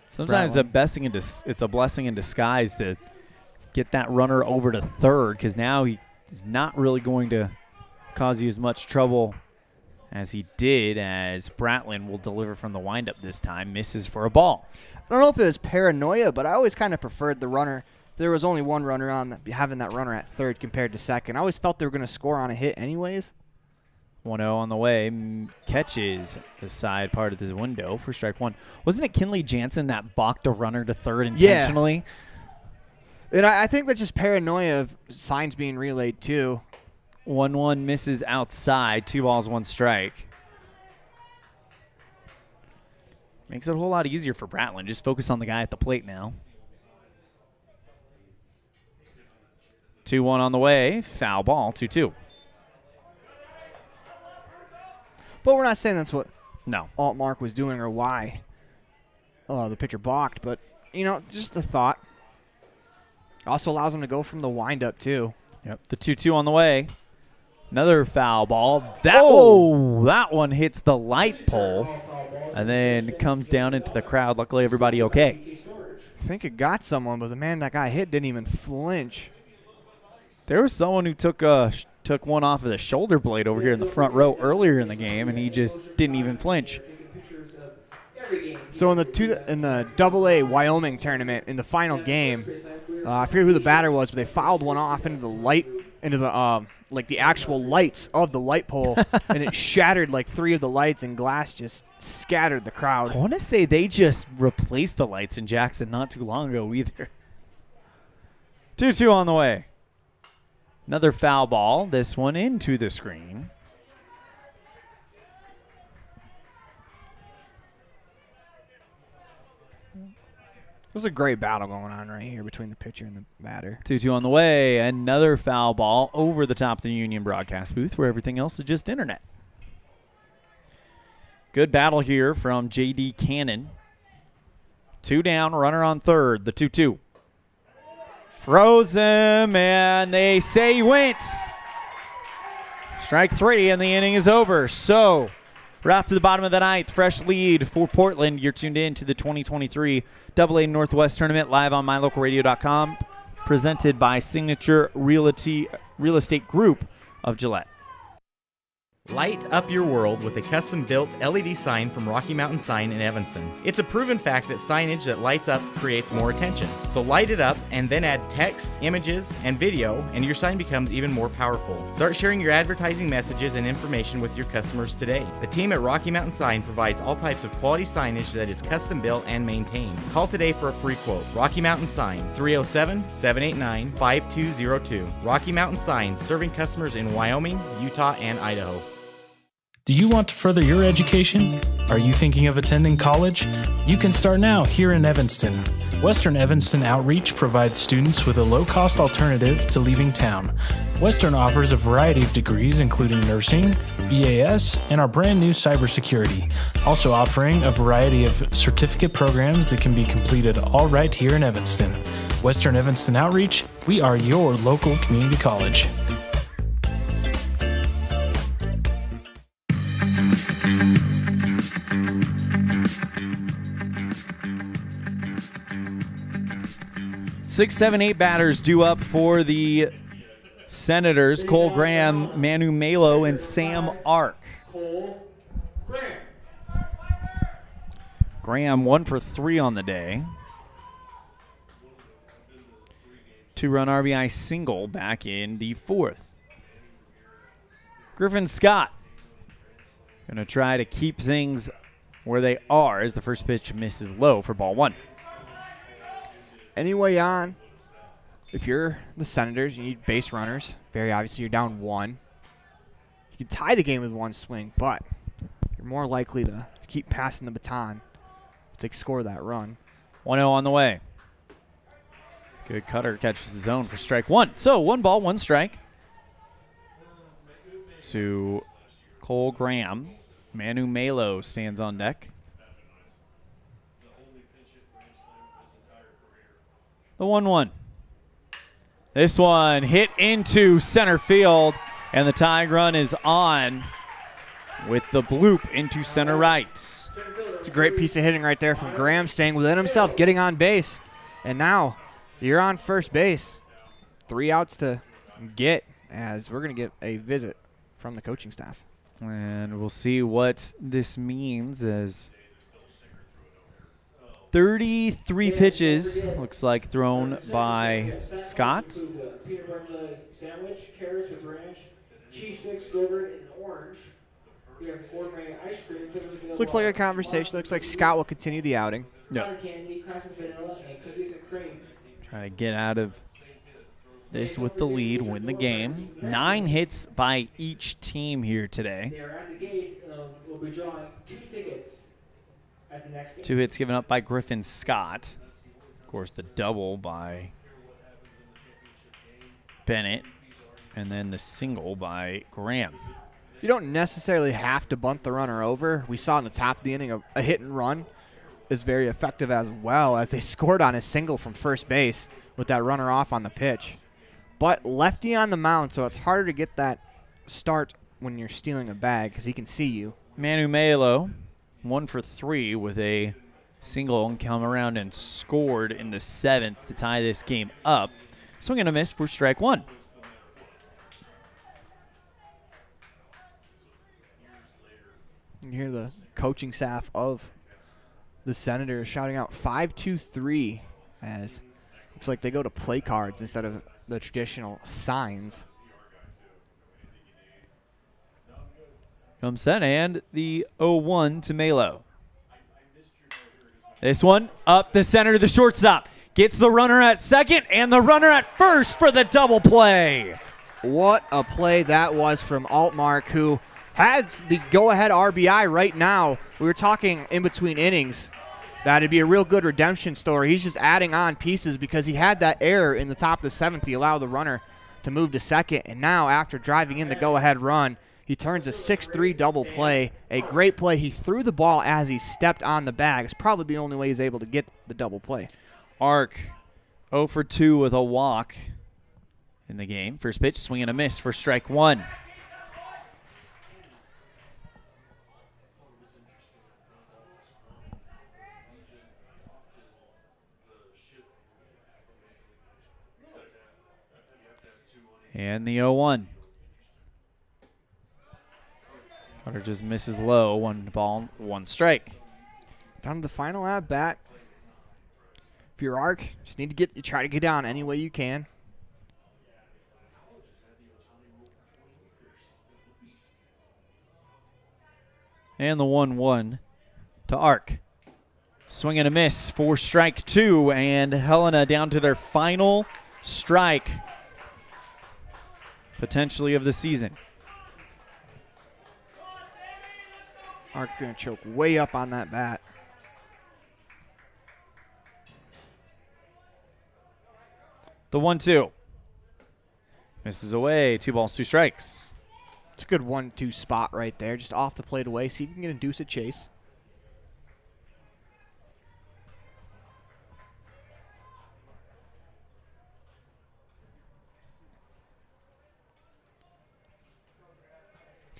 Sometimes it's a blessing in disguise to get that runner over to third, because now he is not really going to cause you as much trouble as he did, as Bratlin will deliver from the windup this time. Misses for a ball. I don't know if it was paranoia, but I always kind of preferred the runner. There was only 1 runner on having that runner at third compared to second. I always felt they were going to score on a hit anyways. 1-0 on the way. Catches the side part of this window for strike 1. Wasn't it Kinley Jansen that balked a runner to third intentionally? Yeah. And I think that's just paranoia of signs being relayed too. 1-1 misses outside. 2 balls, 1 strike. Makes it a whole lot easier for Bratlin. Just focus on the guy at the plate now. 2-1 on the way. Foul ball. 2-2. But we're not saying that's what Altmark was doing or why the pitcher balked. But, just a thought. Also allows him to go from the windup, too. Yep, the 2-2 on the way. Another foul ball. That one hits the light pole and then comes down into the crowd. Luckily, everybody okay. I think it got someone, but the man that got hit didn't even flinch. There was someone who took one off of the shoulder blade over here in the front row earlier in the game, and he just didn't even flinch. So in the AA Wyoming tournament, in the final game, I forget who the batter was, but they fouled one off into the actual lights of the light pole, and it shattered like 3 of the lights, and glass just scattered the crowd. I want to say they just replaced the lights in Jackson not too long ago either. 2-2 on the way. Another foul ball. This one into the screen. There's a great battle going on right here between the pitcher and the batter. 2-2 on the way. Another foul ball over the top of the Union broadcast booth where everything else is just internet. Good battle here from J.D. Cannon. 2 down, runner on third, the 2-2. Throws him, and they say he went. Strike 3, and the inning is over. So we're out to the bottom of the ninth. Fresh lead for Portland. You're tuned in to the 2023 AA Northwest Tournament live on mylocalradio.com, presented by Signature Real Estate Group of Gillette. Light up your world with a custom-built LED sign from Rocky Mountain Sign in Evanston. It's a proven fact that signage that lights up creates more attention. So light it up and then add text, images, and video, and your sign becomes even more powerful. Start sharing your advertising messages and information with your customers today. The team at Rocky Mountain Sign provides all types of quality signage that is custom-built and maintained. Call today for a free quote. Rocky Mountain Sign, 307-789-5202. Rocky Mountain Sign, serving customers in Wyoming, Utah, and Idaho. Do you want to further your education? Are you thinking of attending college? You can start now here in Evanston. Western Evanston Outreach provides students with a low-cost alternative to leaving town. Western offers a variety of degrees including nursing, EAS, and our brand new cybersecurity, also offering a variety of certificate programs that can be completed all right here in Evanston. Western Evanston Outreach, we are your local community college. Six, 7, 8 batters due up for the Senators. Cole Graham, Manu Malo, and Sam Ark. Graham 1 for 3 on the day. 2-run RBI single back in the 4th. Griffin Scott going to try to keep things where they are as the first pitch misses low for ball 1. Anyway on, if you're the Senators, you need base runners. Very obviously, you're down 1. You can tie the game with 1 swing, but you're more likely to keep passing the baton to score that run. 1-0 on the way. Good cutter catches the zone for strike 1. So 1 ball, 1 strike to Cole Graham. Manu Malo stands on deck. The 1-1. This one hit into center field, and the tying run is on with the bloop into center right. It's a great piece of hitting right there from Graham, staying within himself, getting on base. And now you're on first base. 3 outs to get, as we're going to get a visit from the coaching staff. And we'll see what this means as 33 pitches, looks like, thrown by Scott. Peanut butter jelly sandwich, carrots with ranch, cheese sticks, yogurt, and orange. We have gourmet ice cream. This looks like a conversation. Looks like Scott will continue the outing. Yeah. Candy, classic vanilla, and cookies and cream. Try to get out of this with the lead, win the game. 9 hits by each team here today. They are at the gate. We'll be drawing 2 tickets. 2 hits given up by Griffin Scott. Of course, the double by Bennett. And then the single by Graham. You don't necessarily have to bunt the runner over. We saw in the top of the inning a hit and run is very effective as well, as they scored on a single from first base with that runner off on the pitch. But lefty on the mound, so it's harder to get that start when you're stealing a bag because he can see you. Manu Melo, 1 for 3 with a single, and come around and scored in the 7th to tie this game up. Swing and a miss for strike 1. You hear the coaching staff of the Senators shouting out 5-2-3 as looks like they go to play cards instead of the traditional signs. Comes set, and the 0-1 to Melo. This one up the center to the shortstop. Gets the runner at second and the runner at first for the double play. What a play that was from Altmark, who has the go-ahead RBI right now. We were talking in between innings that it'd be a real good redemption story. He's just adding on pieces because he had that error in the top of the 7th. He allowed the runner to move to second, and now after driving in the go-ahead run, he turns a 6-3 double play. A great play. He threw the ball as he stepped on the bag. It's probably the only way he's able to get the double play. Arc 0 for 2 with a walk in the game. First pitch, swing and a miss for strike 1. And the 0-1. Cutter just misses low. 1 ball, 1 strike. Down to the final at bat. If you're Arc, just need to try to get down any way you can. And the 1-1 to Arc. Swing and a miss for strike 2, and Helena down to their final strike, potentially of the season. Arc going to choke way up on that bat. The 1-2. Misses away. 2 balls, 2 strikes. It's a good 1-2 spot right there. Just off the plate away. See if you can induce a chase.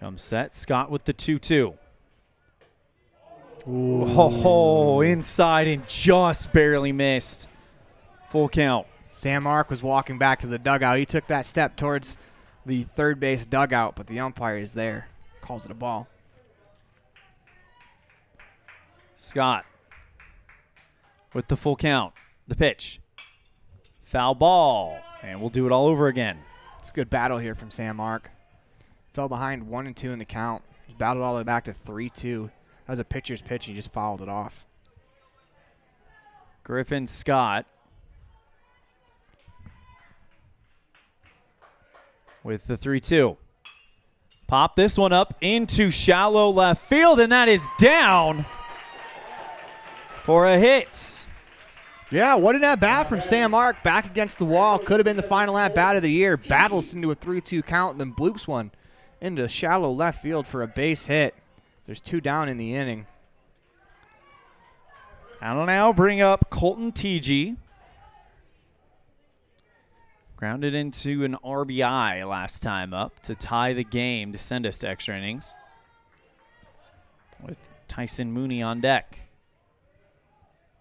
Comes set. Scott with the 2-2. Oh, inside and just barely missed. Full count. Sam Arc was walking back to the dugout. He took that step towards the third base dugout, but the umpire is there. Calls it a ball. Scott with the full count. The pitch. Foul ball. And we'll do it all over again. It's a good battle here from Sam Arc. Fell behind 1-2 in the count. Just battled all the way back to 3-2. That was a pitcher's pitch, and he just fouled it off. Griffin Scott with the 3-2. Pop this one up into shallow left field, and that is down for a hit. Yeah, what an at-bat from Sam Arc. Back against the wall. Could have been the final at-bat of the year. Battles into a 3-2 count, then bloops one into shallow left field for a base hit. There's 2 down in the inning. I'll now bring up Colton TG. Grounded into an RBI last time up to tie the game to send us to extra innings. With Tyson Mooney on deck.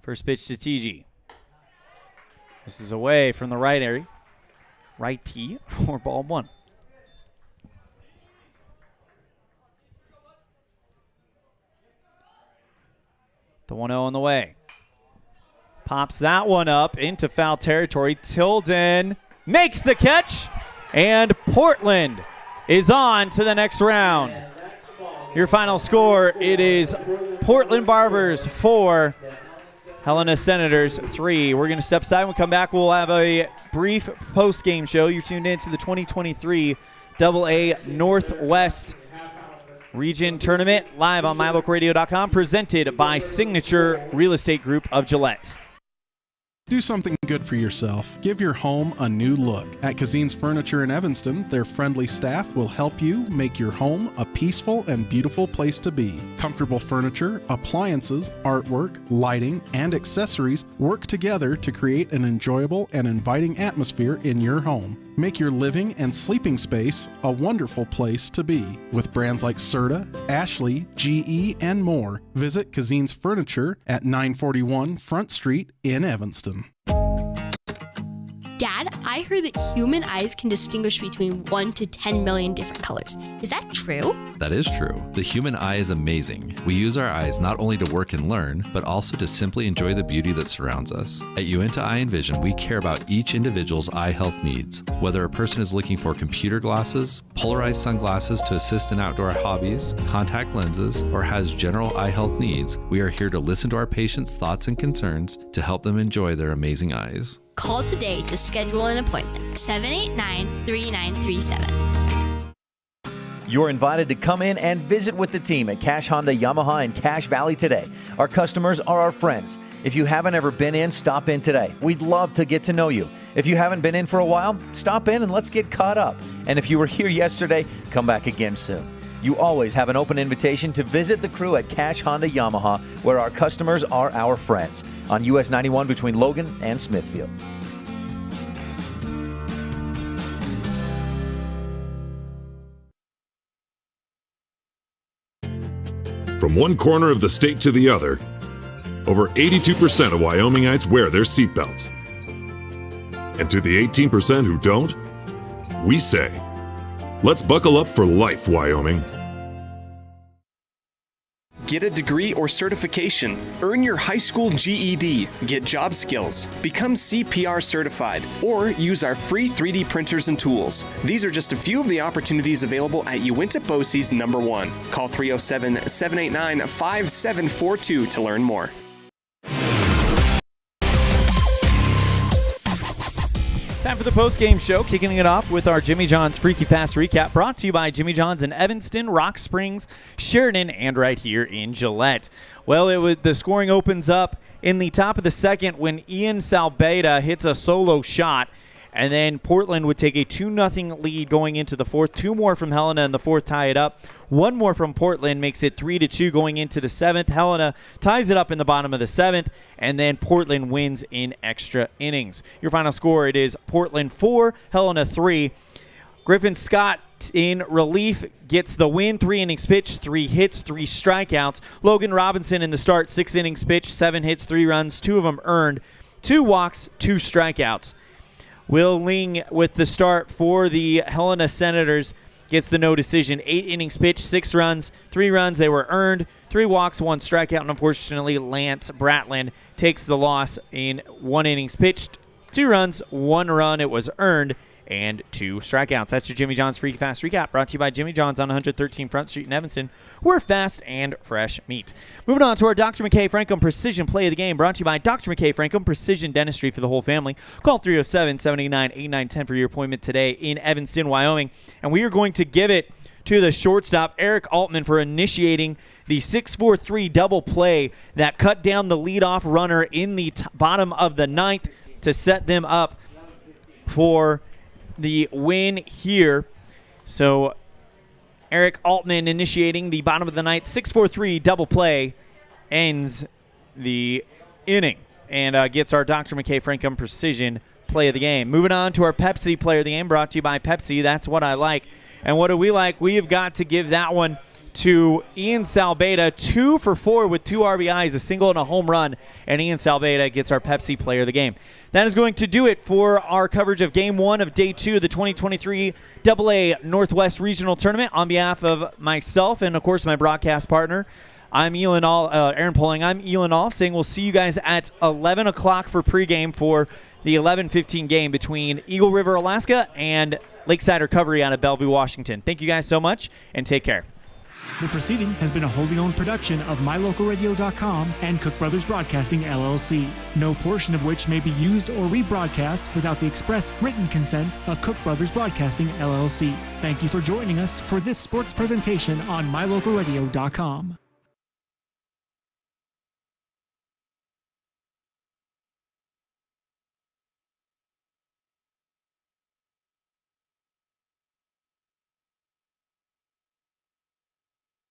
First pitch to TG. This is away from the right area. Righty for ball 1. The 1-0 on the way. Pops that one up into foul territory. Tilden makes the catch, and Portland is on to the next round. Your final score, it is Portland Barbers 4, Helena Senators 3. We're going to step aside. When we come back, we'll have a brief post-game show. You're tuned in to the 2023 AA Northwest Region Tournament live on mylocalradio.com, presented by Signature Real Estate Group of Gillette. Do something good for yourself. Give your home a new look. At Kazine's Furniture in Evanston, their friendly staff will help you make your home a peaceful and beautiful place to be. Comfortable furniture, appliances, artwork, lighting, and accessories work together to create an enjoyable and inviting atmosphere in your home. Make your living and sleeping space a wonderful place to be. With brands like Serta, Ashley, GE, and more, visit Kazine's Furniture at 941 Front Street in Evanston. Dad, I heard that human eyes can distinguish between 1 to 10 million different colors. Is that true? That is true. The human eye is amazing. We use our eyes not only to work and learn, but also to simply enjoy the beauty that surrounds us. At Uinta Eye and Vision, we care about each individual's eye health needs. Whether a person is looking for computer glasses, polarized sunglasses to assist in outdoor hobbies, contact lenses, or has general eye health needs, we are here to listen to our patients' thoughts and concerns to help them enjoy their amazing eyes. Call today to schedule an appointment. 789-3937. You're invited to come in and visit with the team at Cash Honda Yamaha in Cache Valley today. Our customers are our friends. If you haven't ever been in, stop in today. We'd love to get to know you. If you haven't been in for a while, stop in and let's get caught up. And if you were here yesterday, come back again soon. You always have an open invitation to visit the crew at Cache Honda Yamaha, where our customers are our friends, on US 91 between Logan and Smithfield. From one corner of the state to the other, over 82% of Wyomingites wear their seatbelts. And to the 18% who don't, we say, let's buckle up for life, Wyoming. Get a degree or certification, earn your high school GED, get job skills, become CPR certified, or use our free 3D printers and tools. These are just a few of the opportunities available at Uinta BOCES number 1. Call 307-789-5742 to learn more. Time for the post-game show, kicking it off with our Jimmy John's Freaky Fast Recap, brought to you by Jimmy John's in Evanston, Rock Springs, Sheridan, and right here in Gillette. Well, the scoring opens up in the top of the second when Ian Salbeda hits a solo shot, and then Portland would take a 2-0 lead going into the fourth. 2 more from Helena in the fourth tie it up. 1 more from Portland makes it 3-2 going into the seventh. Helena ties it up in the bottom of the seventh, and then Portland wins in extra innings. Your final score, it is Portland 4, Helena 3. Griffin Scott in relief gets the win. 3 innings pitched, 3 hits, 3 strikeouts. Logan Robinson in the start, 6 innings pitched, 7 hits, 3 runs, 2 of them earned, 2 walks, 2 strikeouts. Will Ling with the start for the Helena Senators gets the no decision. 8 innings pitched, 6 runs, 3 runs. They were earned, 3 walks, 1 strikeout. And unfortunately, Lance Bratland takes the loss in 1 innings pitched, 2 runs, 1 run. It was earned, and 2 strikeouts. That's your Jimmy John's Freaky Fast Recap, brought to you by Jimmy John's on 113 Front Street in Evanston, where fast and fresh meat. Moving on to our Dr. McKay Franklin Precision Play of the Game, brought to you by Dr. McKay Franklin Precision Dentistry for the whole family. Call 307-789-8910 for your appointment today in Evanston, Wyoming. And we are going to give it to the shortstop, Eric Altman, for initiating the 6-4-3 double play that cut down the leadoff runner in the bottom of the ninth to set them up for the win here. So Eric Altman initiating the bottom of the ninth 6-4-3 double play ends the inning and gets our Dr. McKay Franklin Precision Play of the Game. Moving on to our Pepsi Player of the Game, brought to you by Pepsi. That's what I like. And what do we like? We have got to give that one to Ian Salbeda, 2 for 4 with 2 RBIs, a single and a home run, and Ian Salbeda gets our Pepsi Player of the Game. That is going to do it for our coverage of Game 1 of Day 2 of the 2023 AA Northwest Regional Tournament. On behalf of myself and, of course, my broadcast partner, I'm Aaron Polling. I'm Elan Olliff, saying we'll see you guys at 11 o'clock for pregame for the 11:15 game between Eagle River, Alaska, and Lakeside Recovery out of Bellevue, Washington. Thank you guys so much, and take care. The proceeding has been a wholly owned production of MyLocalRadio.com and Cook Brothers Broadcasting, LLC. No portion of which may be used or rebroadcast without the express written consent of Cook Brothers Broadcasting, LLC. Thank you for joining us for this sports presentation on MyLocalRadio.com.